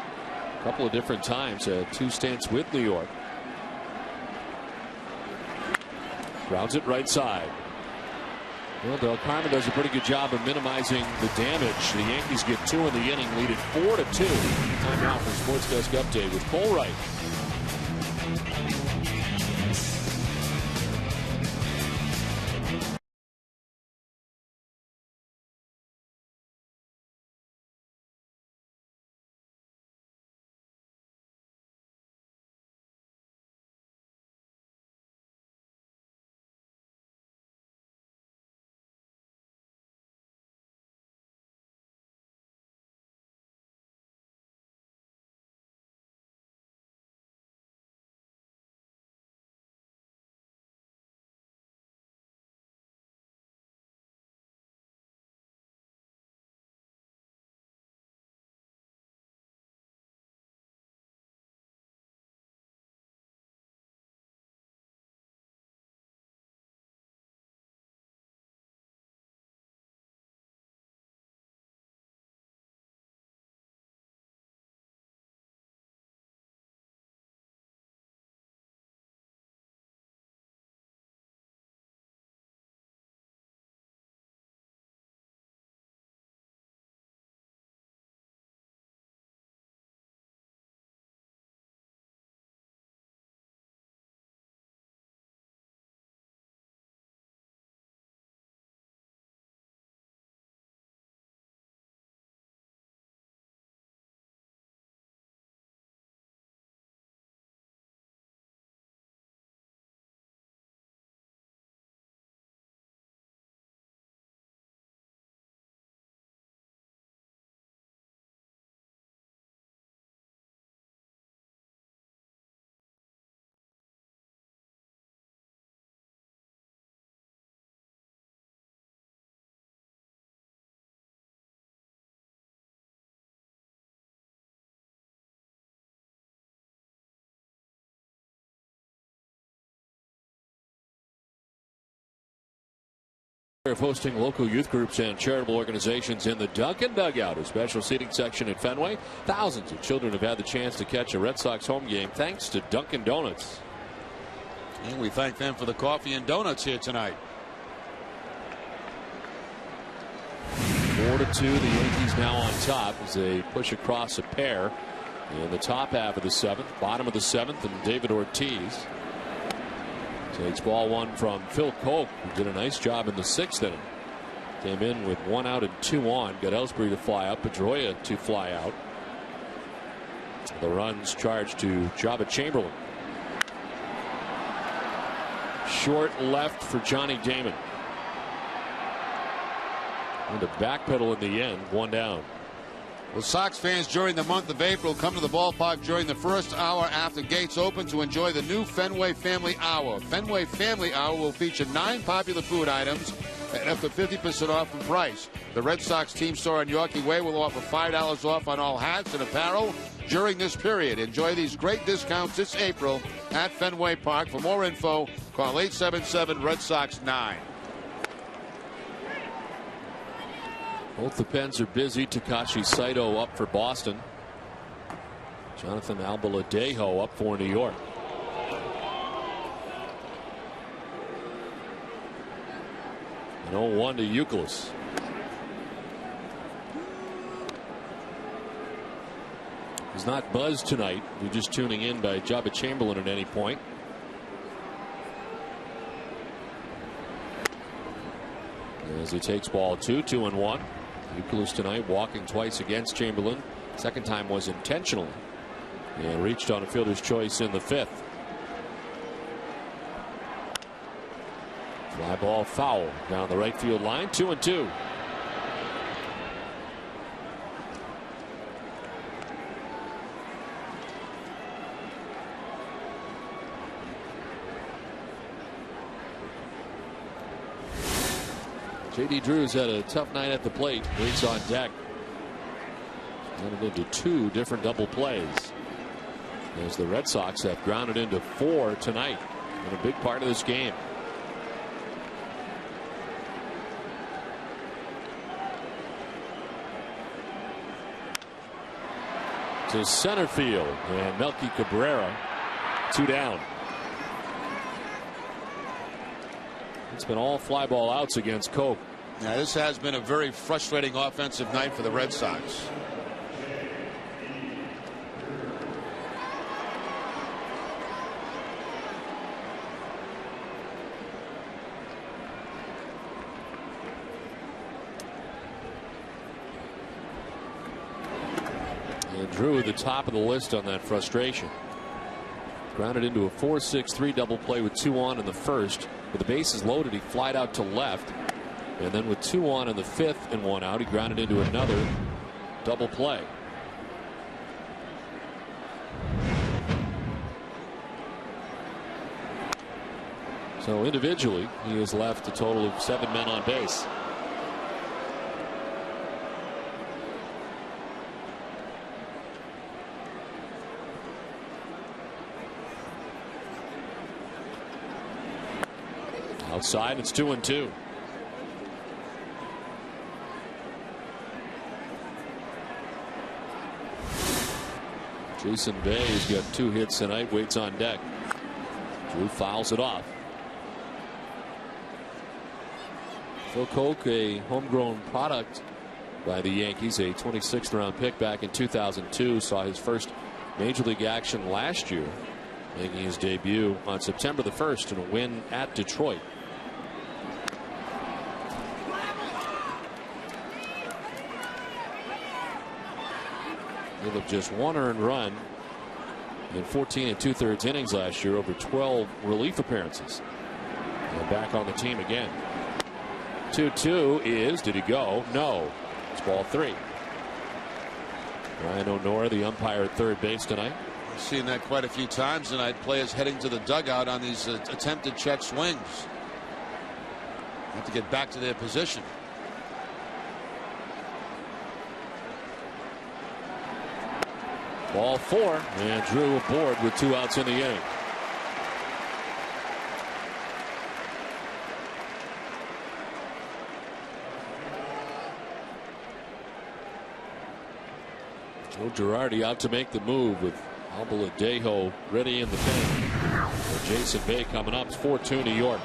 A: a couple of different times. 2 stints with New York. Grounds it right side. Well, Del Carmen does a pretty good job of minimizing the damage. The Yankees get 2 in the inning, lead it 4-2. Time now for Sports Desk Update with Cole Wright. Of hosting local youth groups and charitable organizations in the Duncan Dugout, a special seating section at Fenway. Thousands of children have had the chance to catch a Red Sox home game thanks to Dunkin' Donuts.
B: And we thank them for the coffee and donuts here tonight.
A: 4-2, the Yankees now on top as they push across a pair in the top half of the 7th, bottom of the 7th, and David Ortiz takes ball 1 from Phil Koch, who did a nice job in the 6th inning. Came in with 1 out and 2 on. Got Ellsbury to fly up, Pedroia to fly out. The runs charged to Jabba Chamberlain. Short left for Johnny Damon. And a backpedal in the end, 1 down.
B: Well, Sox fans during the month of April come to the ballpark during the first hour after gates open to enjoy the new Fenway Family Hour. Fenway Family Hour will feature 9 popular food items and up to 50% off in price. The Red Sox team store on Yorkie Way will offer $5 off on all hats and apparel during this period. Enjoy these great discounts this April at Fenway Park. For more info, call 877 Red Sox 9.
A: Both the pens are busy. Takashi Saito up for Boston. Jonathan Albaladejo up for New York. An 0-1 to Youkilis. He's not buzzed tonight. You're just tuning in by Jabba Chamberlain at any point. As he takes ball 2, 2-1. Youkilis tonight walking twice against Chamberlain. Second time was intentional. And reached on a fielder's choice in the 5th. Fly ball foul down the right field line. 2-2. J.D. Drew's had a tough night at the plate. Waits on deck. Grounded into 2 different double plays. As the Red Sox have grounded into 4 tonight. And a big part of this game. To center field. And Melky Cabrera 2 down. It's been all fly ball outs against Coke.
B: Now, this has been a very frustrating offensive night for the Red Sox.
A: And Drew at the top of the list on that frustration. Grounded into a 4-6-3 double play with 2 on in the first. With the bases loaded, he flied out to left. And then with 2 on in the 5th and 1 out, he grounded into another double play. So individually, he has left a total of 7 men on base. Outside, it's 2-2. Jason Bay has got 2 hits tonight. Waits on deck. Drew fouls it off. Phil Koch, a homegrown product by the Yankees, a 26th round pick back in 2002, saw his first major league action last year, making his debut on September the 1st in a win at Detroit. Gave up just 1 earned run in 14 2/3 innings last year over 12 relief appearances. And back on the team again. 2-2 is, did he go? No. It's ball 3. Ryan O'Nora, the umpire at third base tonight.
B: I've seen that quite a few times tonight. Players heading to the dugout on these attempted check swings. Have to get back to their position.
A: Ball 4, and Drew aboard with 2 outs in the inning. Joe Girardi out to make the move with Albaladejo ready in the pen. Jason Bay coming up. It's 4-2 New York.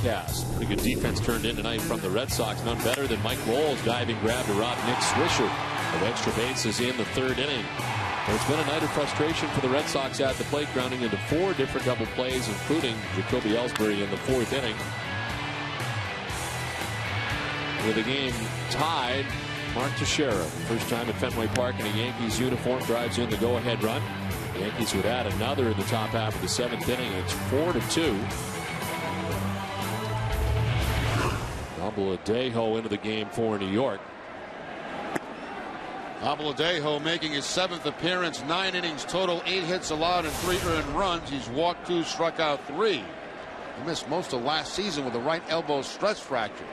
A: broadcast. Pretty good defense turned in tonight from the Red Sox. None better than Mike Lowell's diving grab to rob Nick Swisher of extra bases in the third inning. Well, it's been a night of frustration for the Red Sox at the plate, grounding into 4 different double plays, including Jacoby Ellsbury in the 4th inning. With the game tied, Mark Teixeira, first time at Fenway Park in a Yankees uniform, drives in the go-ahead run. The Yankees would add another in the top half of the 7th inning. It's 4-2. Abuladejo into the game for New York.
B: Abuladejo making his 7th appearance, 9 innings total, 8 hits allowed and 3 earned runs. He's walked 2, struck out 3. He missed most of last season with a right elbow stress fracture.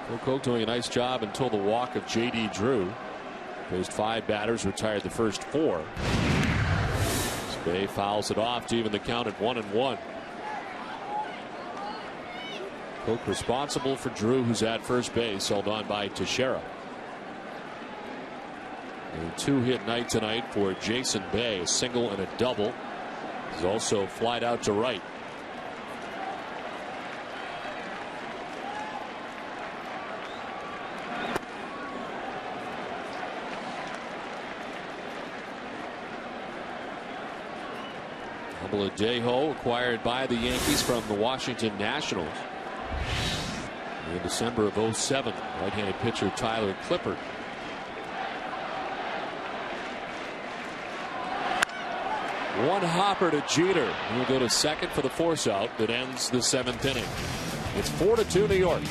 A: Phil Koch doing a nice job until the walk of J.D. Drew. Faced 5 batters, retired the first 4. Spay fouls it off to even the count at 1-1. Koch responsible for Drew, who's at first base, held on by Teixeira. A 2-hit night tonight for Jason Bay, a single and a double. He's also flied out to right. Abuladejo acquired by the Yankees from the Washington Nationals in December of '07. Right-handed pitcher Tyler Clippard. One hopper to Jeter. He'll go to second for the force out that ends the 7th inning. It's 4-2 New York.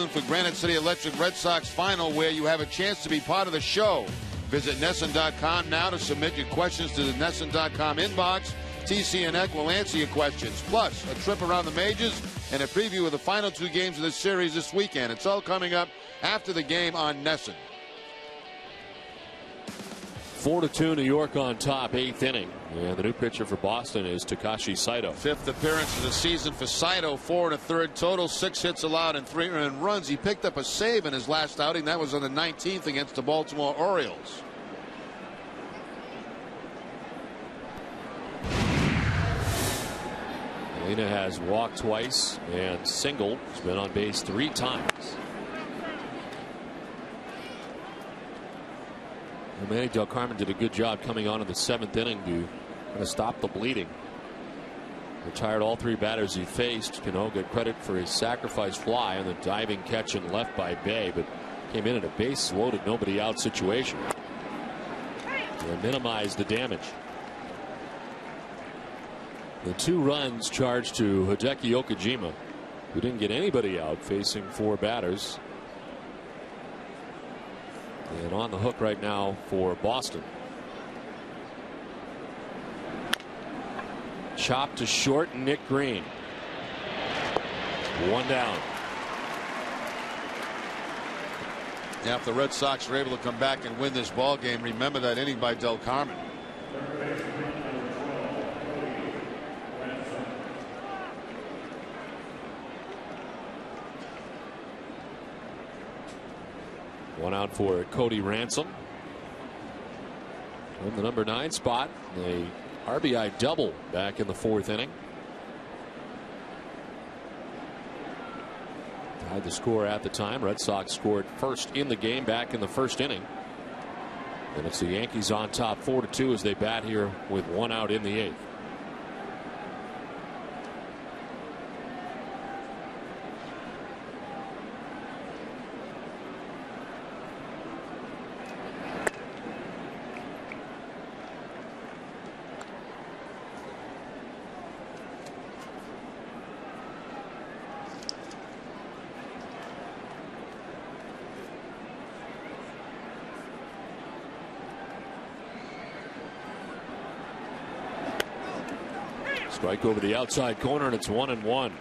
B: For Granite City Electric Red Sox final, where you have a chance to be part of the show. Visit NESN.com now to submit your questions to the NESN.com inbox. TC and Eck will answer your questions. Plus, a trip around the majors and a preview of the final 2 games of this series this weekend. It's all coming up after the game on NESN.
A: 4-2 New York on top, 8th inning. And the new pitcher for Boston is Takashi Saito.
B: 5th appearance of the season for Saito. 4 1/3 total, 6 hits allowed and 3 earned runs. He picked up a save in his last outing. That was on the 19th against the Baltimore Orioles.
A: Molina has walked twice and singled. He's been on base 3 times. Manny Del Carmen did a good job coming on in the 7th inning to kind of stop the bleeding. Retired all 3 batters he faced. Cano get credit for his sacrifice fly on the diving catch and left by Bay, but came in at a base loaded, nobody out situation. and minimize the damage. The 2 runs charged to Hideki Okajima, who didn't get anybody out, facing 4 batters. And on the hook right now for Boston. Chop to short, Nick Green. 1 down.
B: Yeah, if the Red Sox are able to come back and win this ball game, remember that inning by Del Carmen.
A: One out for Cody Ransom. In the number 9 spot, a RBI double back in the 4th inning. Tied the score at the time. Red Sox scored first in the game back in the 1st inning. And it's the Yankees on top 4-2 as they bat here with 1 out in the 8th. Strike over the outside corner, and it's 1-1.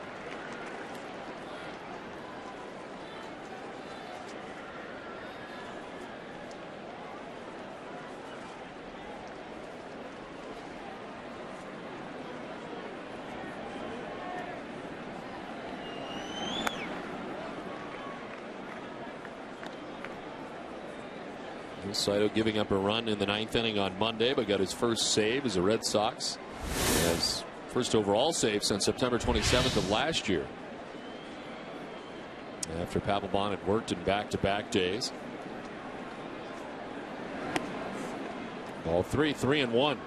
A: Saito giving up a run in the 9th inning on Monday, but got his first save as a Red Sox. As first overall save since September 27th of last year. After Papelbon had worked in back-to-back days. Ball 3, 3-1.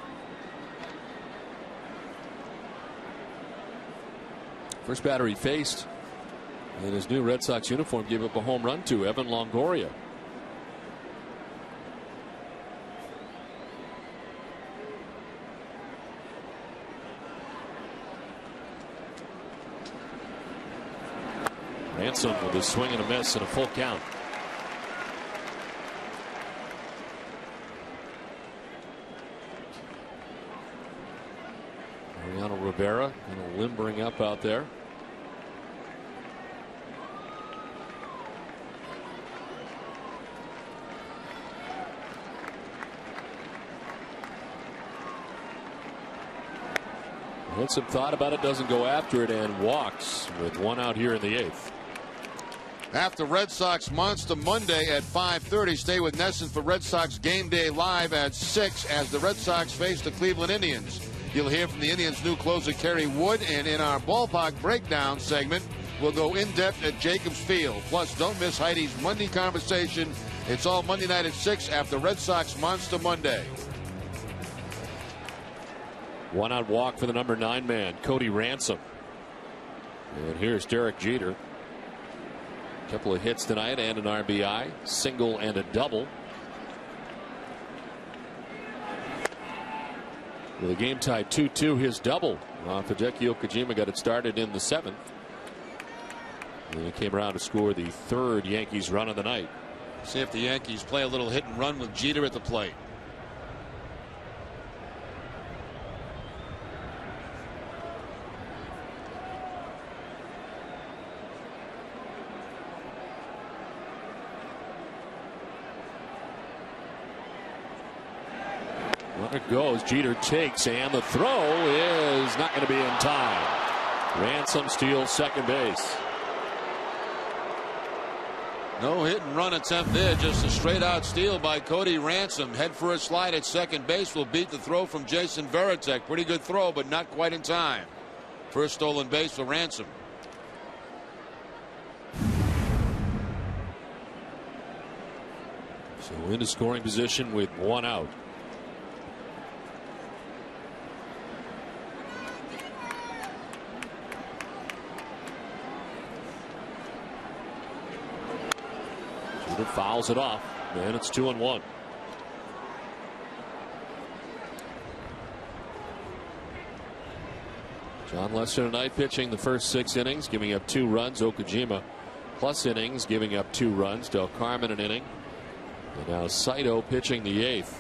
A: First batter he faced in his new Red Sox uniform gave up a home run to Evan Longoria. Ransom with a swing and a miss and a full count. Mariano Rivera kind of limbering up out there. Ransom thought about it, doesn't go after it, and walks with 1 out here in the 8th.
B: After Red Sox Monster Monday at 5:30. Stay with Nesson for Red Sox Game Day Live at 6 as the Red Sox face the Cleveland Indians. You'll hear from the Indians' new closer Kerry Wood, and in our ballpark breakdown segment, we'll go in depth at Jacobs Field. Plus, don't miss Heidi's Monday conversation. It's all Monday night at 6 after Red Sox Monster Monday.
A: 1 out walk for the number 9 man, Cody Ransom. And here's Derek Jeter. Couple of hits tonight and an RBI, single and a double. With a game tied 2-2, his double off Hideki Okajima got it started in the 7th. And he came around to score the 3rd Yankees run of the night.
B: See if the Yankees play a little hit and run with Jeter at the plate.
A: It goes. Jeter takes, and the throw is not going to be in time. Ransom steals second base.
B: No hit and run attempt there, just a straight out steal by Cody Ransom. Head for a slide at second base will beat the throw from Jason Varitek. Pretty good throw, but not quite in time. First stolen base for Ransom.
A: So into scoring position with 1 out. Fouls it off, and it's 2-1. John Lester tonight pitching the first 6 innings, giving up 2 runs. Okajima plus innings, giving up 2 runs. Del Carmen an inning. And now Saito pitching the 8th.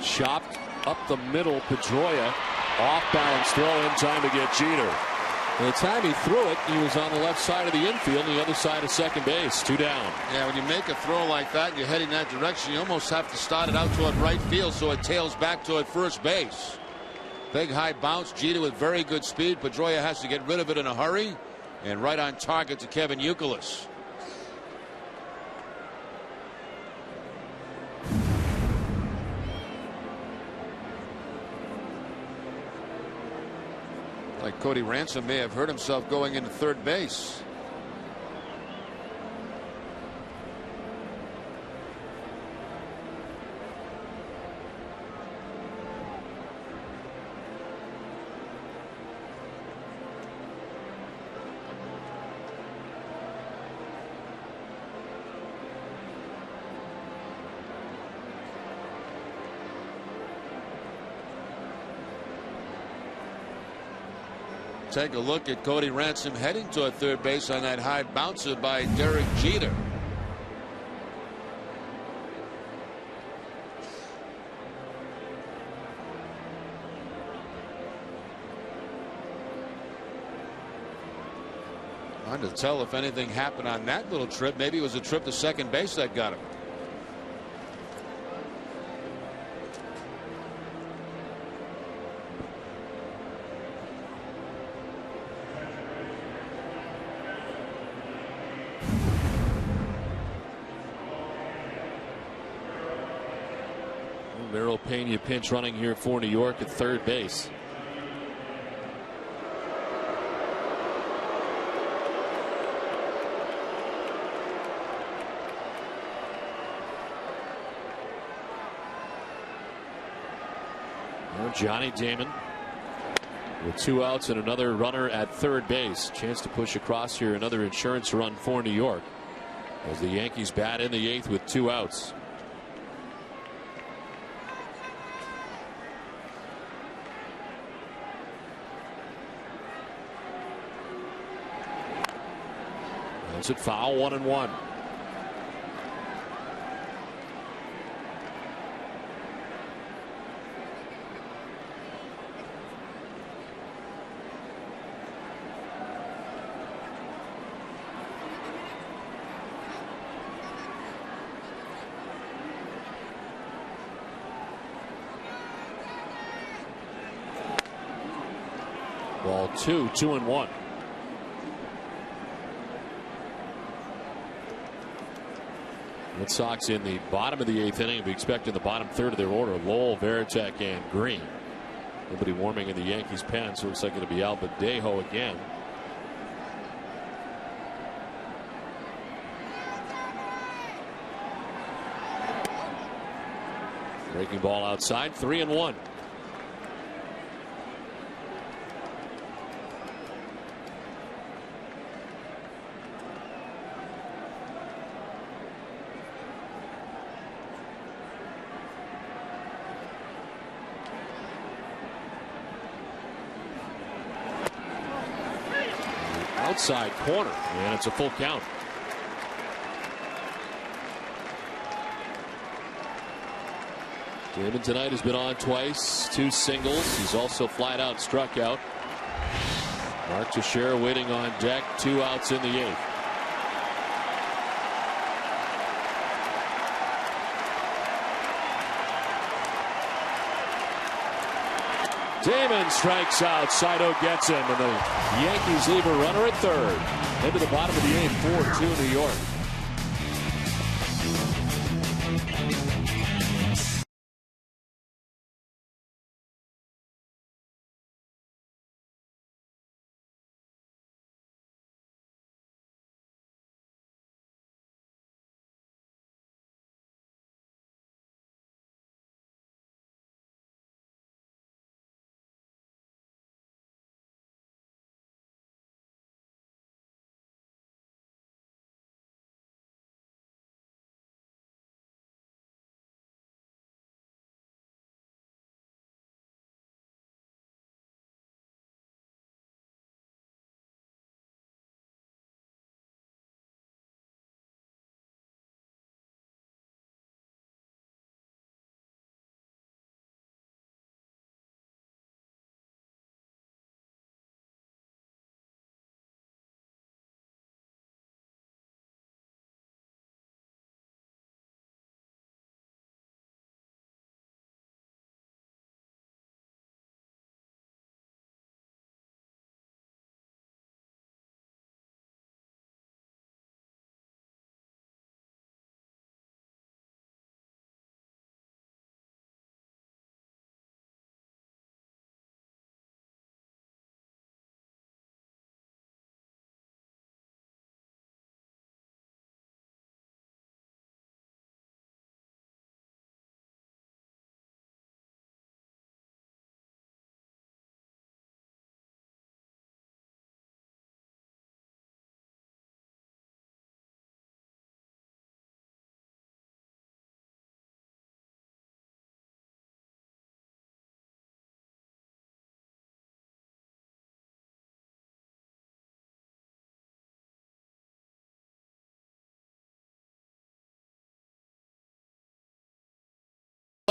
A: Chopped up the middle. Pedroia off balance throw in time to get Jeter. By the time he threw it, he was on the left side of the infield, the other side of second base. 2 down.
B: Yeah, when you make a throw like that and you're heading that direction, you almost have to start it out toward right field so it tails back toward first base. Big high bounce. Jeter with very good speed. Pedroia has to get rid of it in a hurry. And right on target to Kevin Youkilis. Like Cody Ransom may have hurt himself going into third base. Take a look at Cody Ransom heading toward third base on that high bouncer by Derek Jeter. Hard to tell if anything happened on that little trip. Maybe it was a trip to second base that got him.
A: Merrill Pena pinch running here for New York at third base. Now Johnny Damon with 2 outs and another runner at third base. Chance to push across here, another insurance run for New York as the Yankees bat in the 8th with 2 outs. It's at foul, 1-1. Ball 2, 2-1. Red Sox in the bottom of the 8th inning. We expect in the bottom third of their order Lowell, Varitek, and Green. Nobody warming in the Yankees pen, so it looks like it'll be Albadejo again. Breaking ball outside, 3-1. Outside corner, and it's a full count. Damon tonight has been on twice, 2 singles. He's also flat out struck out. Mark Teixeira waiting on deck, 2 outs in the 8th. Damon strikes out. Saito gets him, and the Yankees leave a runner at third. Into the bottom of the 8th, 4-2 New York.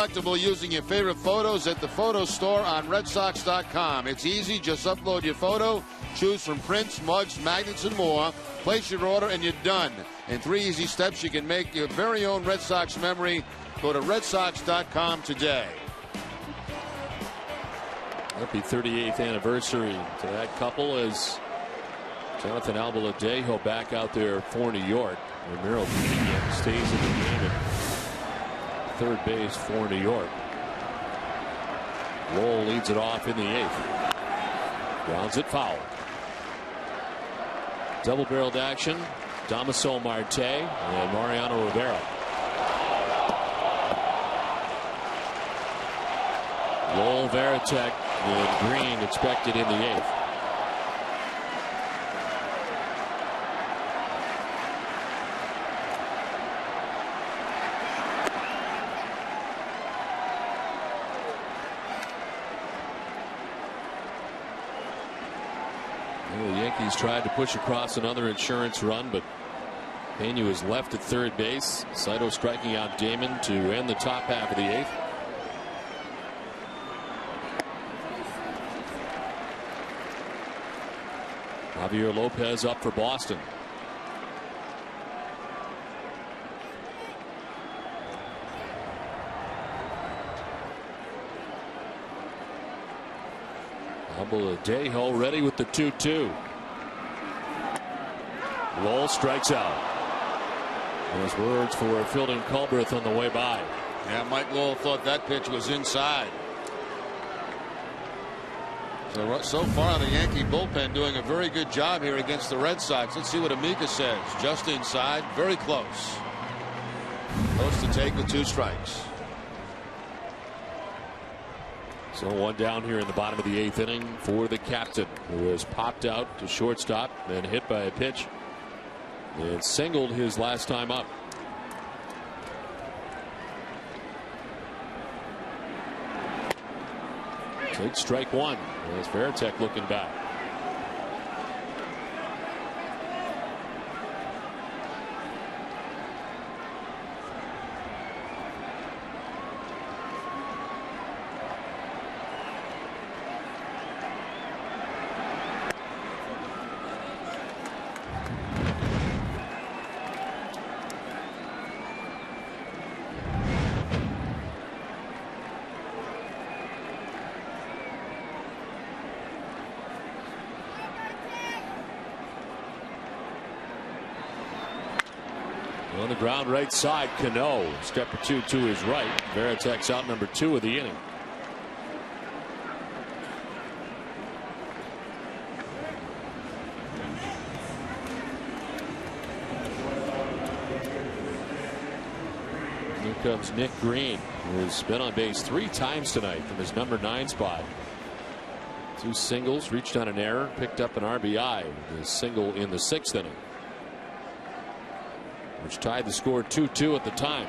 B: collectible using your favorite photos at the photo store on redsox.com. It's easy. Just upload your photo, choose from prints, mugs, magnets, and more. Place your order, and you're done. In 3 easy steps, you can make your very own Red Sox memory. Go to redsox.com today.
A: Happy 38th anniversary to that couple as Jonathan Albaladejo back out there for New York. Ramiro stays in the game at third base for New York. Lowell leads it off in the 8th. Grounds it foul. Double-barreled action. Damaso Marte and Mariano Rivera. Lowell, Varitek, and Green expected in the 8th. The Yankees tried to push across another insurance run, but Pena was left at third base. Saito striking out Damon to end the top half of the 8th. Javier Lopez up for Boston. Albaladejo ready with the 2-2. Lowell strikes out. Those words for Philden Culberth on the way by.
B: Yeah, Mike Lowell thought that pitch was inside. So far, the Yankee bullpen doing a very good job here against the Red Sox. Let's see what Amica says. Just inside, very close. Close to take with 2 strikes.
A: So 1 down here in the bottom of the 8th inning for the captain, who has popped out to shortstop, then hit by a pitch and singled his last time up. Take strike 1 as Varitek looking back. On the ground right side, Cano. Step or 2 to his right. Varitek's out number 2 of the inning. Here comes Nick Green, who's been on base 3 times tonight from his number 9 spot. 2 singles, reached on an error, picked up an RBI. The single in the 6th inning, which tied the score 2-2 at the time.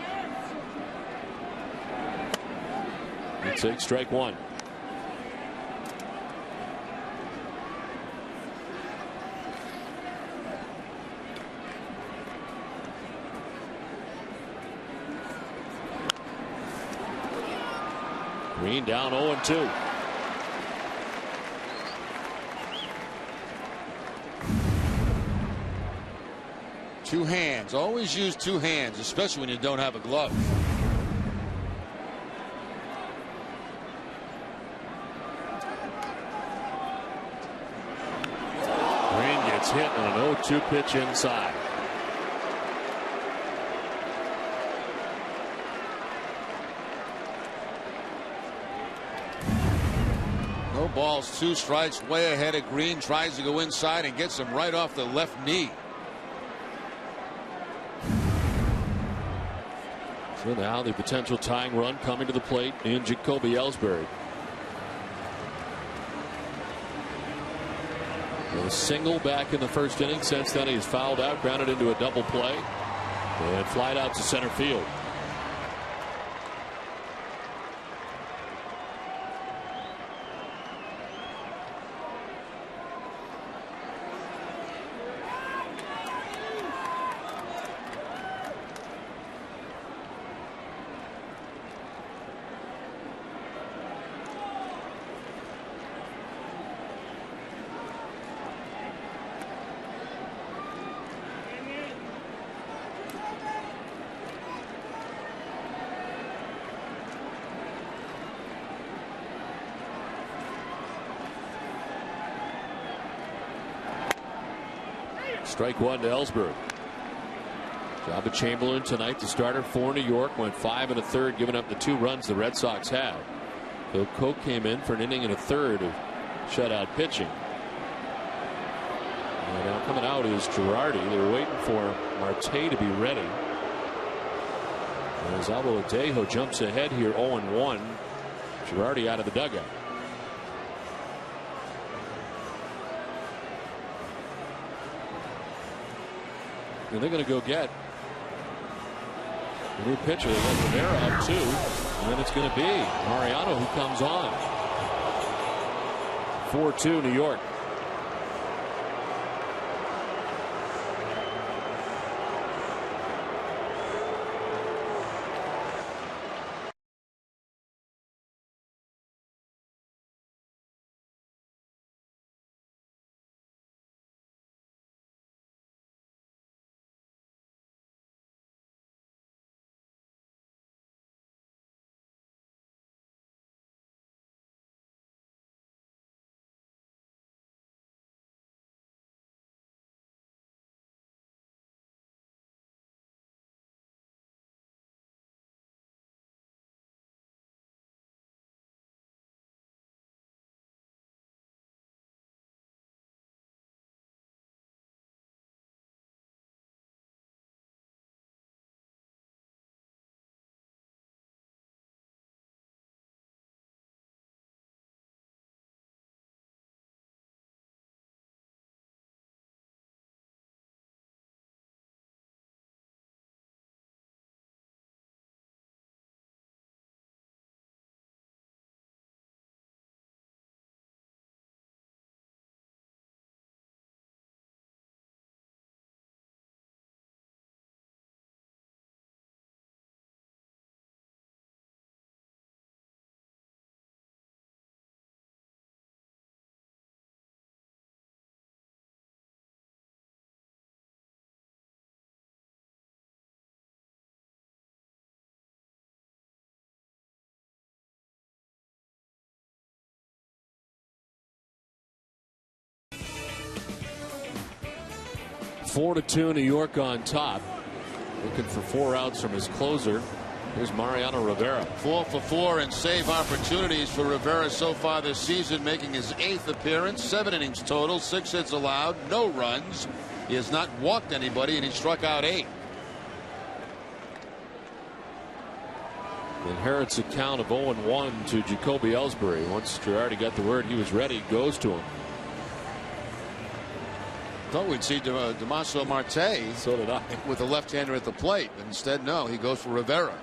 A: He takes strike 1. Green down 0-2.
B: Two hands. Always use 2 hands, especially when you don't have a glove.
A: Green gets hit on an 0-2 pitch inside.
B: No balls, 2 strikes, way ahead of Green. Tries to go inside and gets him right off the left knee.
A: So now the potential tying run coming to the plate in Jacoby Ellsbury. A single back in the 1st inning. Since then he's fouled out, grounded into a double play, and flied out to center field. Strike one to Ellsbury. Job of Chamberlain tonight, the starter for New York, went 5 1/3, giving up the 2 runs the Red Sox had. Phil Koch came in for an inning and a third of shutout pitching. And now coming out is Girardi. They were waiting for Marte to be ready. As Albo Adejo jumps ahead here, 0-1. Girardi out of the dugout. And they're going to go get the new pitcher. They got Rivera up 2. And then it's going to be Mariano who comes on. 4-2 New York. Four to 2 New York on top. Looking for 4 outs from his closer. Here's Mariano Rivera.
B: 4 for 4 and save opportunities for Rivera so far this season, making his 8th appearance. 7 innings total, 6 hits allowed, no runs. He has not walked anybody, and he struck out 8.
A: Inherits a count of 0-1 to Jacoby Ellsbury. Once Girardi got the word he was ready, goes to him.
B: Thought we'd see Damaso Marte.
A: So did I.
B: With a left-hander at the plate. But instead, no, he goes for Rivera.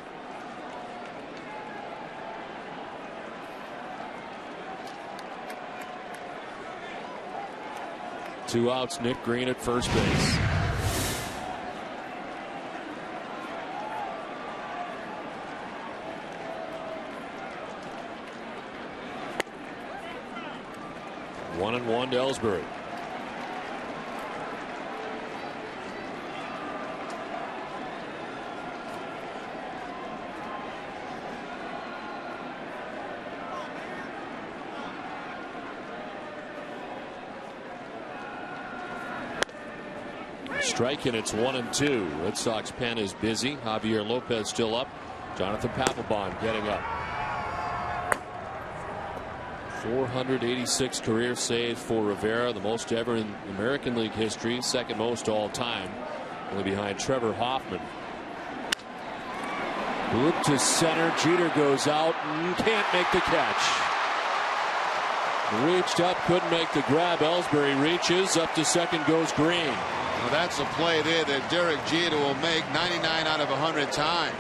A: Two outs, Nick Green at first base. One and one to Ellsbury. Striking, it's 1-2. Red Sox pen is busy. Javier Lopez still up. Jonathan Papelbon getting up. 486 career saves for Rivera, the most ever in American League history, second most all time, only behind Trevor Hoffman. Loop to center. Jeter goes out and can't make the catch. Reached up, couldn't make the grab. Ellsbury reaches up to second, goes Green.
B: Well, that's a play there that Derek Jeter will make 99 out of 100 times.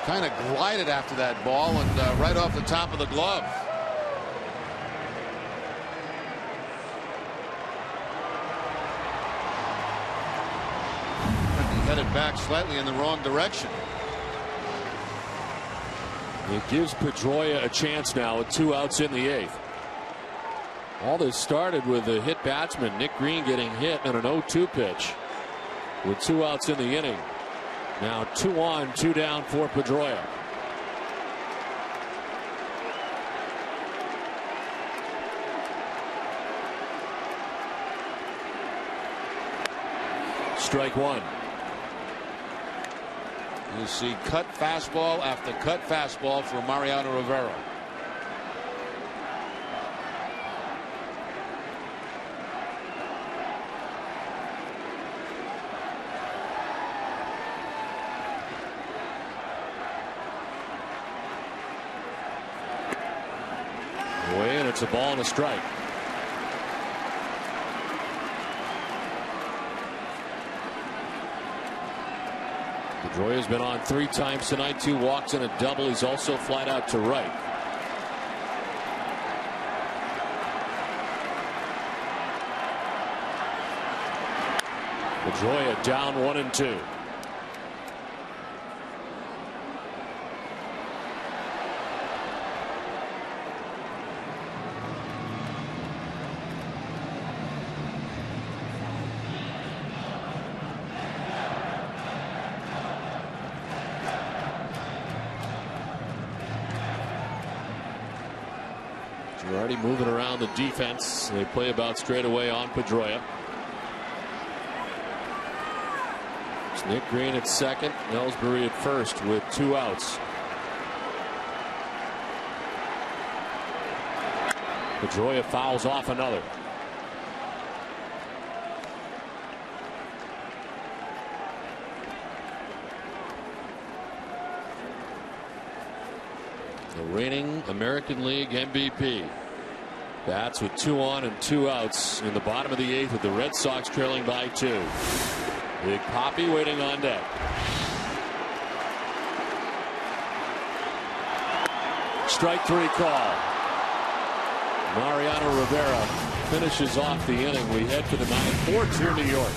B: Kind of glided after that ball and right off the top of the glove. He headed back slightly in the wrong direction.
A: It gives Pedroia a chance now with 2 outs in the 8th. All this started with a hit batsman, Nick Green, getting hit on an 0-2 pitch with 2 outs in the inning. Now 2 on, 2 down for Pedroia. strike one.
B: You see cut fastball after cut fastball for Mariano Rivera.
A: Away, and it's a ball and a strike. Pedroia's been on 3 times tonight, 2 walks and a double. He's also flat out to right. Pedroia down 1-2. Already moving around the defense. They play about straight away on Pedroia. It's Nick Green at second, Ellsbury at first with 2 outs. Pedroia fouls off another. The reigning American League MVP bats with 2 on and 2 outs in the bottom of the 8th with the Red Sox trailing by 2. Big Papi waiting on deck. Strike 3 call. Mariano Rivera finishes off the inning. We head to the 9th. 4-2 New York.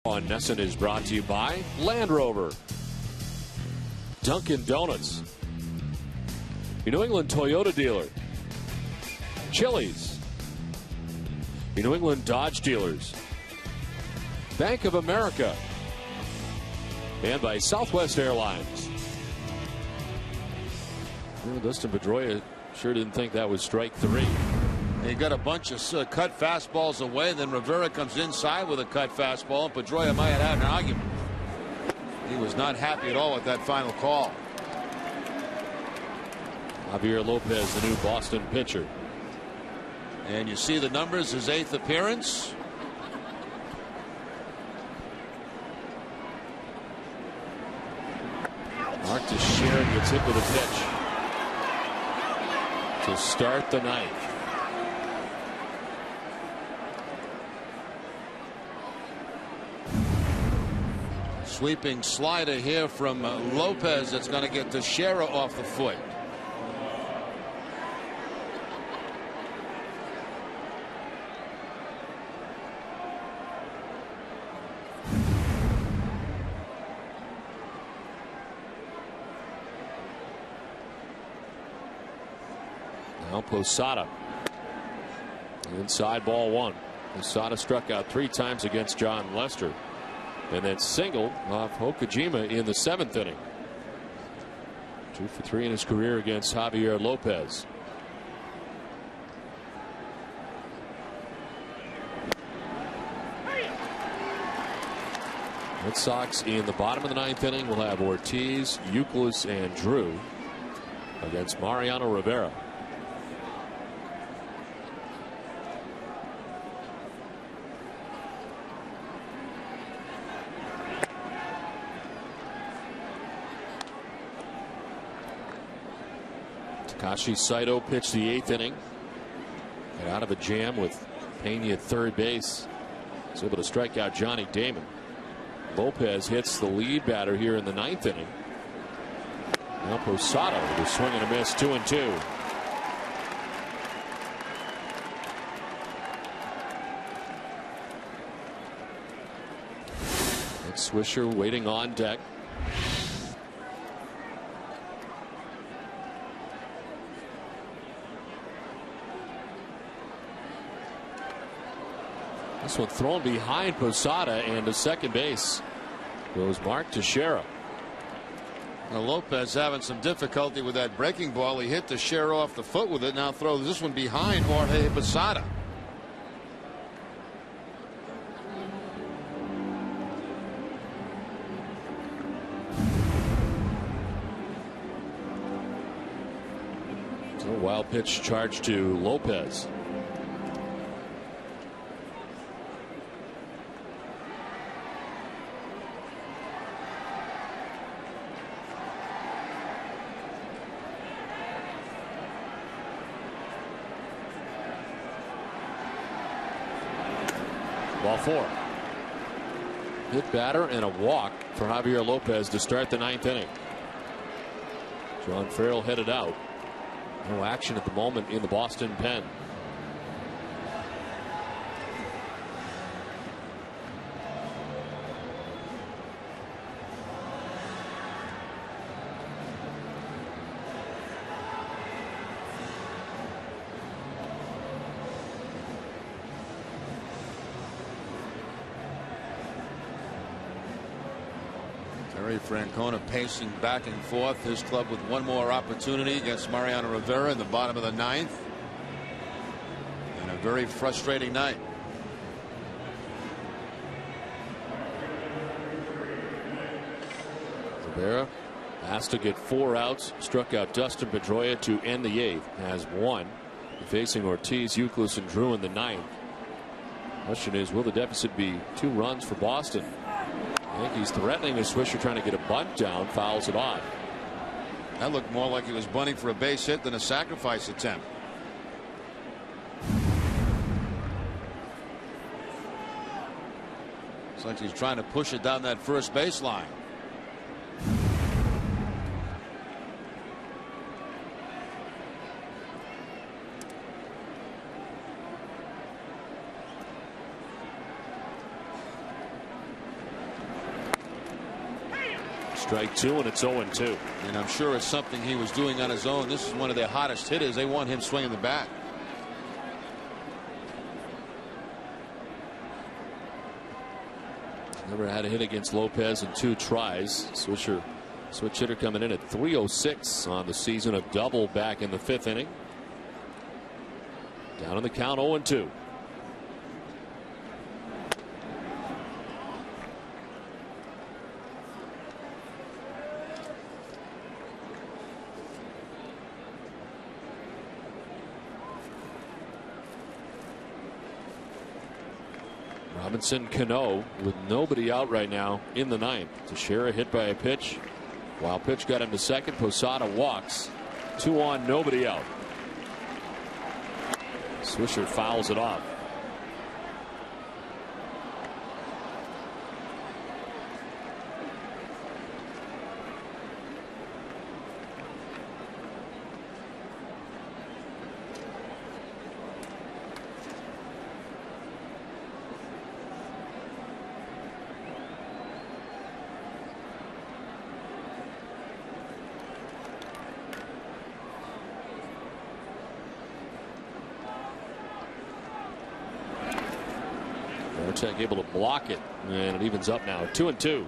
A: On Nesson is brought to you by Land Rover, Dunkin' Donuts, your New England Toyota dealer, Chili's, your New England Dodge dealers, Bank of America, and by Southwest Airlines. Dustin Pedroia sure didn't think that was strike 3.
B: He got a bunch of cut fastballs away. Then Rivera comes inside with a cut fastball. Pedroia might have had an argument. He was not happy at all with that final call.
A: Javier Lopez, the new Boston pitcher.
B: And you see the numbers, his 8th appearance.
A: Mark Teixeira gets hit with a pitch to start the 9th.
B: Sweeping slider here from Lopez that's going to get Teixeira off the foot.
A: Now Posada. Inside ball one. Posada struck out 3 times against John Lester. And then singled off Okajima in the 7th inning. 2 for 3 in his career against Javier Lopez. Red Sox in the bottom of the 9th inning will have Ortiz, Euclid, and Drew against Mariano Rivera. Takashi Saito pitched the 8th inning. Got out of a jam with Pena at third base. Was able to strike out Johnny Damon. Lopez hits the lead batter here in the 9th inning. Now Posada with a swing and a miss, 2-2. It's Swisher waiting on deck. This one thrown behind Posada, and to second base goes Mark Teixeira.
B: Now Lopez having some difficulty with that breaking ball. He hit Teixeira off the foot with it. Now throws this one behind Jorge Posada.
A: So wild pitch charge to Lopez. Ball 4. Hit batter and a walk for Javier Lopez to start the 9th inning. John Farrell headed out. No action at the moment in the Boston pen.
B: Francona pacing back and forth. His club with one more opportunity against Mariano Rivera in the bottom of the 9th. And a very frustrating night.
A: Rivera asked to get 4 outs. Struck out Dustin Pedroia to end the 8th. Has 1. Facing Ortiz, Euclid, and Drew in the 9th. Question is, will the deficit be 2 runs for Boston? Yankees threatening as Swisher trying to get a bunt down, fouls it off.
B: That looked more like he was bunting for a base hit than a sacrifice attempt. It's like he's trying to push it down that first baseline.
A: Strike 2, and it's 0-2.
B: And I'm sure it's something he was doing on his own. This is one of their hottest hitters. They want him swinging the bat.
A: Never had a hit against Lopez in 2 tries. Switch hitter coming in at .306 on the season, a double back in the 5th inning. Down in the count, 0-2. Robinson Cano with nobody out right now in the 9th. Teixeira hit by a pitch. Wild pitch got him to second. Posada walks. 2 on, nobody out. Swisher fouls it off. Varitek able to block it, and it evens up now, 2-2.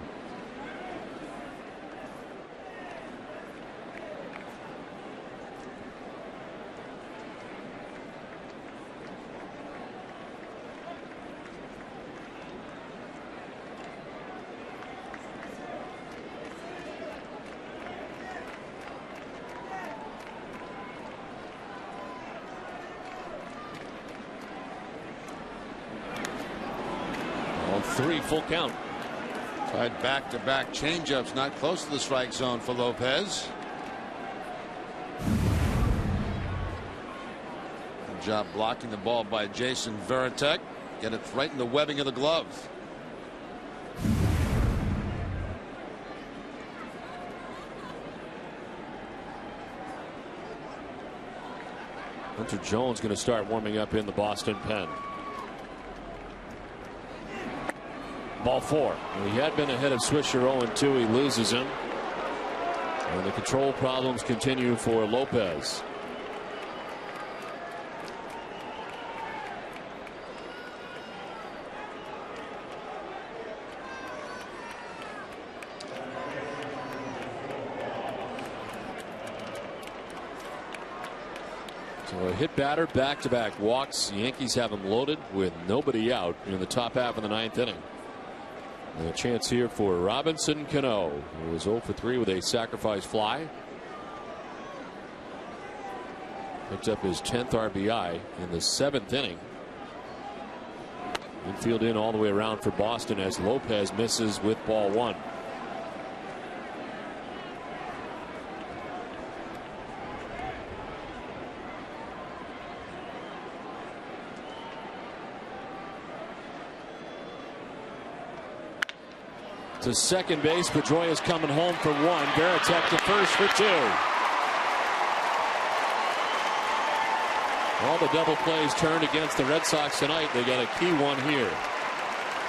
A: Three, full count.
B: Tried back-to-back changeups, not close to the strike zone for Lopez. Good job blocking the ball by Jason Varitek. Get it right in the webbing of the glove.
A: Hunter Jones going to start warming up in the Boston pen. Ball 4. He had been ahead of Swisher 0-2. He loses him. And the control problems continue for Lopez. So a hit batter, back-to-back walks. The Yankees have him loaded with nobody out in the top half of the 9th inning. And a chance here for Robinson Cano, who was 0 for 3 with a sacrifice fly. Picked up his 10th RBI in the 7th inning. Infield in all the way around for Boston as Lopez misses with ball 1. To second base, Pedroia's coming home for 1. Varitek to first for 2. All the double plays turned against the Red Sox tonight. They got a key one here.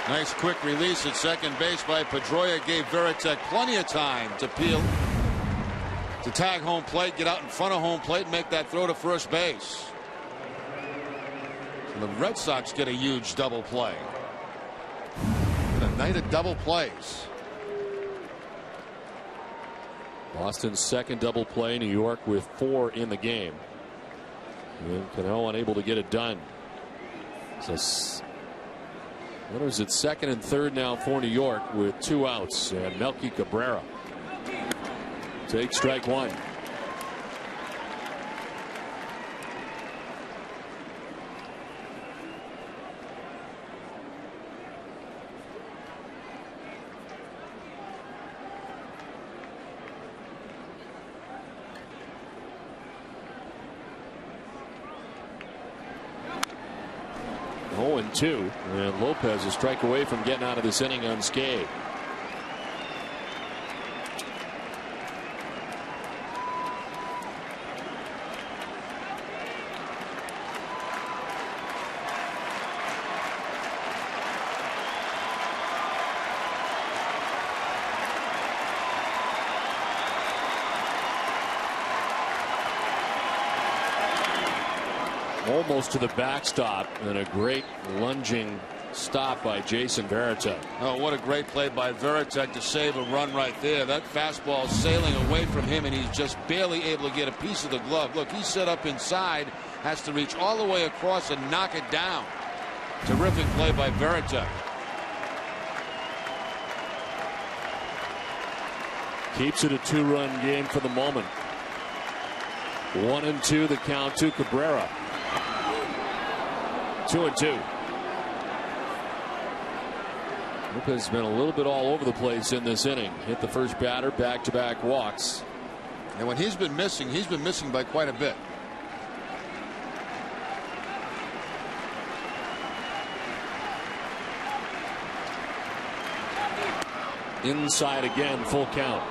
B: Nice quick release at second base by Pedroia. Gave Varitek plenty of time to peel, to tag home plate, get out in front of home plate, and make that throw to first base. And the Red Sox get a huge double play. A night of double plays.
A: Boston's second double play. New York with 4 in the game. And Cano unable to get it done. So runners at second and third now for New York with 2 outs. And Melky Cabrera takes strike 1. And 2, and Lopez a strike away from getting out of this inning unscathed. Almost to the backstop, and a great lunging stop by Jason Varitek.
B: Oh, what a great play by Varitek to save a run right there. That fastball sailing away from him, and he's just barely able to get a piece of the glove. Look, he's set up inside, has to reach all the way across and knock it down. Terrific play by Varitek.
A: Keeps it a 2-run game for the moment. 1-2 the count to Cabrera. 2-2. Lopez has been a little bit all over the place in this inning. Hit the first batter, back-to-back walks.
B: And when he's been missing by quite a bit.
A: Inside again, full count.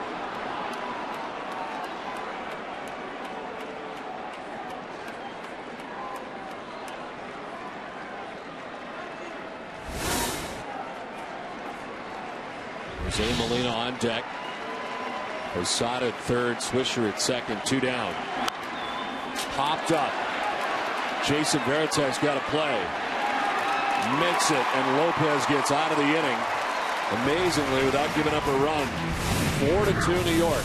A: Jose Molina on deck. Posada at third, Swisher at second, 2 down. Popped up. Jason Varitek's got to play. Makes it, and Lopez gets out of the inning amazingly without giving up a run. 4-2 New York.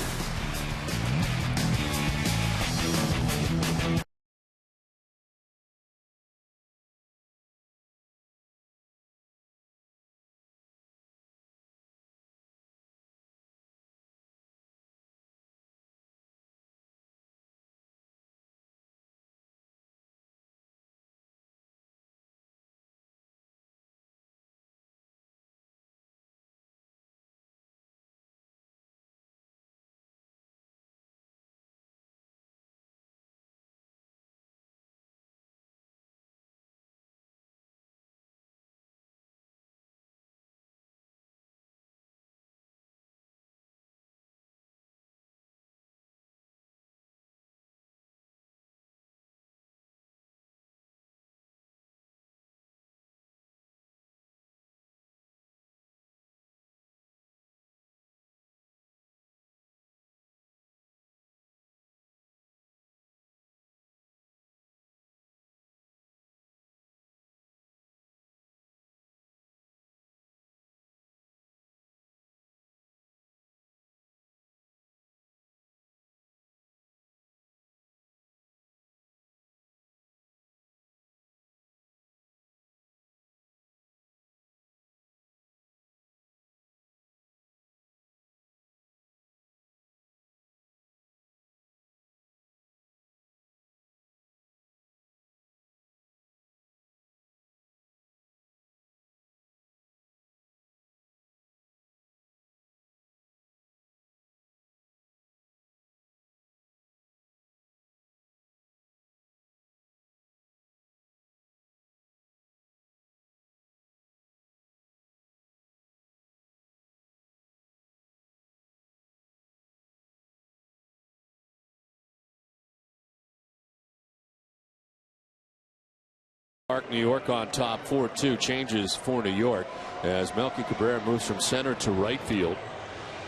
A: Park, New York on top 4-2. Changes for New York as Melky Cabrera moves from center to right field.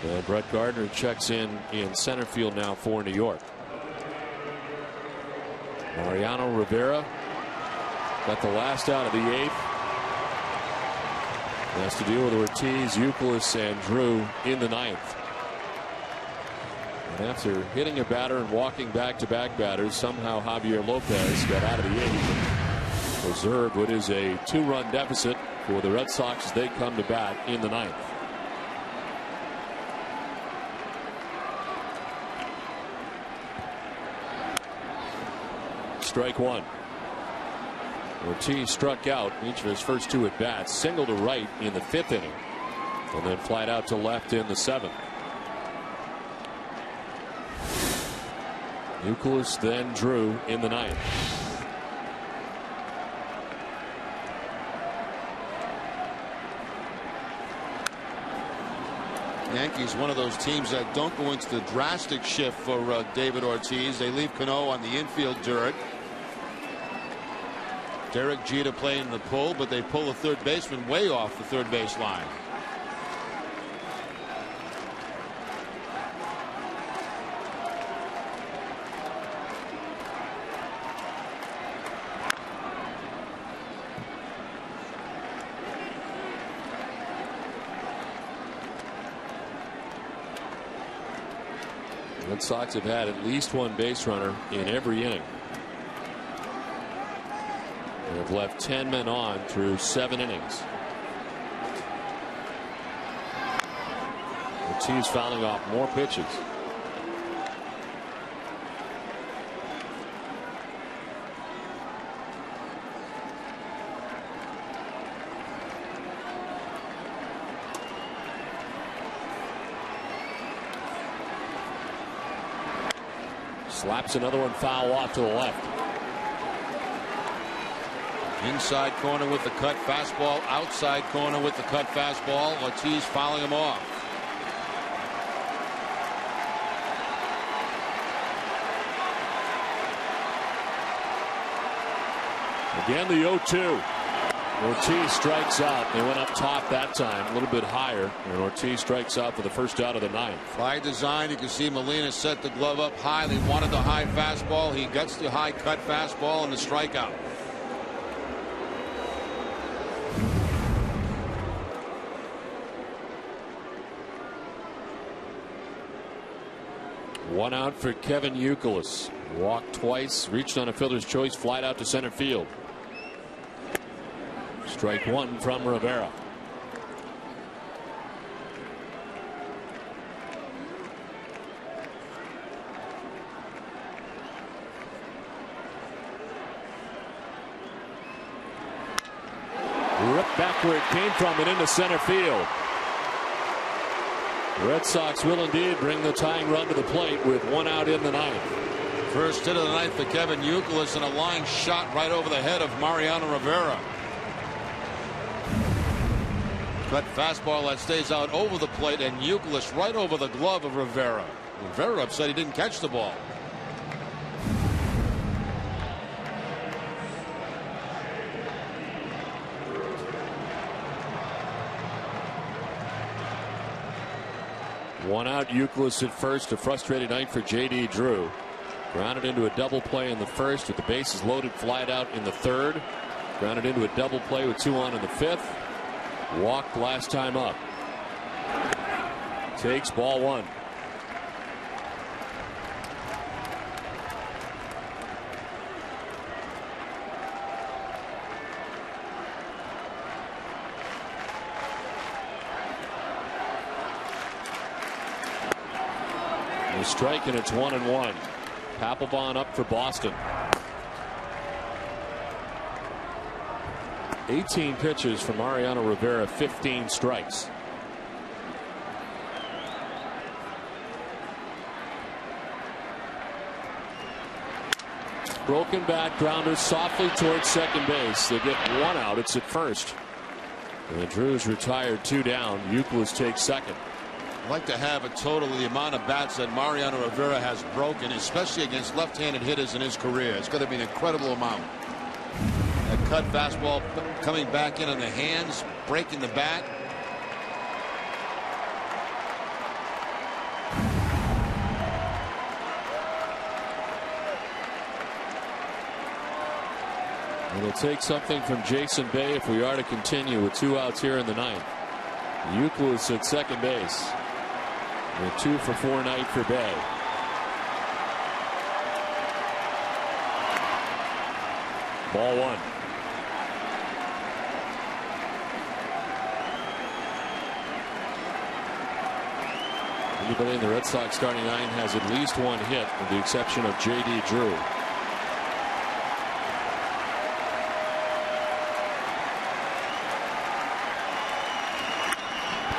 A: And Brett Gardner checks in center field now for New York. Mariano Rivera got the last out of the 8th. Has to deal with Ortiz, Youkilis, and Drew in the 9th. And after hitting a batter and walking back-to-back batters, somehow Javier Lopez got out of the 8th. Preserved what is a 2-run deficit for the Red Sox as they come to bat in the 9th. Strike 1. Ortiz struck out each of his first 2 at bats, single to right in the 5th inning, and then flied out to left in the 7th. Youkilis, then Drew in the 9th.
B: Yankees, one of those teams that don't go into the drastic shift for David Ortiz. They leave Cano on the infield dirt. Derek Jeter playing the pull, but they pull the third baseman way off the third base line.
A: The Red Sox have had at least one base runner in every inning. They have left 10 men on through 7 innings. Ortiz fouling off more pitches. Slaps another one foul off to the left.
B: Inside corner with the cut fastball, outside corner with the cut fastball. Ortiz fouling him off.
A: Again, the 0-2. Ortiz strikes out. They went up top that time, a little bit higher, and Ortiz strikes out for the first out of the 9th.
B: By design, you can see Molina set the glove up high. They wanted the high fastball. He gets the high cut fastball and the strikeout.
A: One out for Kevin Youkilis. Walked twice, reached on a fielder's choice, flied out to center field. Strike one from Rivera. Ripped back where it came from and into center field. The Red Sox will indeed bring the tying run to the plate with one out in the ninth.
B: First hit of the ninth for Kevin Youkilis, and a line shot right over the head of Mariano Rivera. Cut fastball that stays out over the plate, and Youkilis right over the glove of Rivera. Rivera upset he didn't catch the ball.
A: One out, Youkilis at first. A frustrated night for J.D. Drew. Grounded into a double play in the first with the bases loaded, flied out in the third. Grounded into a double play with 2 on in the fifth. Walked last time up. Takes ball one. A strike, and it's 1-1. Papelbon up for Boston. 18 pitches for Mariano Rivera, 15 strikes. Broken bat, grounder softly towards second base. They get one out. It's at first. And Drew's retired, 2 down. Youkilis takes second.
B: I'd like to have a total of the amount of bats that Mariano Rivera has broken, especially against left-handed hitters in his career. It's going to be an incredible amount. That cut fastball coming back in on the hands, breaking the bat.
A: It'll take something from Jason Bay if we are to continue with 2 outs here in the ninth. Youkilis at second base. A 2-for-4 night for Bay. Ball one. Anybody in the Red Sox starting 9 has at least 1 hit, with the exception of J.D. Drew.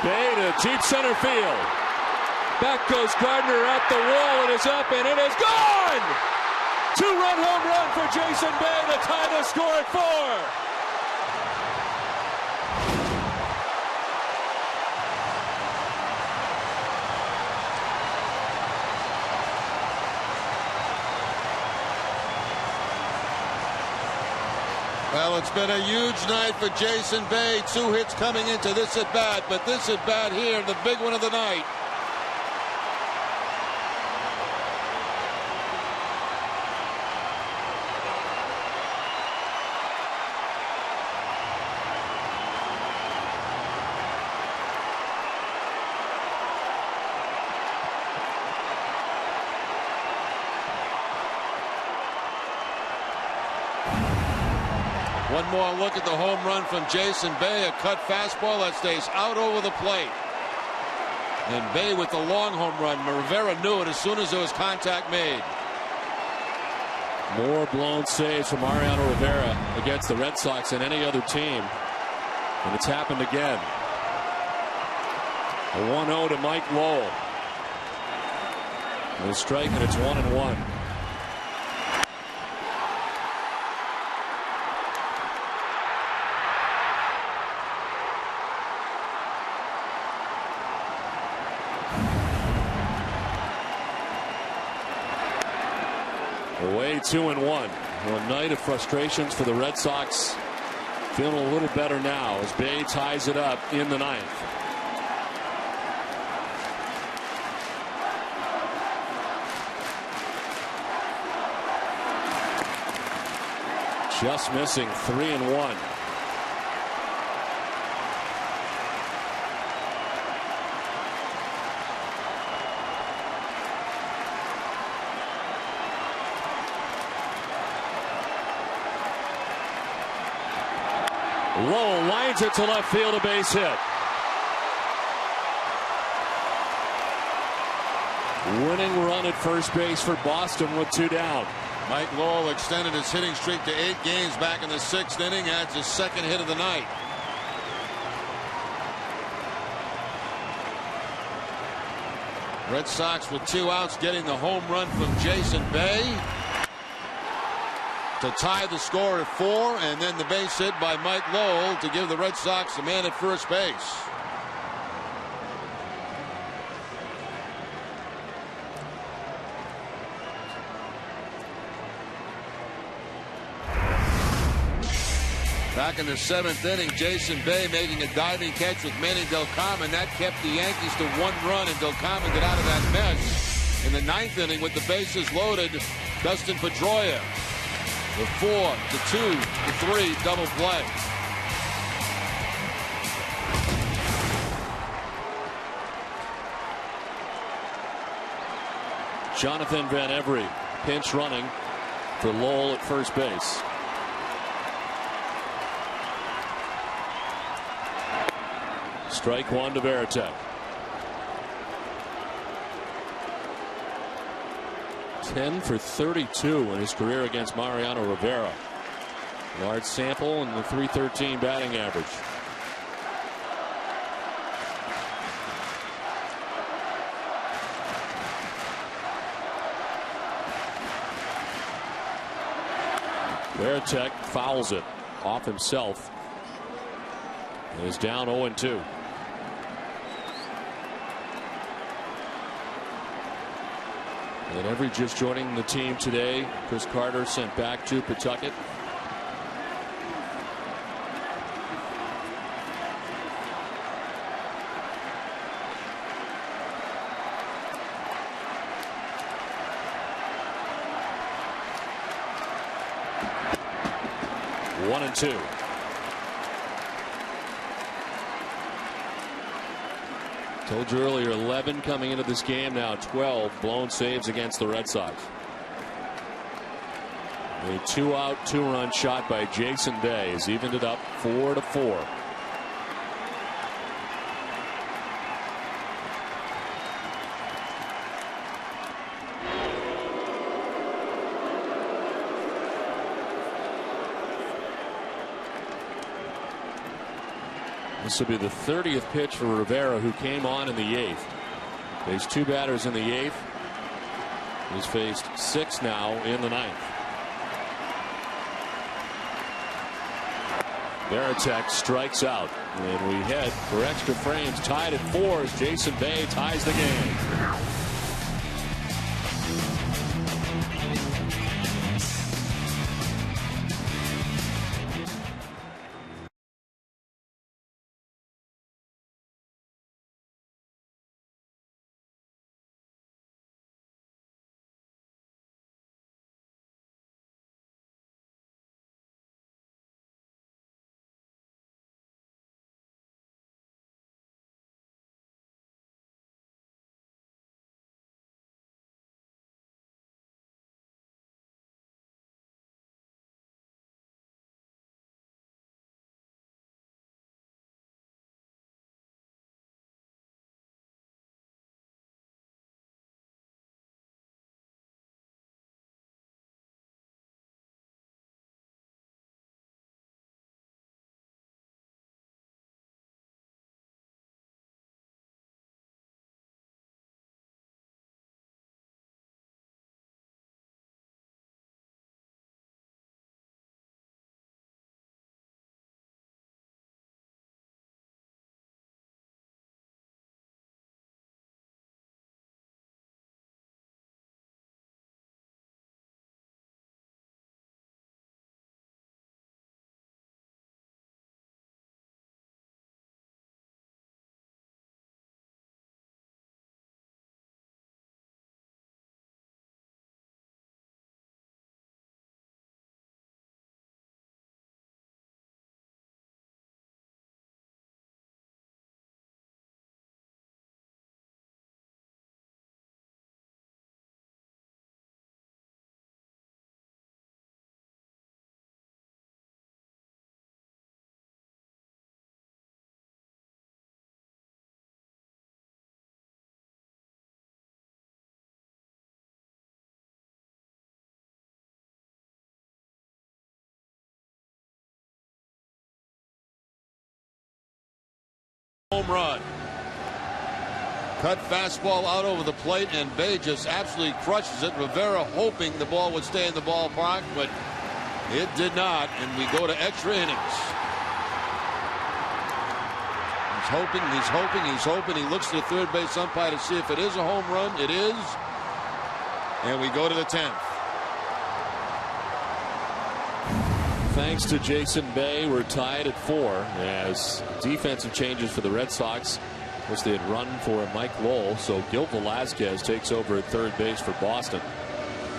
A: Bay to deep center field. Back goes Gardner at the wall. It is up and it is gone. 2-run home run for Jason Bay to tie the score at 4.
B: Well, it's been a huge night for Jason Bay. 2 hits coming into this at bat, but this at bat here, the big one of the night. One more look at the home run from Jason Bay. A cut fastball that stays out over the plate. And Bay with the long home run. Rivera knew it as soon as there was contact made.
A: More blown saves from Mariano Rivera against the Red Sox than any other team. And it's happened again. A 1-0 to Mike Lowell. No strike, and it's 1-1. Away 2-1. A night of frustrations for the Red Sox. Feeling a little better now as Bay ties it up in the ninth. Just missing, 3-1. Lowell lines it to left field, a base hit. Winning run at first base for Boston with 2 down.
B: Mike Lowell extended his hitting streak to 8 games back in the 6th inning. Adds his 2nd hit of the night. Red Sox with 2 outs getting the home run from Jason Bay to tie the score at 4, and then the base hit by Mike Lowell to give the Red Sox the man at first base. Back in the 7th inning, Jason Bay making a diving catch with Manny Delcarmen. That kept the Yankees to 1 run, and Delcarmen got out of that mess. In the 9th inning, with the bases loaded, Dustin Pedroia, the 4 to 2 to 3 double play.
A: Jonathan Van Every pinch running for Lowell at first base. Strike 1 to Varitek. 10 for 32 in his career against Mariano Rivera. Large sample and the .313 batting average. Varitek fouls it off himself and is down 0-2. And Every just joining the team today. Chris Carter sent back to Pawtucket. One and two. Told you earlier, 11 coming into this game, now 12 blown saves against the Red Sox. A 2-out, 2-run shot by Jason Bay has evened it up 4-4. This will be the 30th pitch for Rivera, who came on in the 8th. Faced 2 batters in the 8th. He's faced 6 now in the 9th. Varitek strikes out, and we head for extra frames. Tied at 4 as Jason Bay ties the game.
B: run. Cut fastball out over the plate, and Bay just absolutely crushes it. Rivera hoping the ball would stay in the ballpark, but it did not, and we go to extra innings. He's hoping, he's hoping, he's hoping. He looks to the third base umpire to see if it is a home run. It is. And we go to the 10th.
A: Thanks to Jason Bay, we're tied at 4 as defensive changes for the Red Sox. Of course, they had run for Mike Lowell, so Gil Velasquez takes over at third base for Boston.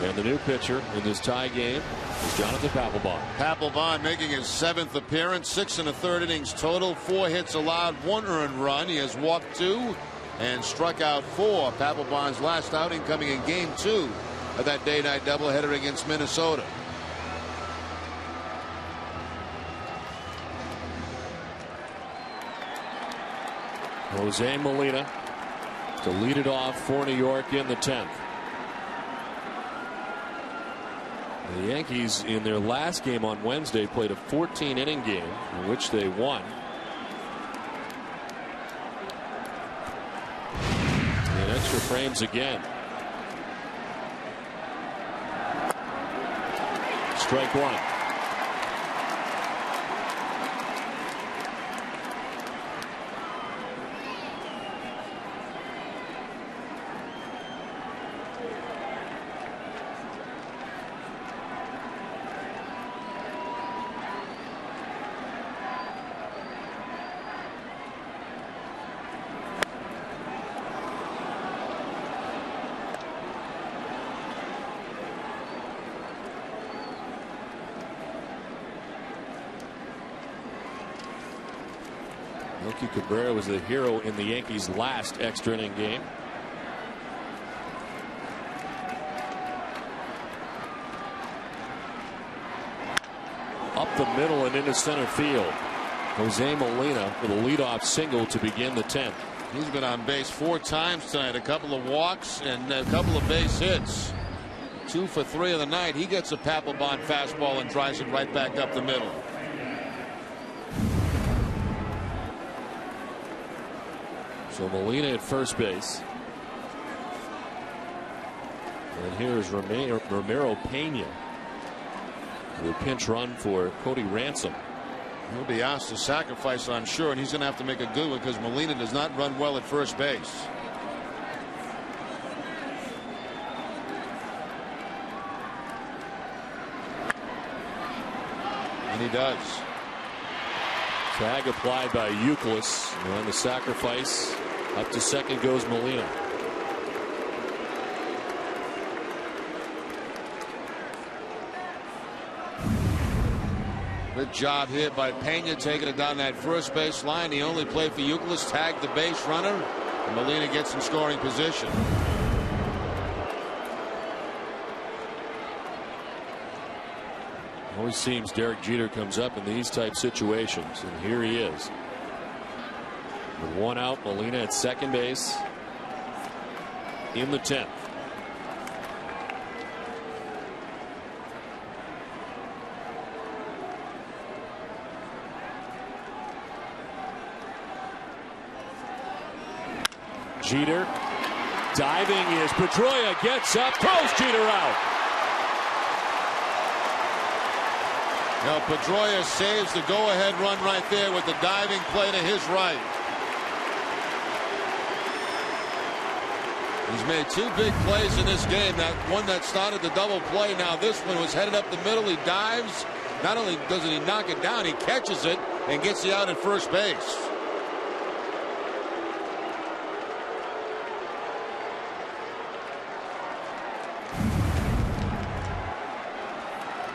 A: And the new pitcher in this tie game is Jonathan Papelbon.
B: Papelbon making his 7th appearance, 6 1/3 innings total, 4 hits allowed, 1 earned run. He has walked 2 and struck out 4. Papelbon's last outing coming in game 2 of that day-night doubleheader against Minnesota.
A: Jose Molina to lead it off for New York in the 10th. The Yankees in their last game on Wednesday played a 14-inning game in which they won. And extra frames again. Strike 1. Melky Cabrera was the hero in the Yankees' last extra inning game. Up the middle and into center field. Jose Molina with a leadoff single to begin the 10th.
B: He's been on base 4 times tonight, a couple of walks and a couple of base hits. 2 for 3 of the night. He gets a Papelbon fastball and drives it right back up the middle.
A: So Molina at first base. And here's Ramiro Pena with a pinch run for Cody Ransom.
B: He'll be asked to sacrifice, I'm sure, and he's going to have to make a good one because Molina does not run well at first base. And he does.
A: Tag applied by Youkilis. On the sacrifice, up to second goes Molina.
B: Good job here by Pena taking it down that first base line. He only played for Youkilis, tagged the base runner, and Molina gets in scoring position.
A: Always seems Derek Jeter comes up in these type situations, and here he is. With 1 out, Molina at second base in the 10th. Jeter diving is Pedroia, gets up, throws Jeter out.
B: Now Pedroia saves the go-ahead run right there with the diving play to his right. He's made 2 big plays in this game. That one that started the double play. Now this one was headed up the middle. He dives. Not only doesn't he knock it down, he catches it and gets the out at first base.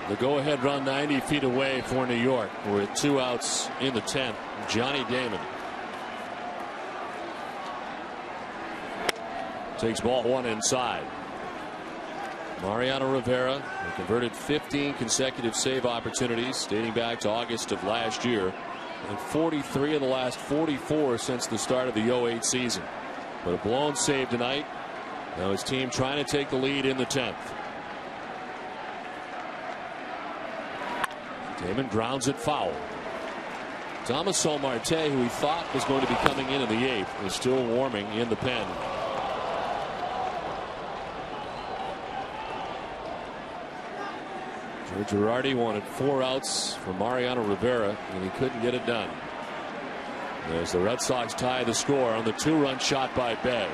A: The go-ahead run 90 feet away for New York. We're at 2 outs in the 10th. Johnny Damon takes ball 1 inside. Mariano Rivera converted 15 consecutive save opportunities dating back to August of last year, and 43 of the last 44 since the start of the 08 season. But a blown save tonight. Now his team trying to take the lead in the 10th. Damon grounds it foul. Damaso Marte, who he thought was going to be coming in the 8th, is still warming in the pen. Joe Girardi wanted 4 outs for Mariano Rivera, and he couldn't get it done. There's the Red Sox tie the score on the 2-run shot by Bay.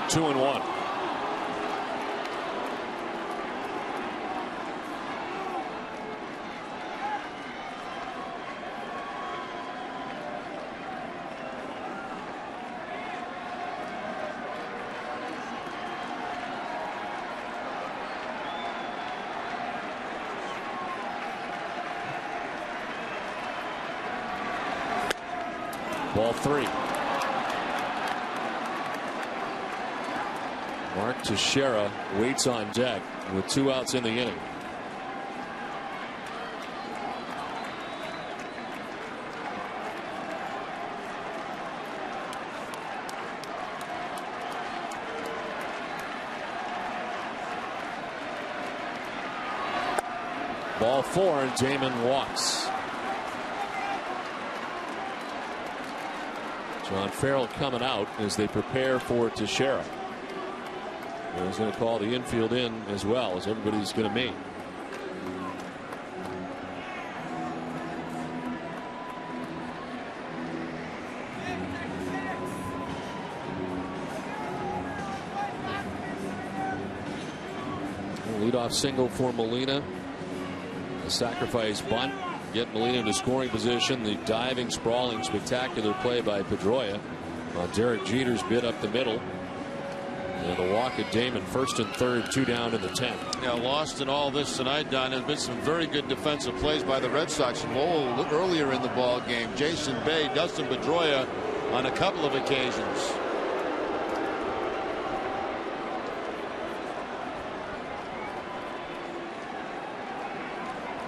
A: Two and one. Ball 3. Mark Teixeira waits on deck with 2 outs in the inning. Ball 4, and Damon walks. John Farrell coming out as they prepare for Teixeira. He's going to call the infield in as well, as everybody's going to meet. Leadoff single for Molina. A sacrifice bunt. Get Molina into scoring position. The diving, sprawling, spectacular play by Pedroia on Derek Jeter's bid up the middle. And the walk at Damon, 1st and 3rd, 2 down in the 10th.
B: Yeah, lost in all this tonight, Don. There's been some very good defensive plays by the Red Sox. Lowell earlier in the ball game. Jason Bay, Dustin Pedroia on a couple of occasions.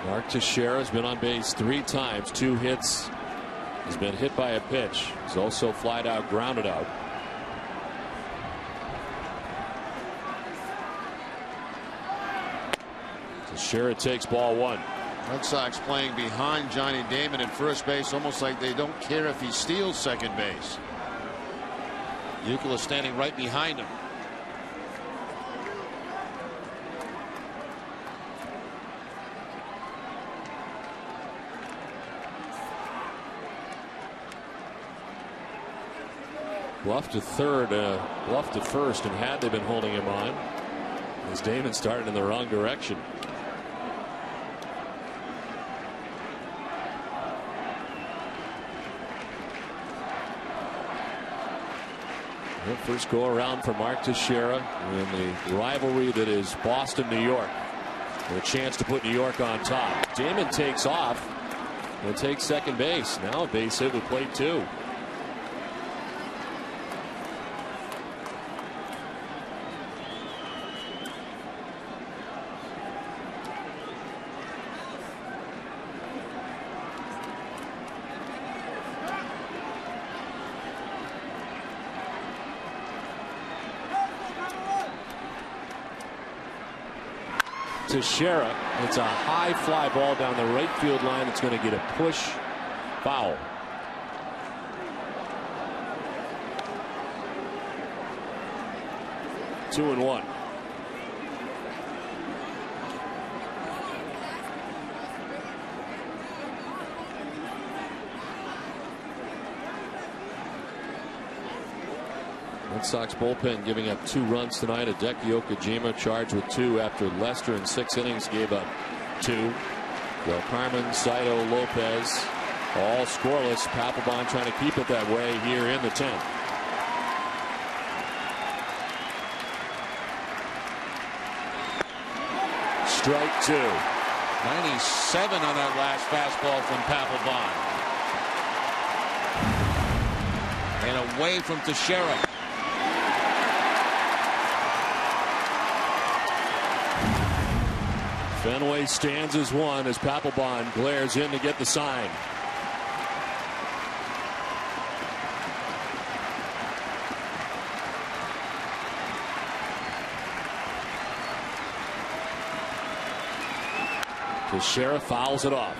A: Mark Teixeira has been on base 3 times, 2 hits. He's been hit by a pitch. He's also flied out, grounded out. Teixeira takes ball 1.
B: Red Sox playing behind Johnny Damon at first base, almost like they don't care if he steals second base. Euclid is standing right behind him.
A: Bluff to third, bluff to first, and had they been holding him on, as Damon started in the wrong direction. The first go around for Mark Teixeira in the rivalry that is Boston, New York. And a chance to put New York on top. Damon takes off and takes second base. Now a base hit with play 2. Teixeira, it's a high fly ball down the right field line. It's going to get a push foul. Two and one. Red Sox bullpen giving up 2 runs tonight. Hideki Okajima charged with 2 after Lester in 6 innings gave up 2. Del Carmen, Saito, Lopez all scoreless. Papelbon trying to keep it that way here in the 10th. Strike 2.
B: 97 on that last fastball from Papelbon. And away from Teixeira.
A: Fenway stands as one as Papelbon glares in to get the sign. Teixeira fouls it off.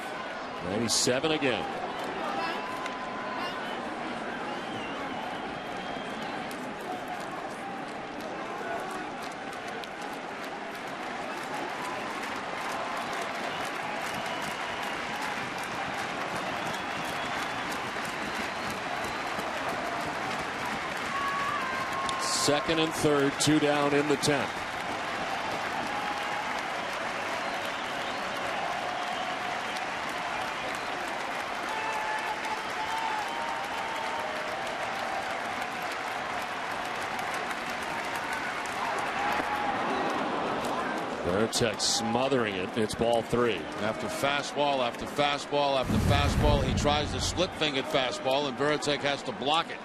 A: 97 again. Second and third, 2 down in the 10th. Veritek smothering it. It's ball 3.
B: After fastball, after fastball, after fastball, he tries the split-fingered fastball, and Veritek has to block it.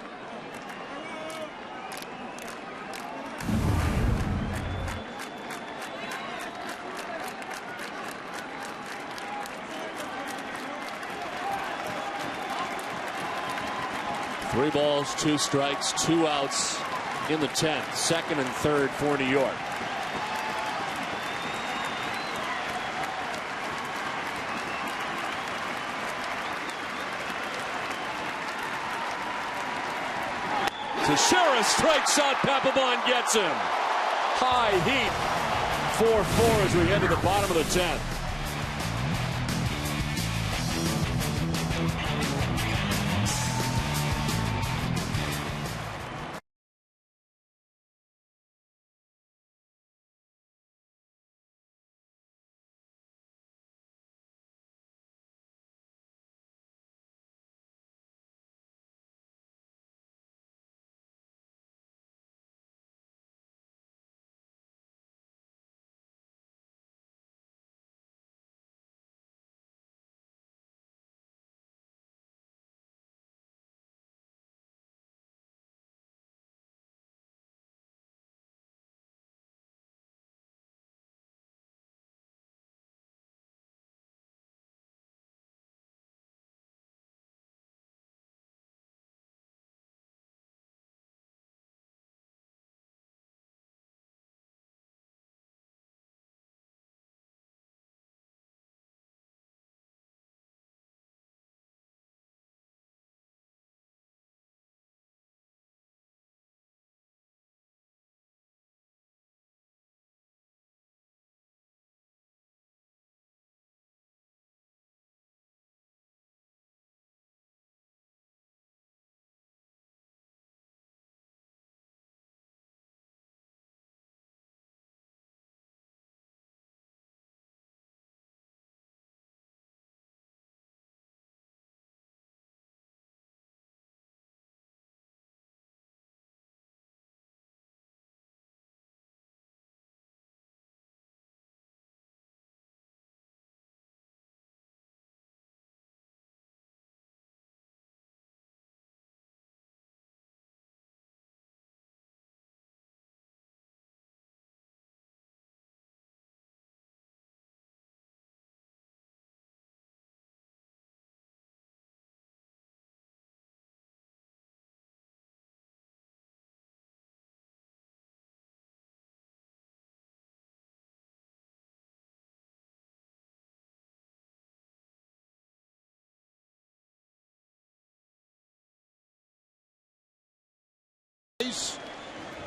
A: Three balls, 2 strikes, 2 outs in the 10th. Second and third for New York. Teixeira strikes out. Papelbon gets him. High heat. 4-4 as we head to the bottom of the 10th.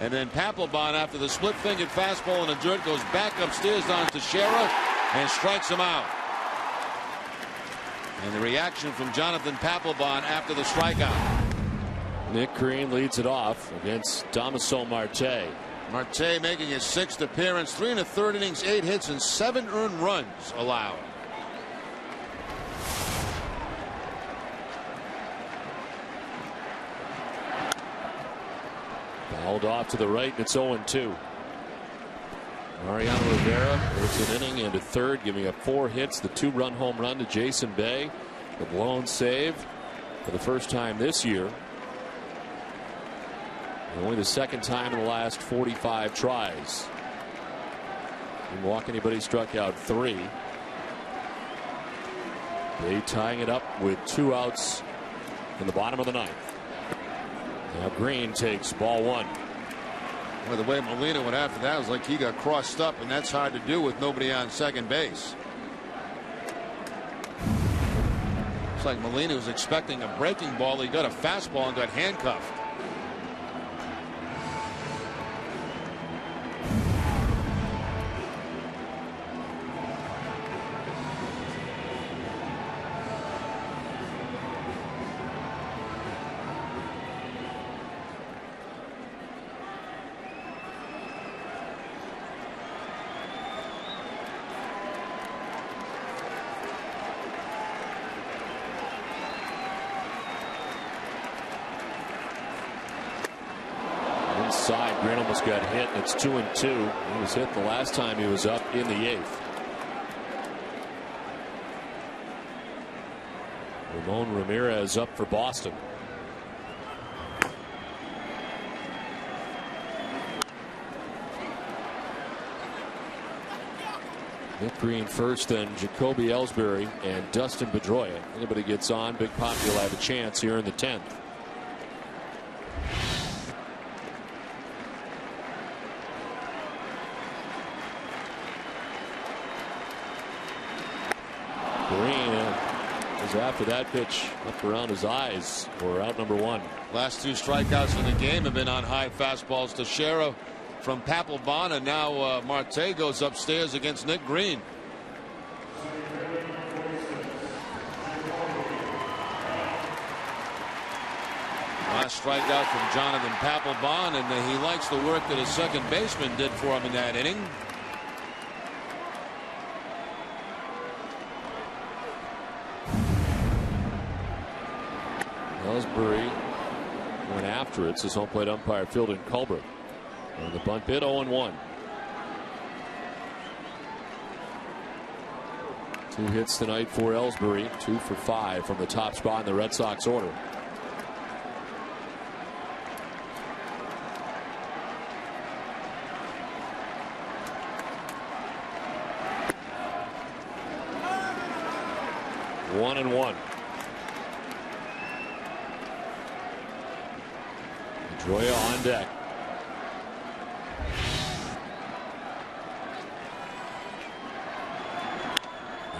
B: And then Papelbon, after the split-fingered fastball in the dirt, goes back upstairs on Teixeira and strikes him out. And the reaction from Jonathan Papelbon after the strikeout.
A: Nick Green leads it off against Damaso Marte.
B: Marte making his 6th appearance, 3 1/3 innings, 8 hits, and 7 earned runs allowed.
A: Fouled off to the right, and it's 0-2. Mariano Rivera goes an inning into third, giving up 4 hits, the 2-run home run to Jason Bay, the blown save for the first time this year. Only the second time in the last 45 tries. Didn't walk anybody, struck out 3. Bay tying it up with 2 outs in the bottom of the 9th. Now Green takes ball 1.
B: Well, the way Molina went after that was like he got crossed up, and that's hard to do with nobody on second base. Looks like Molina was expecting a breaking ball. He got a fastball and got handcuffed.
A: Inside, Green almost got hit, and it's 2-2. He was hit the last time he was up in the 8th. Ramon Ramirez up for Boston. Nick Green first, then Jacoby Ellsbury and Dustin Pedroia. Anybody gets on, Big Papi will have a chance here in the 10th. After that pitch up around his eyes, or out number 1.
B: Last 2 strikeouts in the game have been on high fastballs. Teixeira from Papelbon, and now Marte goes upstairs against Nick Green. Last strikeout from Jonathan Papelbon, and he likes the work that his second baseman did for him in that inning.
A: Ellsbury went after it. His home plate umpire Fielding Culbert. And the bunt bid 0-1. 2 hits tonight for Ellsbury. 2 for 5 from the top spot in the Red Sox order. One and one. Pedroia on deck.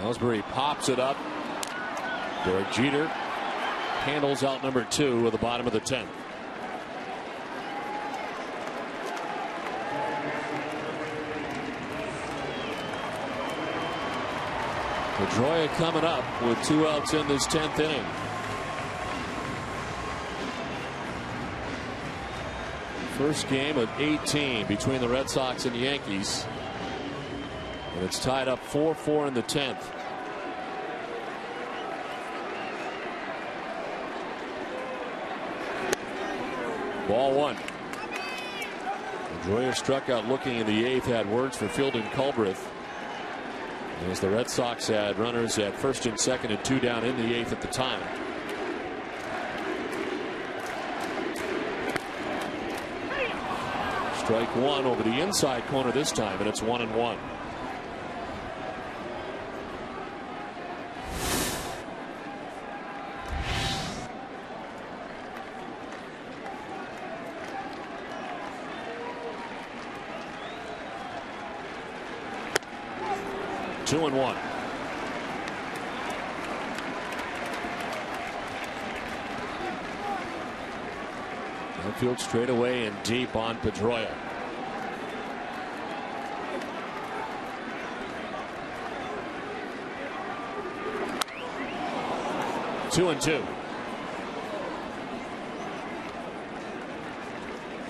A: Ellsbury pops it up. Derek Jeter handles out number 2 at the bottom of the 10th. Pedroia coming up with 2 outs in this 10th inning. First game of 18 between the Red Sox and the Yankees. And it's tied up 4-4 in the 10th. Ball 1. Pedroia struck out looking in the 8th, had words for Fielding Culbreth. As the Red Sox had runners at first and second and 2 down in the 8th at the time. Strike 1 over the inside corner this time, and it's 1-1. Two and 1. Outfield straight away and deep on Pedroia. Two and 2.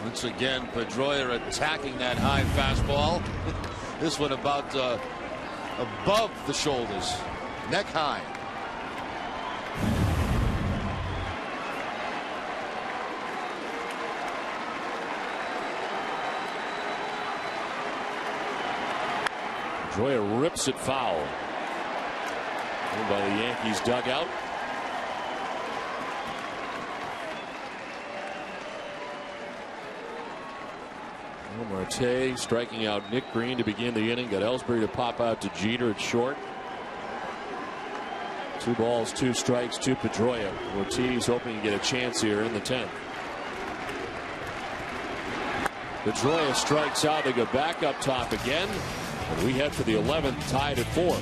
B: Once again, Pedroia attacking that high fastball. This one about above the shoulders, neck high.
A: Pedroia rips it foul. By the Yankees dugout. Marte striking out Nick Green to begin the inning. Got Ellsbury to pop out to Jeter at short. 2 balls, 2 strikes to Pedroia. Ortiz hoping to get a chance here in the 10th. Pedroia strikes out. They go back up top again. And we head for the 11th, tied at 4.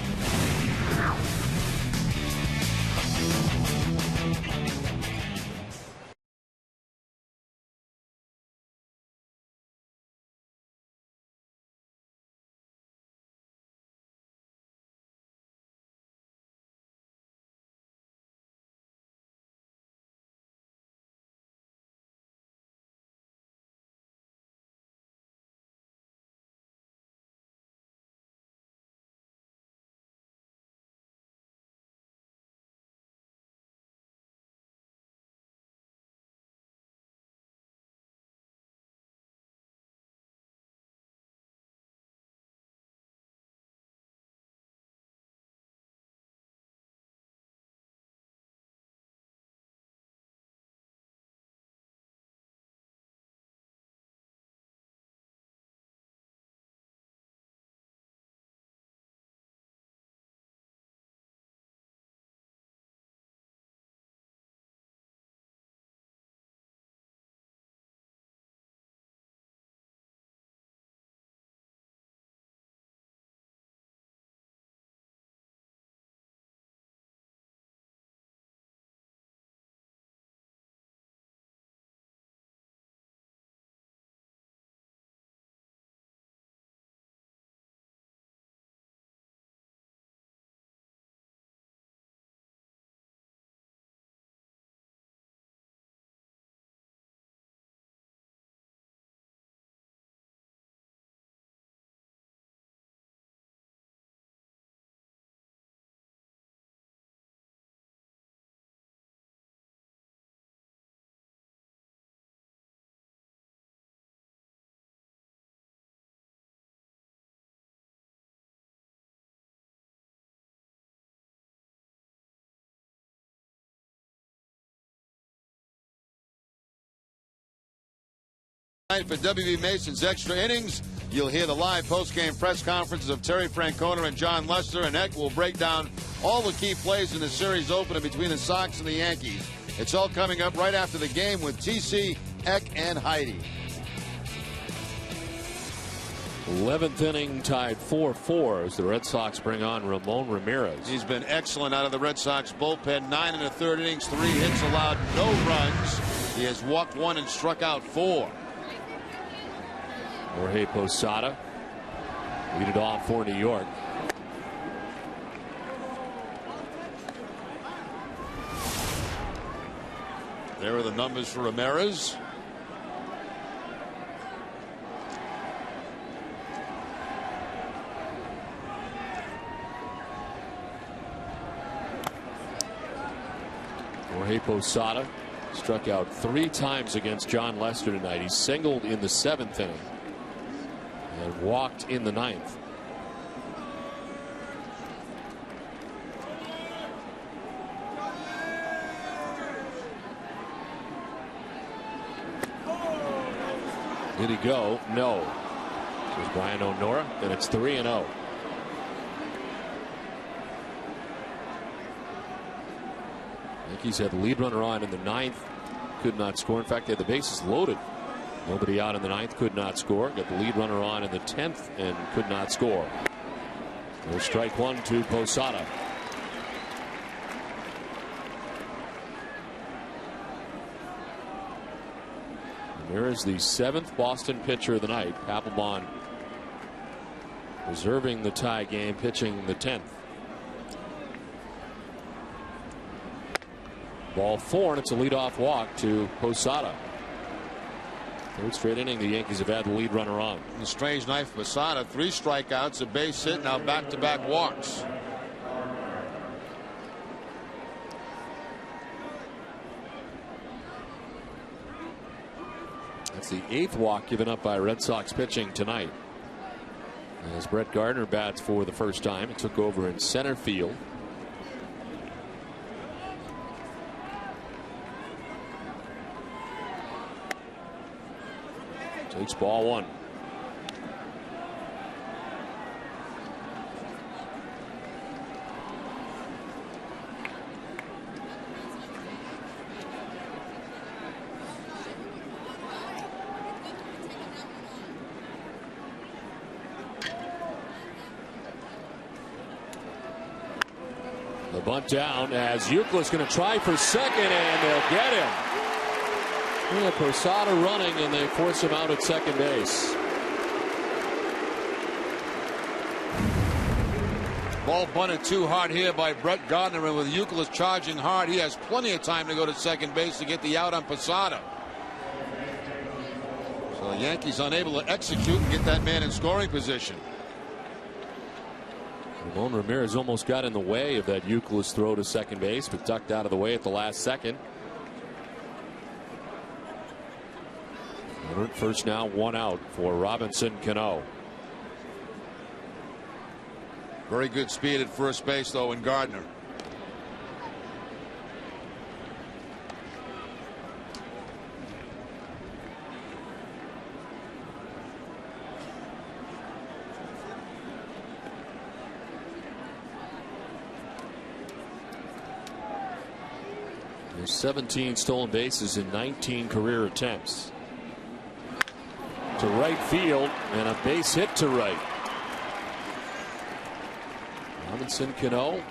B: For W.B. Mason's Extra Innings, you'll hear the live post-game press conferences of Terry Francona and John Lester, and Eck will break down all the key plays in the series opener between the Sox and the Yankees. It's all coming up right after the game with TC, Eck, and Heidi.
A: 11th inning tied 4-4 as the Red Sox bring on Ramon Ramirez.
B: He's been excellent out of the Red Sox bullpen. 9 1/3 innings, 3 hits allowed, no runs. He has walked 1 and struck out 4.
A: Jorge Posada lead it off for New York.
B: There are the numbers for Ramirez.
A: Jorge Posada struck out 3 times against John Lester tonight. He singled in the 7th inning and walked in the 9th. Did he go? No. There's Brian O'Nora, and it's 3-0. Yankees had the lead runner on in the 9th, could not score. In fact, they had the bases loaded. Nobody out in the 9th, could not score. Got the lead runner on in the 10th and could not score. There's strike 1 to Posada. Ramirez, the 7th Boston pitcher of the night. Papelbon reserving the tie game, pitching the 10th. Ball 4, and it's a leadoff walk to Posada. 3rd straight inning, the Yankees have had the lead runner on.
B: A strange night for Posada. 3 strikeouts, a base hit, now back-to-back walks.
A: That's the 8th walk given up by Red Sox pitching tonight. As Brett Gardner bats for the first time, he took over in center field. Takes ball 1. The bunt down as Euclid's going to try for second, and they'll get him. Yeah, Posada running, and they force him out at second base.
B: Ball bunted too hard here by Brett Gardner, and with Euclid charging hard, he has plenty of time to go to second base to get the out on Posada. So the Yankees unable to execute and get that man in scoring position.
A: Ramon Ramirez almost got in the way of that Euclid's throw to second base, but ducked out of the way at the last second. First now, 1 out for Robinson Cano.
B: Very good speed at first base, though, in Gardner.
A: There's 17 stolen bases in 19 career attempts. To right field, and a base hit to right. Robinson Cano.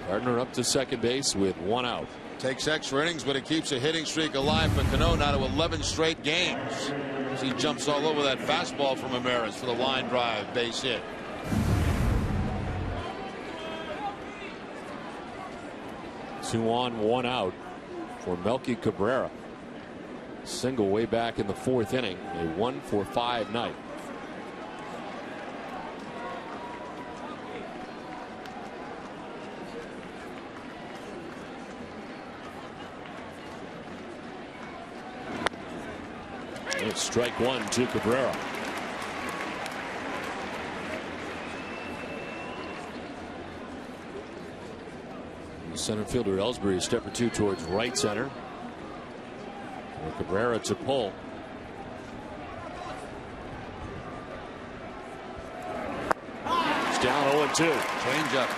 A: Gardner up to second base with 1 out.
B: Takes extra innings, but it keeps a hitting streak alive for Cano now to 11 straight games. As he jumps all over that fastball from Ramirez for the line drive base hit.
A: Two on, 1 out for Melky Cabrera. Single way back in the 4th inning. A 1-for-5 night. It's strike 1 to Cabrera. The center fielder Ellsbury a step or 2 towards right center. Cabrera to pull. down 0-2.
B: Change up.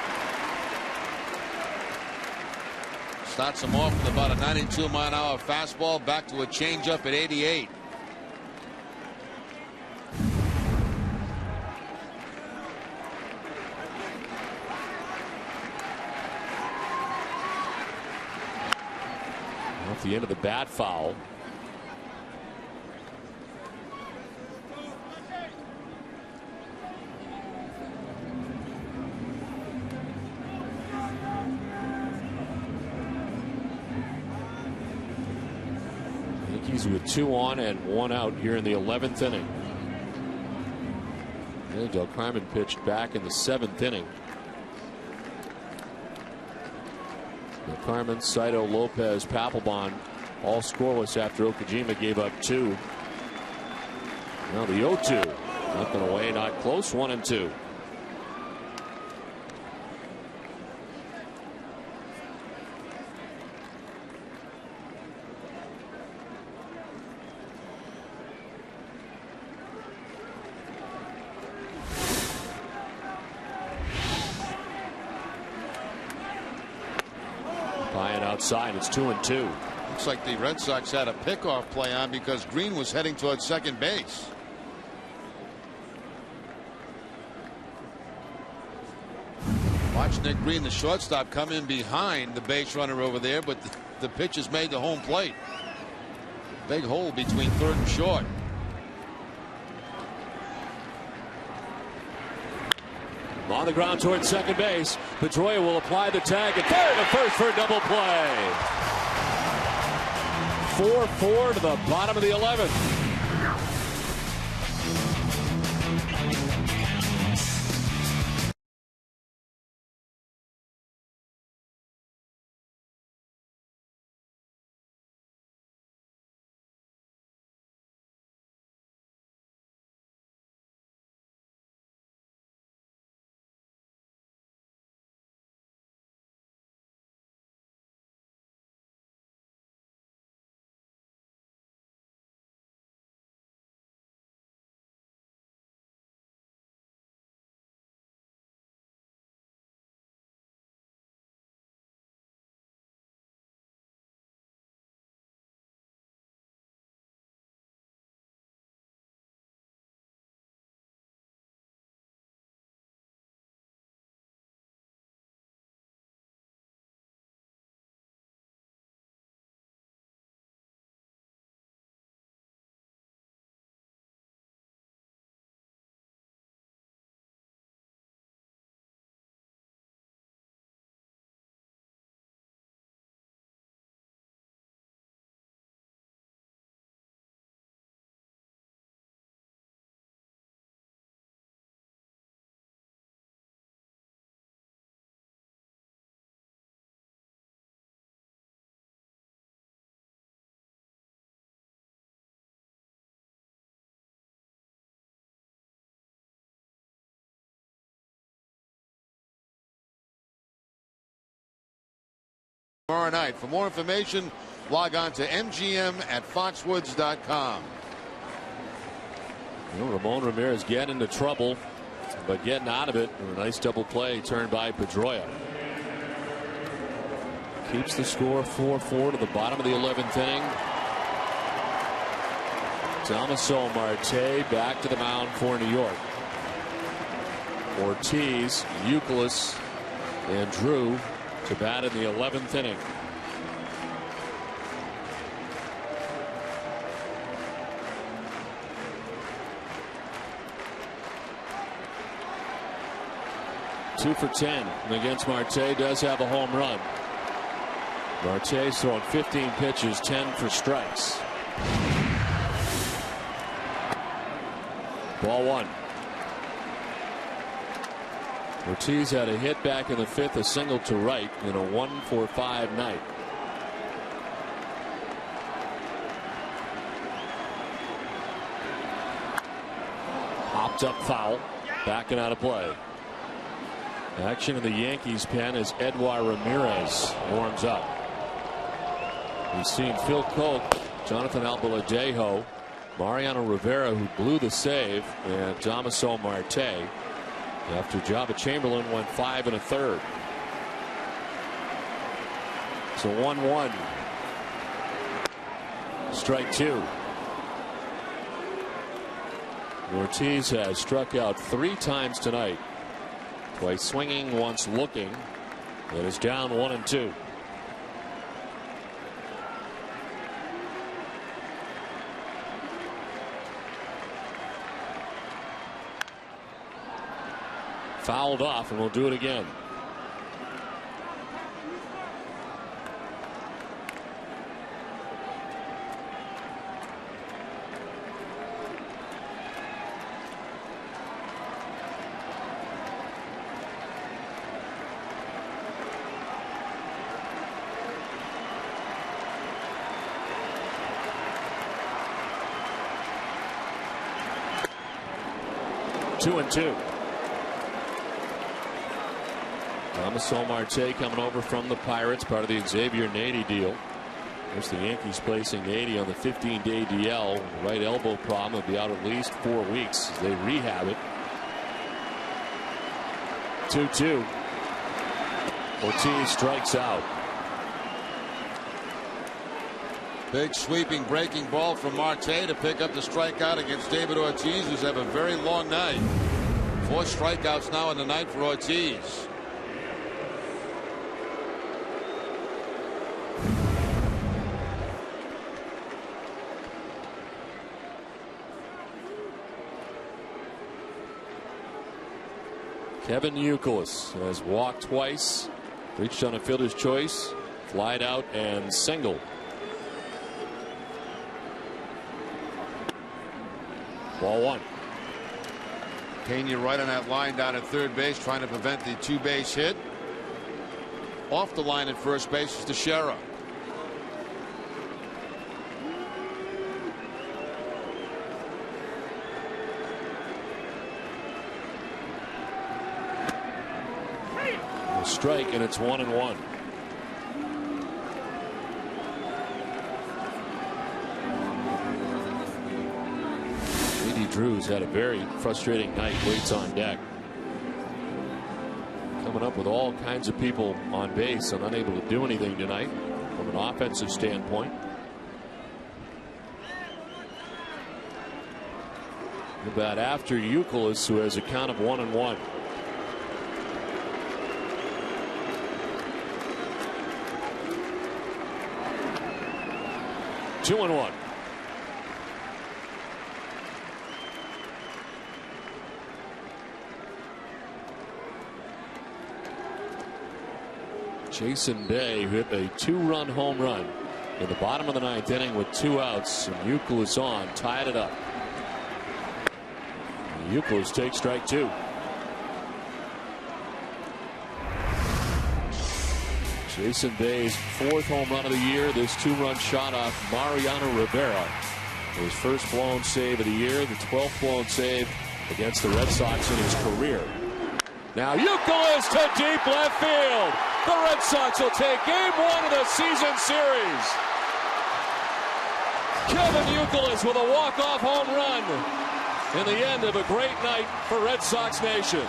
B: Starts him off with about a 92-mile-an-hour fastball, back to a changeup at 88.
A: Off the end of the bat, foul. Yankees with 2 on and 1 out here in the 11th inning. And Del Carmen pitched back in the 7th inning. Del Carmen, Saito, Lopez, Papelbon all scoreless after Okajima gave up 2. Now the 0-2. Nothing away, not close. 1-2. Outside, it's 2-2.
B: Looks like the Red Sox had a pickoff play on because Green was heading towards second base. Watch Nick Green, the shortstop, come in behind the base runner over there, but the pitch is made to home plate. Big hole between third and short.
A: On the ground towards second base. Pedroia will apply the tag at third and first for a double play. 4-4 to the bottom of the 11th.
B: Tomorrow night. For more information, log on to mgm@foxwoods.com.
A: Ramon Ramirez getting into trouble, but getting out of it. A nice double play turned by Pedroia. Keeps the score 4-4 to the bottom of the 11th inning. Damaso Marte back to the mound for New York. Ortiz, Youkilis, and Drew to bat in the 11th inning. Two for 10 against Marte. Does have a home run. Marte's throwing 15 pitches, 10 for strikes. Ball 1. Ortiz had a hit back in the 5th, a single to right in a 1-for-5 night. Popped up foul, backing out of play. Action in the Yankees pen as Edouard Ramirez warms up. We've seen Phil Koch, Jonathan Albaladejo, Mariano Rivera, who blew the save, and Damaso Marte. After Jabba Chamberlain went 5 1/3. So 1-1. Strike 2. Ortiz has struck out 3 times tonight. Twice swinging, once looking. It is down 1-2. Fouled off, and we'll do it again. Two and two. Thomas Marte coming over from the Pirates, part of the Xavier Nady deal. There's the Yankees placing Nady on the 15-day DL. Right elbow problem. Will be out at least 4 weeks as they rehab it. 2-2. Ortiz strikes out.
B: Big sweeping breaking ball from Marte to pick up the strikeout against David Ortiz, who's had a very long night. 4 strikeouts now in the night for Ortiz.
A: Kevin Youkilis has walked twice, reached on a fielder's choice, flied out, and singled. Ball 1.
B: Pena right on that line down at third base, trying to prevent the 2-base hit. Off the line at first base is Teixeira.
A: A strike, and it's 1-1. Drew's had a very frustrating night. Waits on deck. Coming up with all kinds of people on base and unable to do anything tonight from an offensive standpoint. About after Youkilis, who has a count of 1-1. Two and 1. Jason Bay, who hit a 2-run home run in the bottom of the 9th inning with 2 outs, and Youkilis on, tied it up. Youkilis takes strike 2. Jason Bay's 4th home run of the year. This 2-run shot off Mariano Rivera. His first blown save of the year, the 12th blown save against the Red Sox in his career. Now Youkilis to deep left field. The Red Sox will take game 1 of the season series. Kevin Youkilis with a walk-off home run in the end of a great night for Red Sox Nation.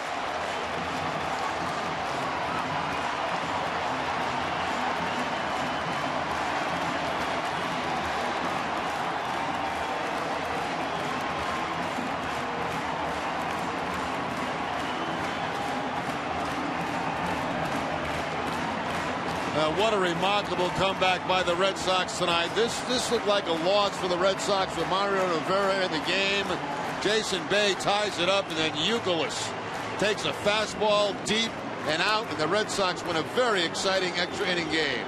B: What a remarkable comeback by the Red Sox tonight. This looked like a loss for the Red Sox with Mariano Rivera in the game. Jason Bay ties it up, and then Youkilis takes a fastball deep and out, and the Red Sox win a very exciting extra inning game.